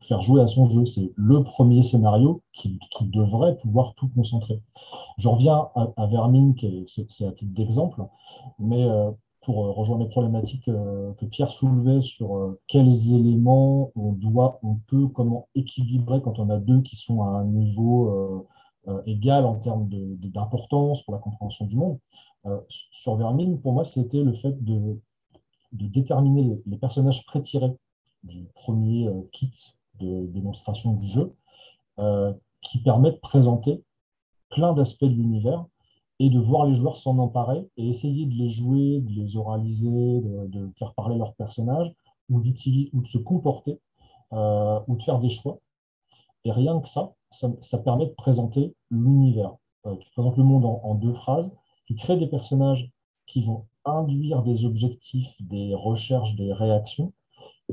faire jouer à son jeu. C'est le premier scénario qui devrait pouvoir tout concentrer. Je reviens à Vermine, c'est à titre d'exemple, mais pour rejoindre les problématiques que Pierre soulevait sur quels éléments on peut, comment équilibrer quand on a deux qui sont à un niveau égale en termes d'importance pour la compréhension du monde. Sur Vermine, pour moi, c'était le fait de déterminer les personnages pré-tirés du premier kit de démonstration du jeu, qui permet de présenter plein d'aspects de l'univers et de voir les joueurs s'en emparer et essayer de les jouer, de les oraliser, de faire parler leurs personnages ou ou de se comporter ou de faire des choix. Et rien que ça permet de présenter l'univers. Tu présentes le monde en deux phrases, tu crées des personnages qui vont induire des objectifs, des recherches, des réactions,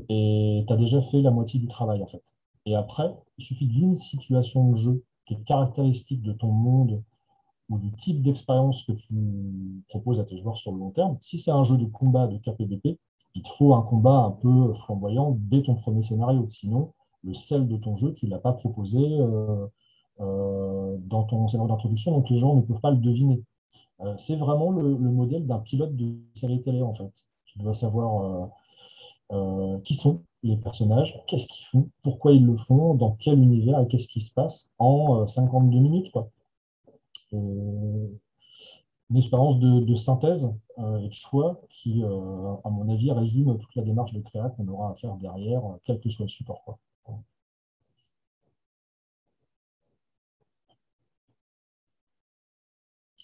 et tu as déjà fait la moitié du travail en fait. Et après, il suffit d'une situation de jeu qui est caractéristique de ton monde ou du type d'expérience que tu proposes à tes joueurs sur le long terme. Si c'est un jeu de combat de KPDP, il te faut un combat un peu flamboyant dès ton premier scénario. Sinon, le sel de ton jeu, tu ne l'as pas proposé dans ton scénario d'introduction, donc les gens ne peuvent pas le deviner. C'est vraiment le modèle d'un pilote de série télé, en fait. Tu dois savoir qui sont les personnages, qu'est-ce qu'ils font, pourquoi ils le font, dans quel univers et qu'est-ce qui se passe en 52 minutes, quoi. Une expérience de synthèse et de choix qui, à mon avis, résume toute la démarche de créa qu'on aura à faire derrière, quel que soit le support, quoi.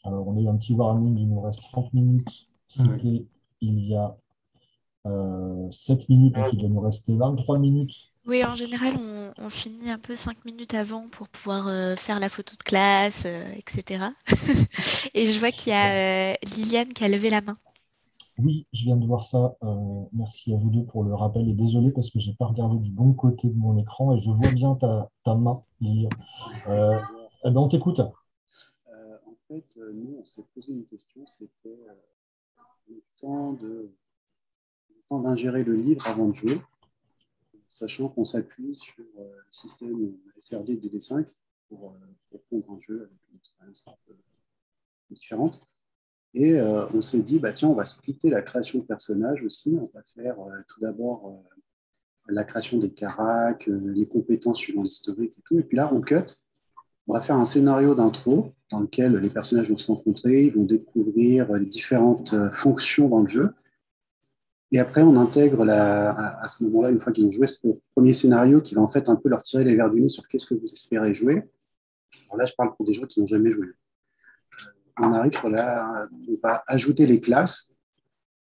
Alors, on a eu un petit warning, il nous reste 30 minutes. C'était il y a 7 minutes, donc il doit nous rester 23 minutes. Oui, en général, on finit un peu 5 minutes avant pour pouvoir faire la photo de classe, etc. Et je vois qu'il y a Liliane qui a levé la main. Oui, je viens de voir ça. Merci à vous deux pour le rappel et désolé parce que je n'ai pas regardé du bon côté de mon écran et je vois bien ta main, Liliane. Eh ben, on t'écoute. En fait, nous, on s'est posé une question, c'était le temps d'ingérer le livre avant de jouer, sachant qu'on s'appuie sur le système SRD de DD5 pour prendre un jeu avec une expérience un peu différente. Et on s'est dit, bah, tiens, on va splitter la création de personnages aussi. On va faire tout d'abord la création des caracs, les compétences suivant l'historique et tout. Et puis là, on cut. On va faire un scénario d'intro dans lequel les personnages vont se rencontrer, ils vont découvrir les différentes fonctions dans le jeu. Et après, on intègre à ce moment-là, une fois qu'ils ont joué ce premier scénario, qui va en fait un peu leur tirer les verres du nez sur qu'est-ce que vous espérez jouer. Alors là, je parle pour des gens qui n'ont jamais joué. On arrive on va ajouter les classes,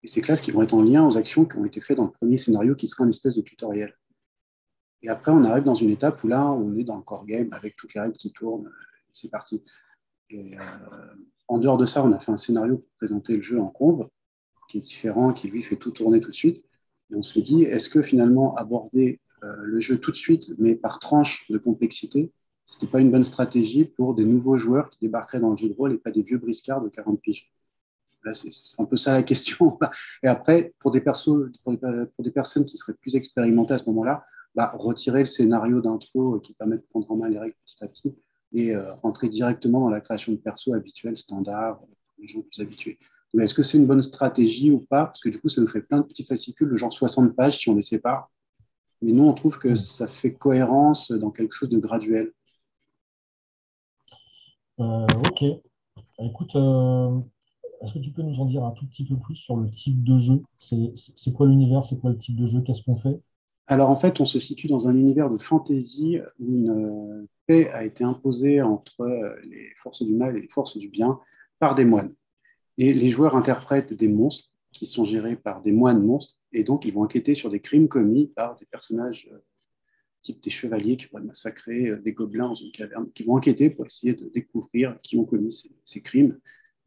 et ces classes qui vont être en lien aux actions qui ont été faites dans le premier scénario, qui sera une espèce de tutoriel. Et après, on arrive dans une étape où là, on est dans le core game avec toutes les règles qui tournent, et c'est parti. Et en dehors de ça, on a fait un scénario pour présenter le jeu en conve, qui est différent, qui lui fait tout tourner tout de suite. Et on s'est dit, est-ce que finalement aborder le jeu tout de suite, mais par tranche de complexité, ce n'était pas une bonne stratégie pour des nouveaux joueurs qui débarqueraient dans le jeu de rôle et pas des vieux briscards de 40 piges. Là, c'est un peu ça la question. Et après, pour des personnes qui seraient plus expérimentées à ce moment-là, retirer le scénario d'intro qui permet de prendre en main les règles petit à petit et entrer directement dans la création de perso habituelle, standard, pour les gens plus habitués. Donc, est-ce que c'est une bonne stratégie ou pas? Parce que du coup, ça nous fait plein de petits fascicules de genre 60 pages si on les sépare. Mais nous, on trouve que ça fait cohérence dans quelque chose de graduel. Ok. Écoute, est-ce que tu peux nous en dire un tout petit peu plus sur le type de jeu? C'est quoi l'univers? C'est quoi le type de jeu? Qu'est-ce qu'on fait? Alors en fait, on se situe dans un univers de fantasy où une paix a été imposée entre les forces du mal et les forces du bien par des moines. Et les joueurs interprètent des monstres qui sont gérés par des moines monstres, et donc ils vont enquêter sur des crimes commis par des personnages type des chevaliers qui pourraient massacrer des gobelins dans une caverne, qui vont enquêter pour essayer de découvrir qui ont commis ces crimes,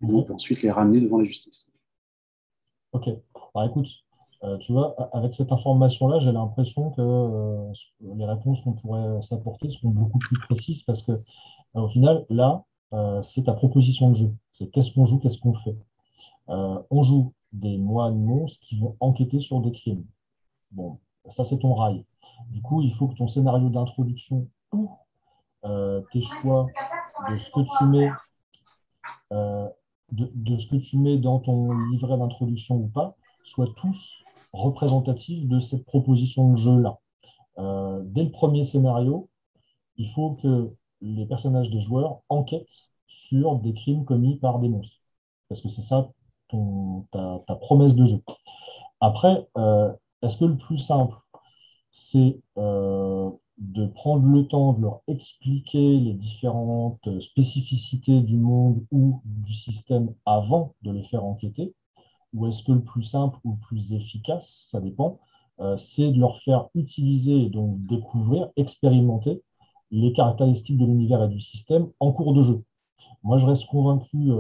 et donc ensuite les ramener devant la justice. Ok. Alors écoute, tu vois, avec cette information-là, j'ai l'impression que les réponses qu'on pourrait s'apporter seront beaucoup plus précises parce que, au final, là, c'est ta proposition de jeu. C'est qu'est-ce qu'on joue, qu'est-ce qu'on fait. On joue des moines monstres qui vont enquêter sur des crimes. Bon, ça, c'est ton rail. Du coup, il faut que ton scénario d'introduction ou tes choix de ce que tu mets, euh, de ce que tu mets dans ton livret d'introduction ou pas, soient tous représentatifs de cette proposition de jeu-là. Dès le premier scénario, il faut que les personnages des joueurs enquêtent sur des crimes commis par des monstres. Parce que c'est ça ta promesse de jeu. Après, est-ce que le plus simple, c'est de prendre le temps de leur expliquer les différentes spécificités du monde ou du système avant de les faire enquêter? Ou est-ce que le plus simple ou le plus efficace, ça dépend, c'est de leur faire utiliser et donc découvrir, expérimenter les caractéristiques de l'univers et du système en cours de jeu? Moi, je reste convaincu,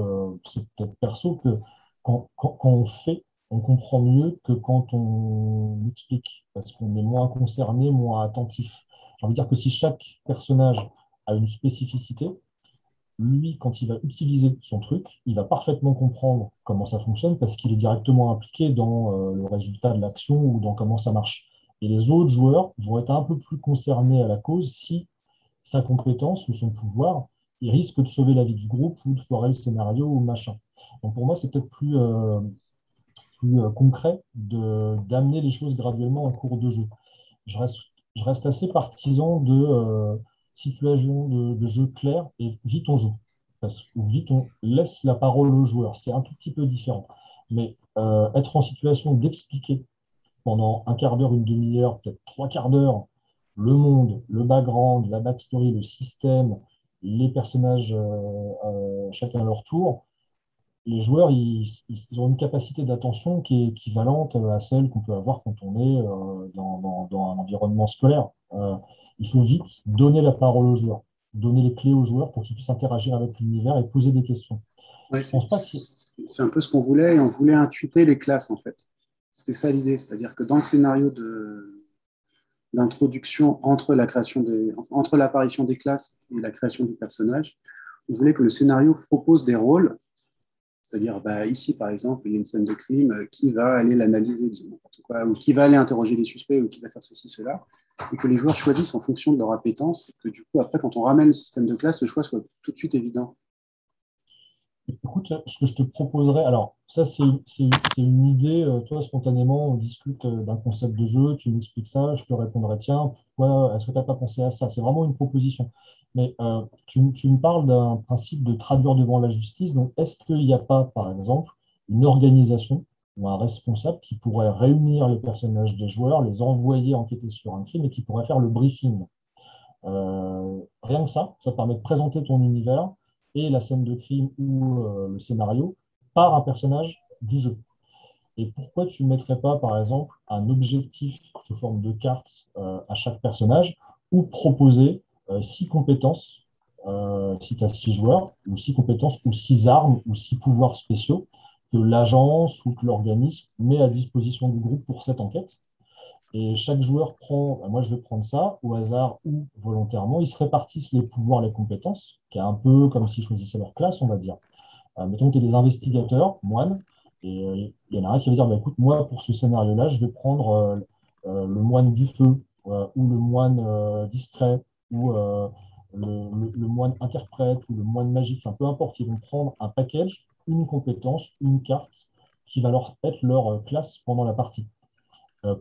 c'est peut-être perso, que quand on fait, on comprend mieux que quand on explique, parce qu'on est moins concerné, moins attentif. J'ai envie de dire que si chaque personnage a une spécificité, lui, quand il va utiliser son truc, il va parfaitement comprendre comment ça fonctionne parce qu'il est directement impliqué dans le résultat de l'action ou dans comment ça marche. Et les autres joueurs vont être un peu plus concernés à la cause si sa compétence ou son pouvoir, il risque de sauver la vie du groupe ou de foirer le scénario ou machin. Donc pour moi, c'est peut-être plus concret d'amener les choses graduellement en cours de jeu. Je reste, je reste assez partisan de situation de jeu clair et vite on joue. Parce que vite on laisse la parole au joueur. C'est un tout petit peu différent. Mais être en situation d'expliquer pendant un quart d'heure, une demi-heure, peut-être trois quarts d'heure, le monde, le background, la backstory, le système, les personnages chacun à leur tour, les joueurs, ils ont une capacité d'attention qui est équivalente à celle qu'on peut avoir quand on est dans un environnement scolaire. Il faut vite donner la parole aux joueurs, donner les clés aux joueurs pour qu'ils puissent interagir avec l'univers et poser des questions. Ouais, Je pense pas que c'est un peu ce qu'on voulait, et on voulait intuiter les classes, en fait. C'était ça l'idée, c'est-à-dire que dans le scénario d'introduction entre l'apparition des classes et la création du personnage, on voulait que le scénario propose des rôles. C'est-à-dire, ici, par exemple, il y a une scène de crime, qui va aller l'analyser, disons, n'importe quoi, ou qui va aller interroger les suspects, ou qui va faire ceci, cela, et que les joueurs choisissent en fonction de leur appétence, et que du coup, après, quand on ramène le système de classe, le choix soit tout de suite évident. Écoute, ce que je te proposerais, alors ça c'est une idée, toi spontanément on discute d'un concept de jeu, tu m'expliques ça, je te répondrai, tiens, pourquoi est-ce que tu n'as pas pensé à ça? C'est vraiment une proposition. Mais tu me parles d'un principe de traduire devant la justice, donc est-ce qu'il n'y a pas, par exemple, une organisation ou un responsable qui pourrait réunir les personnages des joueurs, les envoyer enquêter sur un crime et qui pourrait faire le briefing? Rien que ça permet de présenter ton univers et la scène de crime ou le scénario par un personnage du jeu. Et pourquoi tu ne mettrais pas, par exemple, un objectif sous forme de carte à chaque personnage ou proposer six compétences, si tu as six joueurs, ou six compétences, ou six armes, ou six pouvoirs spéciaux que l'agence ou que l'organisme met à disposition du groupe pour cette enquête. Et chaque joueur prend, moi je vais prendre ça au hasard ou volontairement, ils se répartissent les pouvoirs, les compétences, qui est un peu comme s'ils choisissaient leur classe, on va dire. Mettons que tu es des investigateurs, moines, et il y en a un qui va dire, bah, écoute, moi pour ce scénario-là, je vais prendre le moine du feu, ou le moine discret, ou le moine interprète, ou le moine magique, enfin peu importe, ils vont prendre un package, une compétence, une carte, qui va leur être leur classe pendant la partie.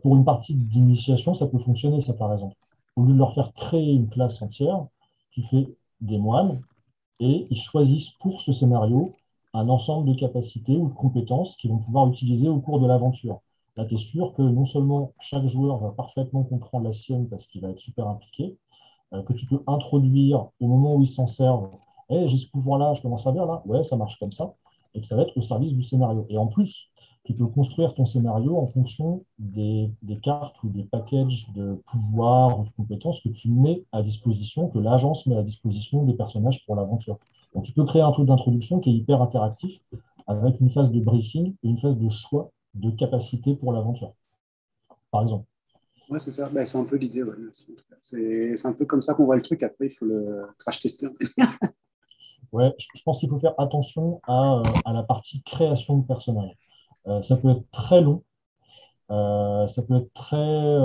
Pour une partie d'initiation, ça peut fonctionner, ça, par exemple. Au lieu de leur faire créer une classe entière, tu fais des moines et ils choisissent pour ce scénario un ensemble de capacités ou de compétences qu'ils vont pouvoir utiliser au cours de l'aventure. Là, tu es sûr que non seulement chaque joueur va parfaitement comprendre la sienne parce qu'il va être super impliqué, que tu peux introduire au moment où ils s'en servent, hey, j'ai ce pouvoir-là, je peux m'en servir là, ouais, ça marche comme ça, et que ça va être au service du scénario. Et en plus, tu peux construire ton scénario en fonction des cartes ou des packages de pouvoirs ou de compétences que tu mets à disposition, que l'agence met à disposition des personnages pour l'aventure. Donc tu peux créer un truc d'introduction qui est hyper interactif, avec une phase de briefing et une phase de choix de capacité pour l'aventure, par exemple. Ouais, c'est ça. C'est un peu l'idée. Ouais, merci, en tout cas. C'est un peu comme ça qu'on voit le truc. Après, il faut le crash tester. Ouais, je pense qu'il faut faire attention à la partie création de personnages. Ça peut être très long, ça peut être très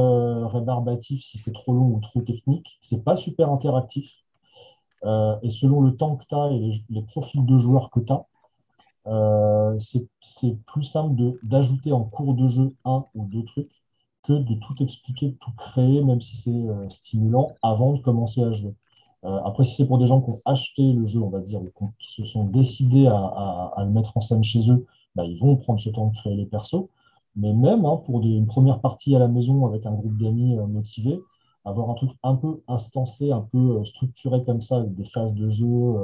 rébarbatif si c'est trop long ou trop technique. C'est pas super interactif. Et selon le temps que tu as et les profils de joueurs que tu as, c'est plus simple d'ajouter en cours de jeu un ou deux trucs que de tout expliquer, de tout créer, même si c'est stimulant, avant de commencer à jouer. Après, si c'est pour des gens qui ont acheté le jeu, on va dire, ou qui se sont décidés à le mettre en scène chez eux, bah, ils vont prendre ce temps de créer les persos. Mais même hein, pour une première partie à la maison avec un groupe d'amis motivés, avoir un truc un peu instancé, un peu structuré comme ça, avec des phases de jeu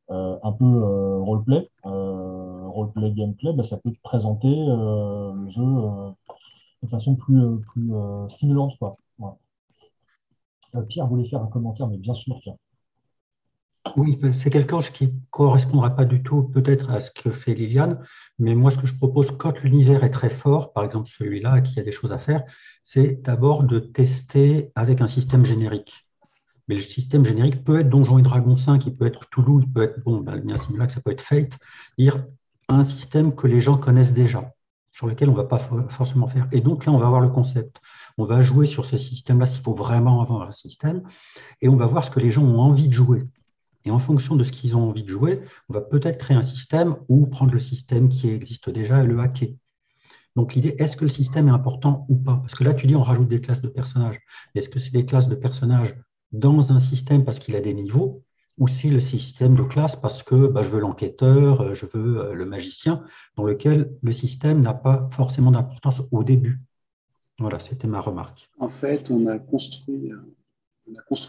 un peu roleplay, gameplay, bah, ça peut te présenter le jeu de façon plus stimulante, quoi. Ouais. Pierre voulait faire un commentaire, mais bien sûr, Pierre. Oui, c'est quelque chose qui ne correspondra pas du tout peut-être à ce que fait Liliane, mais moi ce que je propose quand l'univers est très fort, par exemple celui-là, qui a des choses à faire, c'est d'abord de tester avec un système générique. Mais le système générique peut être Donjons et Dragons 5, il peut être Cthulhu, il peut être, bon, ben, le mien Simulac, ça peut être Fate, dire un système que les gens connaissent déjà, sur lequel on ne va pas forcément faire. Et donc là, on va voir le concept. On va jouer sur ce système-là s'il faut vraiment avoir un système, et on va voir ce que les gens ont envie de jouer. Et en fonction de ce qu'ils ont envie de jouer, on va peut-être créer un système ou prendre le système qui existe déjà et le hacker. Donc l'idée, est-ce que le système est important ou pas? Parce que là, tu dis on rajoute des classes de personnages. Est-ce que c'est des classes de personnages dans un système parce qu'il a des niveaux, ou si le système de classe parce que je veux l'enquêteur, je veux le magicien, dans lequel le système n'a pas forcément d'importance au début. Voilà, c'était ma remarque. En fait, on a construit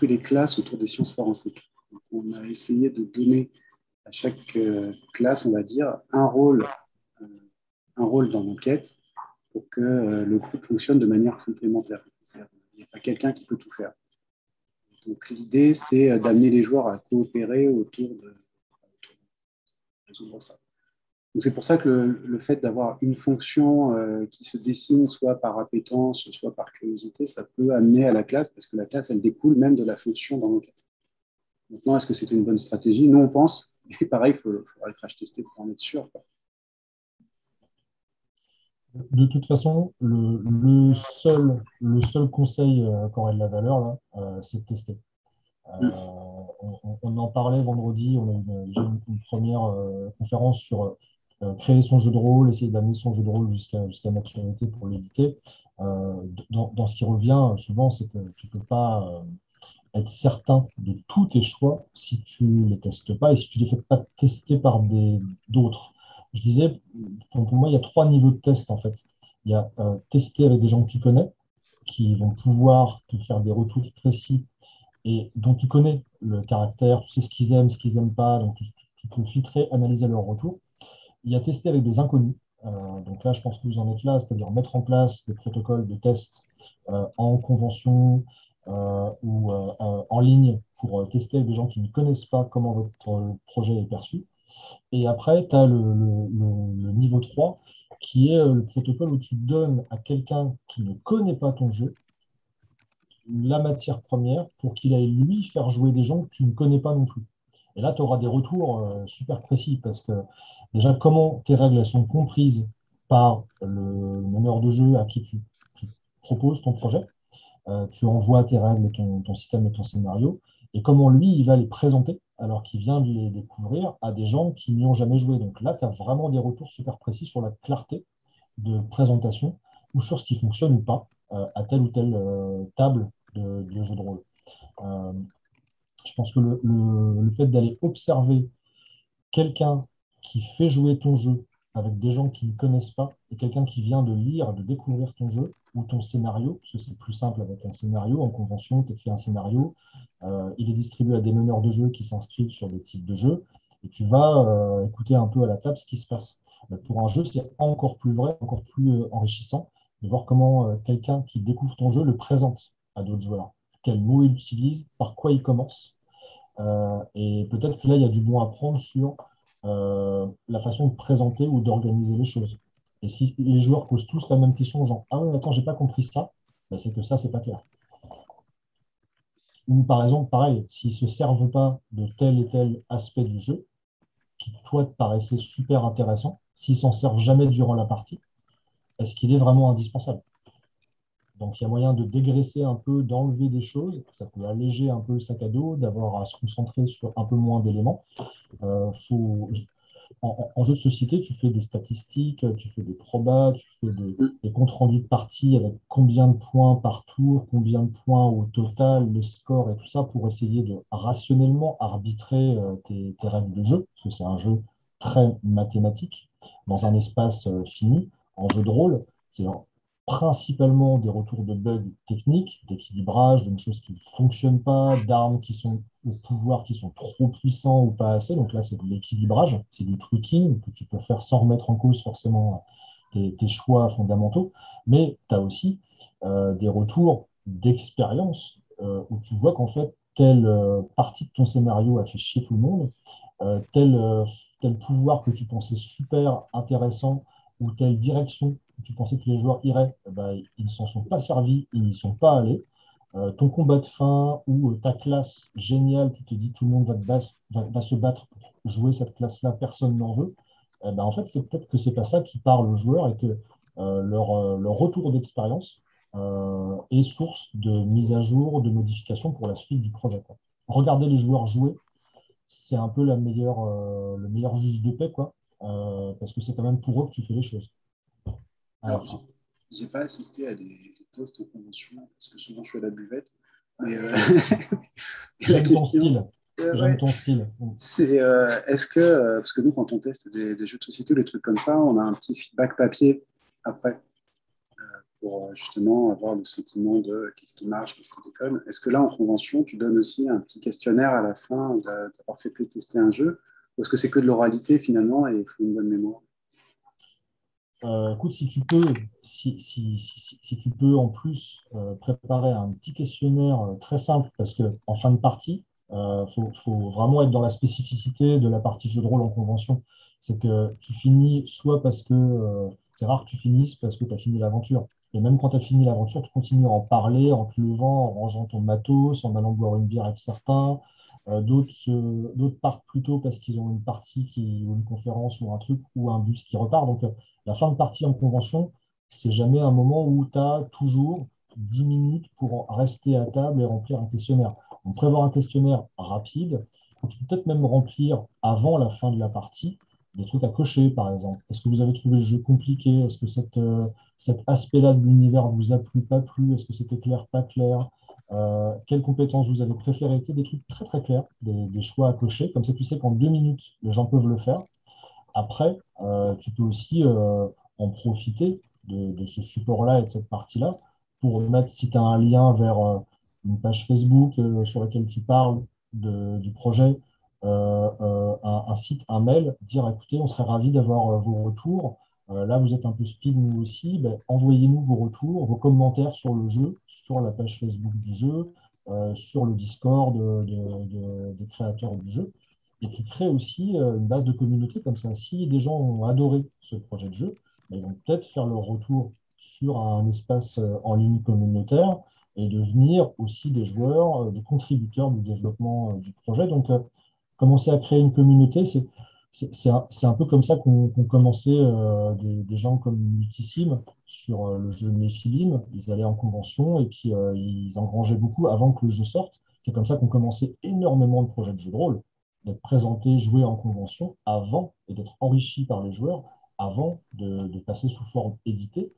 les classes autour des sciences forensiques. Donc, on a essayé de donner à chaque classe, on va dire, un rôle dans l'enquête pour que le groupe fonctionne de manière complémentaire. C'est-à-dire, il n'y a pas quelqu'un qui peut tout faire. Donc l'idée, c'est d'amener les joueurs à coopérer autour de résoudre ça. Donc c'est pour ça que le fait d'avoir une fonction qui se dessine soit par appétence, soit par curiosité, ça peut amener à la classe, parce que la classe, elle découle même de la fonction dans l'enquête. Maintenant, est-ce que c'est une bonne stratégie? Nous, on pense. Et pareil, il faudra le crash tester pour en être sûr. De toute façon, le seul conseil qu'aurait de la valeur, là, c'est de tester. On en parlait vendredi, on a eu une première conférence sur créer son jeu de rôle, essayer d'amener son jeu de rôle jusqu'à maturité pour l'éditer. Dans ce qui revient souvent, c'est que tu ne peux pas être certain de tous tes choix si tu ne les testes pas et si tu ne les fais pas tester par d'autres. Je disais, pour moi, il y a 3 niveaux de test en fait. Il y a tester avec des gens que tu connais, qui vont pouvoir te faire des retours précis et dont tu connais le caractère, tu sais ce qu'ils aiment, ce qu'ils n'aiment pas, donc tu peux filtrer, analyser leur retour. Il y a tester avec des inconnus. Donc là, je pense que vous en êtes là, c'est-à-dire mettre en place des protocoles de test en convention ou en ligne pour tester avec des gens qui ne connaissent pas comment votre projet est perçu. Et après, tu as le niveau 3, qui est le protocole où tu donnes à quelqu'un qui ne connaît pas ton jeu la matière première pour qu'il aille lui faire jouer des gens que tu ne connais pas non plus. Et là, tu auras des retours super précis parce que déjà, comment tes règles sont comprises par le meneur de jeu à qui tu proposes ton projet. Tu envoies tes règles, ton système et ton scénario, et comment lui, il va les présenter alors qu'il vient de les découvrir à des gens qui n'y ont jamais joué. Donc là, tu as vraiment des retours super précis sur la clarté de présentation ou sur ce qui fonctionne ou pas à telle ou telle table de jeu de rôle. Je pense que le fait d'aller observer quelqu'un qui fait jouer ton jeu avec des gens qui ne connaissent pas et quelqu'un qui vient de lire, de découvrir ton jeu ou ton scénario, parce que c'est plus simple avec un scénario. En convention, tu écris un scénario, il est distribué à des meneurs de jeu qui s'inscrivent sur des types de jeux et tu vas écouter un peu à la table ce qui se passe. Mais pour un jeu, c'est encore plus vrai, encore plus enrichissant de voir comment quelqu'un qui découvre ton jeu le présente à d'autres joueurs. Quels mots il utilise, par quoi il commence. Et peut-être que là, il y a du bon à prendre sur la façon de présenter ou d'organiser les choses. Et si les joueurs posent tous la même question, genre ah ouais, attends, j'ai pas compris ça, ben, c'est que ça, c'est pas clair. Ou par exemple, pareil, s'ils ne se servent pas de tel et tel aspect du jeu, qui toi te paraissait super intéressant, s'ils s'en servent jamais durant la partie, est-ce qu'il est vraiment indispensable? Donc, il y a moyen de dégraisser un peu, d'enlever des choses. Ça peut alléger un peu le sac à dos, d'avoir à se concentrer sur un peu moins d'éléments. en jeu de société, tu fais des statistiques, tu fais des probas, tu fais des comptes rendus de parties avec combien de points par tour, combien de points au total, les scores et tout ça pour essayer de rationnellement arbitrer tes règles de jeu, parce que c'est un jeu très mathématique dans un espace fini. En jeu de rôle, c'est principalement des retours de bugs techniques, d'équilibrage, d'une chose qui ne fonctionne pas, d'armes qui sont au pouvoir qui sont trop puissants ou pas assez. Donc là, c'est de l'équilibrage, c'est du tweaking que tu peux faire sans remettre en cause forcément tes choix fondamentaux. Mais tu as aussi des retours d'expérience où tu vois qu'en fait, telle partie de ton scénario a fait chier tout le monde, tel pouvoir que tu pensais super intéressant ou telle direction où tu pensais que les joueurs iraient, ben, ils ne s'en sont pas servis, ils n'y sont pas allés. Ton combat de fin ou ta classe géniale, tu te dis tout le monde va se battre pour jouer cette classe-là, personne n'en veut. Ben, en fait, c'est peut-être que c'est pas ça qui parle aux joueurs et que leur retour d'expérience est source de mise à jour, de modification pour la suite du projet, quoi. Regarder les joueurs jouer, c'est un peu le meilleur juge de paix, quoi, parce que c'est quand même pour eux que tu fais les choses. Alors, j'ai pas assisté à des tests en convention, parce que souvent je suis à la buvette. Mais J'aime ton style. J'aime ton style. C'est est-ce que, parce que nous, quand on teste des jeux de société ou des trucs comme ça, on a un petit feedback papier après pour justement avoir le sentiment de qu'est-ce qui marche, qu'est-ce qui déconne. Est-ce que là, en convention, tu donnes aussi un petit questionnaire à la fin d'avoir fait tester un jeu, ou est-ce que c'est que de l'oralité finalement et il faut une bonne mémoire? Écoute, si tu peux en plus préparer un petit questionnaire très simple, parce qu'en fin de partie, faut vraiment être dans la spécificité de la partie jeu de rôle en convention. C'est que tu finis soit parce que c'est rare que tu finisses parce que tu as fini l'aventure. Et même quand tu as fini l'aventure, tu continues à en parler en te levant, en rangeant ton matos, en allant boire une bière avec certains. D'autres partent plutôt parce qu'ils ont une partie ou une conférence ou un truc ou un bus qui repart. Donc, la fin de partie en convention, c'est jamais un moment où tu as toujours 10 minutes pour rester à table et remplir un questionnaire. Donc, prévoir un questionnaire rapide, où tu peux peut-être même remplir avant la fin de la partie des trucs à cocher, par exemple. Est-ce que vous avez trouvé le jeu compliqué? Est-ce que cet aspect-là de l'univers vous a plu, pas plu? Est-ce que c'était clair, pas clair? Quelles compétences vous avez préférées? Des trucs très très clairs, des choix à cocher. Comme ça, tu sais qu'en 2 minutes, les gens peuvent le faire. Après, tu peux aussi en profiter de ce support-là et de cette partie-là pour mettre, si tu as un lien vers une page Facebook sur laquelle tu parles du projet, un site, un mail, dire écoutez, on serait ravis d'avoir vos retours. Là, vous êtes un peu speed, nous aussi. Ben, envoyez-nous vos retours, vos commentaires sur le jeu, sur la page Facebook du jeu, sur le Discord des créateurs du jeu. Et tu crées aussi une base de communauté comme ça. Si des gens ont adoré ce projet de jeu, ils vont peut-être faire leur retour sur un espace en ligne communautaire et devenir aussi des joueurs, des contributeurs du développement du projet. Donc, commencer à créer une communauté, c'est un peu comme ça qu'ont commencé des gens comme Multisim sur le jeu Nephilim. Ils allaient en convention et puis ils engrangeaient beaucoup avant que le jeu sorte. C'est comme ça qu'ont commencé énormément de projets de jeux de rôle, d'être présentés, joués en convention avant et d'être enrichis par les joueurs avant de passer sous forme éditée.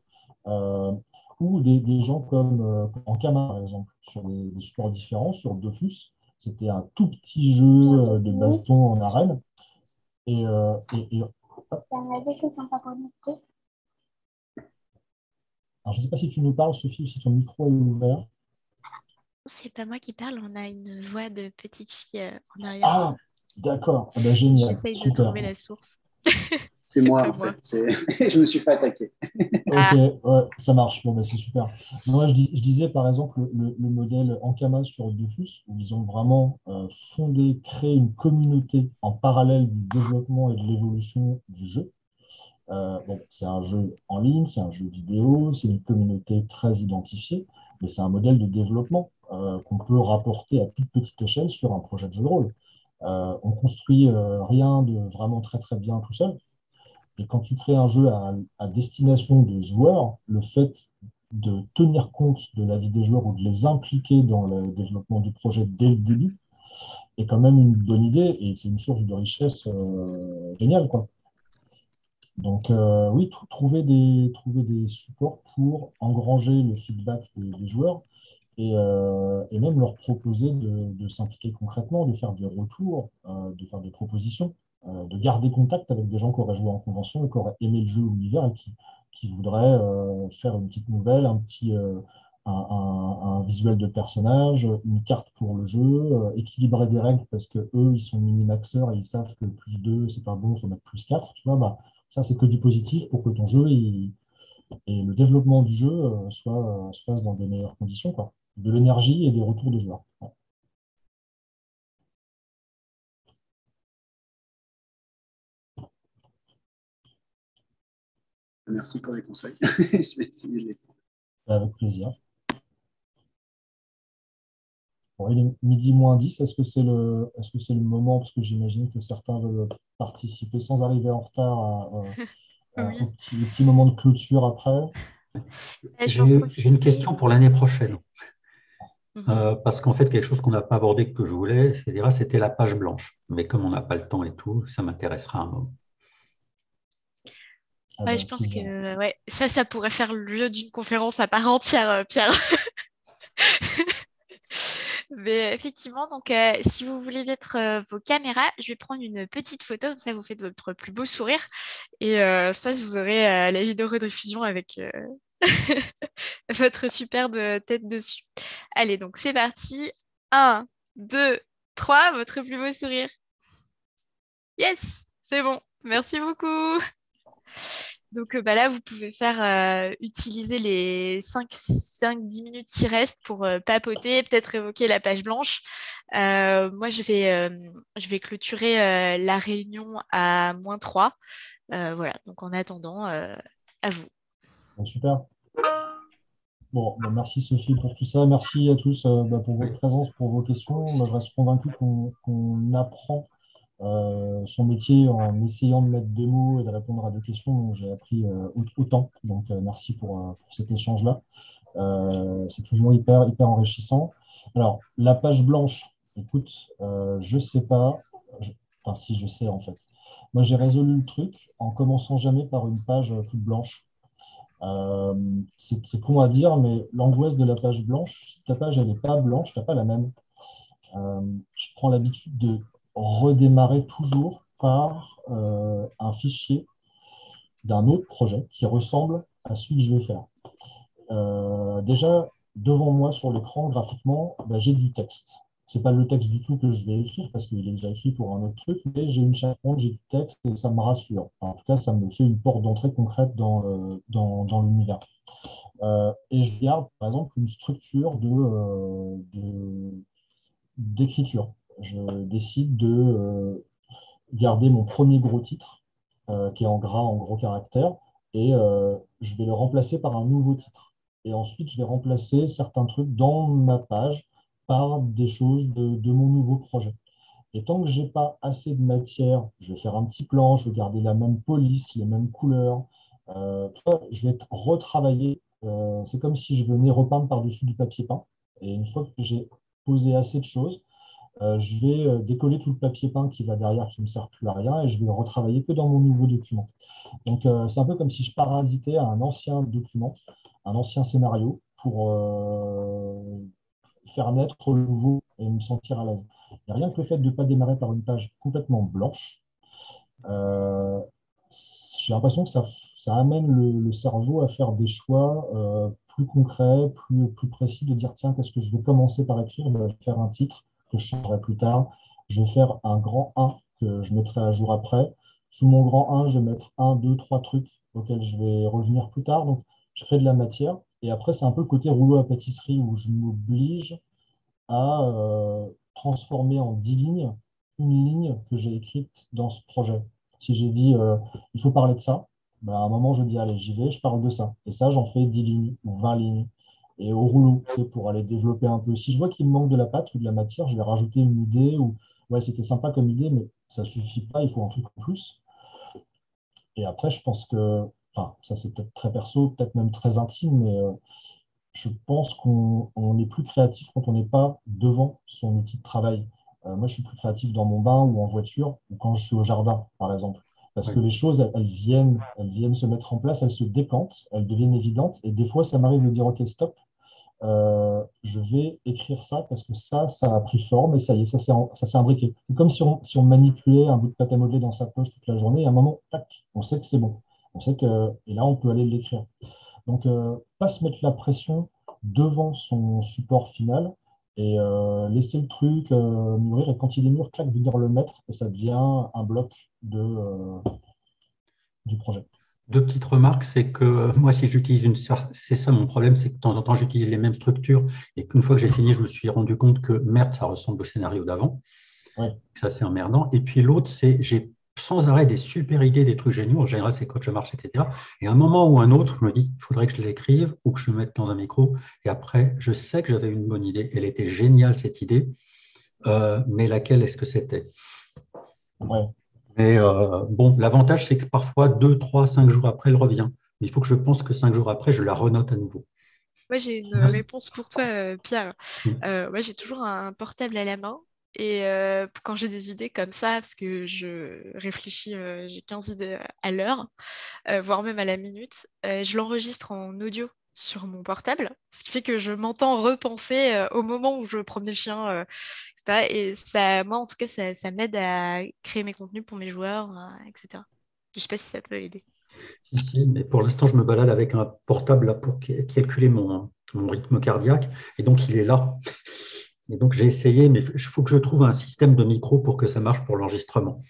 Euh, ou des gens comme Ankama, par exemple, sur des supports différents, sur Dofus. C'était un tout petit jeu de baston en arène. Et, alors, je ne sais pas si tu nous parles, Sophie, ou si ton micro est ouvert. C'est pas moi qui parle, on a une voix de petite fille en arrière. Ah, d'accord. Ah ben, génial. J'essaye de Super. trouver la source. C'est moi, en fait. Je me suis fait attaquer. Ok, ouais, ça marche. Bon, ben, c'est super. Moi, je disais par exemple le modèle Ankama sur Dofus, où ils ont vraiment fondé, créé une communauté en parallèle du développement et de l'évolution du jeu. Bon, c'est un jeu en ligne, c'est un jeu vidéo, c'est une communauté très identifiée, mais c'est un modèle de développement qu'on peut rapporter à toute petite échelle sur un projet de jeu de rôle. On construit rien de vraiment très très bien tout seul. Et quand tu crées un jeu à destination de joueurs, le fait de tenir compte de la vie des joueurs ou de les impliquer dans le développement du projet dès le début, est quand même une bonne idée et c'est une source de richesse géniale, quoi. Donc, oui, trouver des supports pour engranger le feedback des joueurs et même leur proposer de s'impliquer concrètement, de faire des retours, de faire des propositions, de garder contact avec des gens qui auraient joué en convention et qui auraient aimé le jeu ou l'univers et qui voudraient faire une petite nouvelle, un visuel de personnage, une carte pour le jeu, équilibrer des règles parce que eux, ils sont mini-maxeurs et ils savent que plus 2 c'est pas bon, il faut mettre plus 4. Tu vois, bah, ça, c'est que du positif pour que ton jeu et le développement du jeu se fasse dans de meilleures conditions, quoi. De l'énergie et des retours de joueurs. Ouais. Merci pour les conseils. Je vais essayer de les prendre. Avec plaisir. Bon, il est midi moins 10. Est-ce que c'est le moment, parce que j'imagine que certains veulent participer sans arriver en retard Oui, au petit moment de clôture après? je vais en J'ai une profiter. question pour l'année prochaine. Mhm. Parce qu'en fait, quelque chose qu'on n'a pas abordé que je voulais, c'était la page blanche. Mais comme on n'a pas le temps et tout, ça m'intéressera un moment. Ouais, je Avec pense plaisir. que ouais, ça pourrait faire l'objet d'une conférence à part entière, Pierre. Mais effectivement, donc si vous voulez mettre vos caméras, je vais prendre une petite photo, comme ça vous faites votre plus beau sourire. Et ça, vous aurez la vidéo rediffusion avec votre superbe tête dessus. Allez, donc c'est parti. Un, 2, 3, votre plus beau sourire. Yes, c'est bon. Merci beaucoup. Donc bah là, vous pouvez faire utiliser les 5-10 minutes qui restent pour papoter, peut-être évoquer la page blanche. Moi, je vais clôturer la réunion à -3. Voilà, donc en attendant, à vous. Bon, super. Bon, bah, merci Sophie pour tout ça. Merci à tous bah, pour votre présence, pour vos questions. Moi, je reste convaincu qu'on apprend son métier en essayant de mettre des mots et de répondre à des questions dont j'ai appris autant. Donc, merci pour cet échange-là. C'est toujours hyper enrichissant. Alors, la page blanche, écoute, je sais pas, enfin si je sais en fait. Moi, j'ai résolu le truc en commençant jamais par une page toute blanche. Euh, c'est con à dire, mais l'angoisse de la page blanche, si ta page elle n'est pas blanche, tu n'as pas la même. Euh, je prends l'habitude de redémarrer toujours par un fichier d'un autre projet qui ressemble à celui que je vais faire. Déjà, devant moi sur l'écran, graphiquement, bah, j'ai du texte. Ce n'est pas le texte du tout que je vais écrire parce qu'il est déjà écrit pour un autre truc, mais j'ai une chaperonne, j'ai du texte et ça me rassure. Enfin, en tout cas, ça me fait une porte d'entrée concrète dans l'univers. Et je garde, par exemple, une structure d'écriture. Je décide de garder mon premier gros titre, qui est en gras, en gros caractères, et je vais le remplacer par un nouveau titre. Et ensuite, je vais remplacer certains trucs dans ma page par des choses de mon nouveau projet. Et tant que je n'ai pas assez de matière, je vais faire un petit plan, je vais garder la même police, les mêmes couleurs. Je vais retravailler. C'est comme si je venais repeindre par-dessus du papier peint. Et une fois que j'ai posé assez de choses, je vais décoller tout le papier peint qui va derrière, qui ne me sert plus à rien, et je vais le retravailler que dans mon nouveau document. Donc, c'est un peu comme si je parasitais un ancien document, un ancien scénario, pour faire naître le nouveau et me sentir à l'aise. Et rien que le fait de ne pas démarrer par une page complètement blanche, euh, j'ai l'impression que ça amène le cerveau à faire des choix plus concrets, plus précis, de dire, tiens, qu'est-ce que je vais commencer par écrire? Je vais faire un titre que je changerai plus tard. Je vais faire un grand 1 que je mettrai à jour après. Sous mon grand 1, je vais mettre un, deux, trois trucs auxquels je vais revenir plus tard. Donc, je crée de la matière. Et après, c'est un peu le côté rouleau à pâtisserie où je m'oblige à transformer en 10 lignes une ligne que j'ai écrite dans ce projet. Si j'ai dit il faut parler de ça, ben, à un moment je dis allez, j'y vais, je parle de ça. Et ça, j'en fais 10 lignes ou 20 lignes. Et au rouleau, c'est pour aller développer un peu. Si je vois qu'il me manque de la pâte ou de la matière, je vais rajouter une idée ou ouais, c'était sympa comme idée, mais ça suffit pas, il faut un truc en plus. Et après, je pense que, enfin, ça c'est peut-être très perso, peut-être même très intime, mais je pense qu'on est plus créatif quand on n'est pas devant son outil de travail. Moi, je suis plus créatif dans mon bain ou en voiture ou quand je suis au jardin, par exemple. Parce que Oui. les choses, elles viennent se mettre en place, elles se décantent, elles deviennent évidentes. Et des fois, ça m'arrive de dire, OK, stop, je vais écrire ça parce que ça a pris forme et ça y est, ça s'est imbriqué. C'est comme si on manipulait un bout de pâte à modeler dans sa poche toute la journée et à un moment, tac, on sait que c'est bon. Et là, on peut aller l'écrire. Donc, pas se mettre la pression devant son support final et laisser le truc mûrir. Et quand il est mûr, clac, venir le mettre et ça devient un bloc du projet. Deux petites remarques, c'est que moi, si j'utilise c'est ça mon problème, c'est que de temps en temps, j'utilise les mêmes structures et qu'une fois que j'ai fini, je me suis rendu compte que merde, ça ressemble au scénario d'avant. Ouais. Ça, c'est emmerdant. Et puis l'autre, c'est j'ai sans arrêt des super idées, des trucs géniaux. En général, c'est quand je marche, etc. Et à un moment ou un autre, je me dis, il faudrait que je l'écrive ou que je le mette dans un micro. Et après, je sais que j'avais une bonne idée. Elle était géniale, cette idée. Mais laquelle est-ce que c'était? Ouais. Mais bon, l'avantage, c'est que parfois, 2, 3, 5 jours après, elle revient. Mais il faut que je pense que 5 jours après, je la renote à nouveau. Moi, j'ai une réponse pour toi, Pierre. Mm. Moi, j'ai toujours un portable à la main. Et quand j'ai des idées comme ça, parce que je réfléchis, j'ai 15 idées à l'heure, voire même à la minute, je l'enregistre en audio sur mon portable, ce qui fait que je m'entends repenser au moment où je promenais le chien, etc. Et ça, moi, en tout cas, ça m'aide à créer mes contenus pour mes joueurs, etc. Je sais pas si ça peut aider. Si, si, mais pour l'instant, je me balade avec un portable là pour calculer mon rythme cardiaque. Et donc, il est là. Et donc, j'ai essayé, mais il faut que je trouve un système de micro pour que ça marche pour l'enregistrement.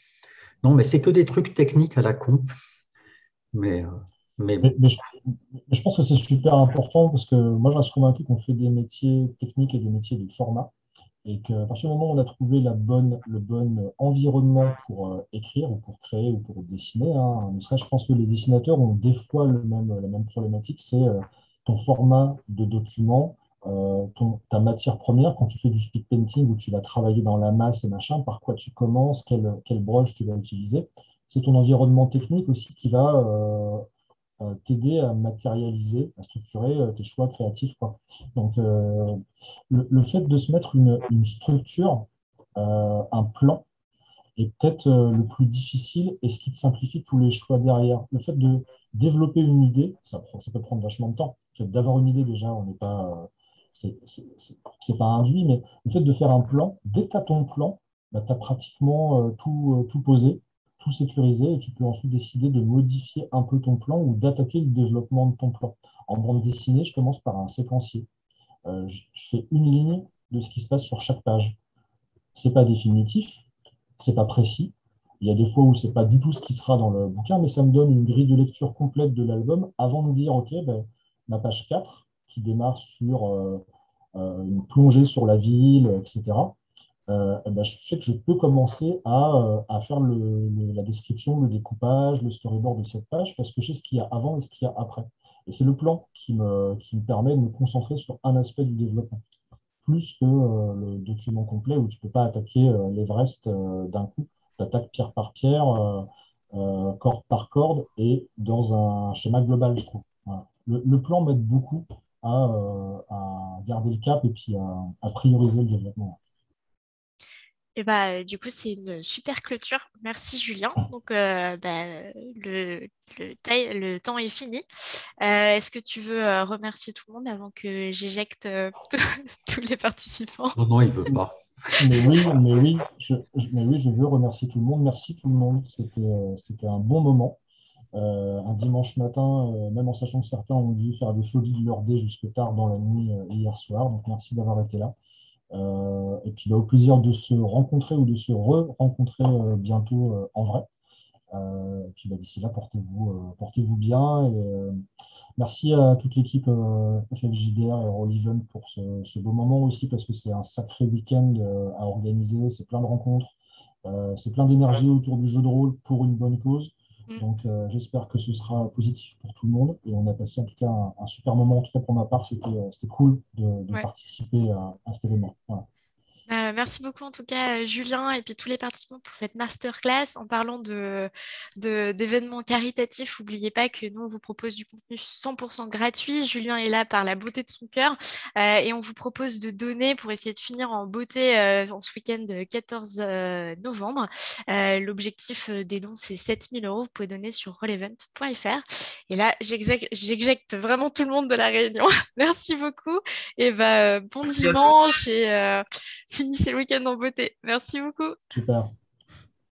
Non, mais c'est que des trucs techniques à la con. Mais, euh, mais Mais, bon. mais je pense que c'est super important parce que moi, je reste convaincu qu'on fait des métiers techniques et des métiers de format. Et qu'à partir du moment où on a trouvé le bon environnement pour écrire ou pour créer ou pour dessiner, hein, ne serait-ce, je pense que les dessinateurs ont des fois la même problématique, c'est ton format de document, ta matière première, quand tu fais du speed painting où tu vas travailler dans la masse et machin, par quoi tu commences, quel brush tu vas utiliser. C'est ton environnement technique aussi qui va t'aider à matérialiser, à structurer tes choix créatifs, quoi. Donc, le fait de se mettre une structure, un plan, est peut-être le plus difficile et ce qui te simplifie tous les choix derrière. Le fait de développer une idée, ça peut prendre vachement de temps. D'avoir une idée, déjà, on n'est pas, c'est pas induit, mais le fait de faire un plan, dès que tu as ton plan, bah, tu as pratiquement tout posé, tout sécurisé, et tu peux ensuite décider de modifier un peu ton plan ou d'attaquer le développement de ton plan. En bande dessinée, je commence par un séquencier. Je fais une ligne de ce qui se passe sur chaque page. C'est pas définitif, c'est pas précis. Il y a des fois où c'est pas du tout ce qui sera dans le bouquin, mais ça me donne une grille de lecture complète de l'album avant de dire, OK, ben, ma page 4, qui démarre sur une plongée sur la ville, etc., eh ben, je sais que je peux commencer à faire la description, le découpage, le storyboard de cette page, parce que je sais ce qu'il y a avant et ce qu'il y a après. Et c'est le plan qui me permet de me concentrer sur un aspect du développement plus que le document complet où tu ne peux pas attaquer l'Everest d'un coup. Tu attaques pierre par pierre, corde par corde et dans un schéma global, je trouve. Voilà. Le plan m'aide beaucoup à garder le cap et puis à prioriser le développement. Et bah, du coup, c'est une super clôture. Merci, Julien. Donc, le temps est fini. Est-ce que tu veux remercier tout le monde avant que j'éjecte tous les participants? Non, non, il ne veut pas. Mais oui, je veux remercier tout le monde. Merci tout le monde. C'était un bon moment. Un dimanche matin, même en sachant que certains ont dû faire des folies de leur dé jusque tard dans la nuit hier soir. Donc, merci d'avoir été là. Et puis, bah, au plaisir de se rencontrer ou de se re-rencontrer bientôt en vrai. Et puis, bah, d'ici là, portez-vous bien. Et, merci à toute l'équipe FFJDR et Rolliven pour ce beau moment aussi, parce que c'est un sacré week-end à organiser. C'est plein de rencontres. C'est plein d'énergie autour du jeu de rôle pour une bonne cause. Mm. Donc, j'espère que ce sera positif pour tout le monde. Et on a passé en tout cas un super moment. En tout cas, pour ma part, c'était cool de Ouais. participer à cet événement. Voilà. Merci beaucoup en tout cas Julien et puis tous les participants pour cette masterclass. En parlant d'événements caritatifs, n'oubliez pas que nous on vous propose du contenu 100% gratuit. Julien est là par la beauté de son cœur et on vous propose de donner pour essayer de finir en beauté en ce week-end 14 novembre. L'objectif des dons c'est 7 000 euros. Vous pouvez donner sur relevant.fr. Et là j'éjecte vraiment tout le monde de la réunion. Merci beaucoup et bon Merci à tous. dimanche et finissez le week-end en beauté. Merci beaucoup. Super.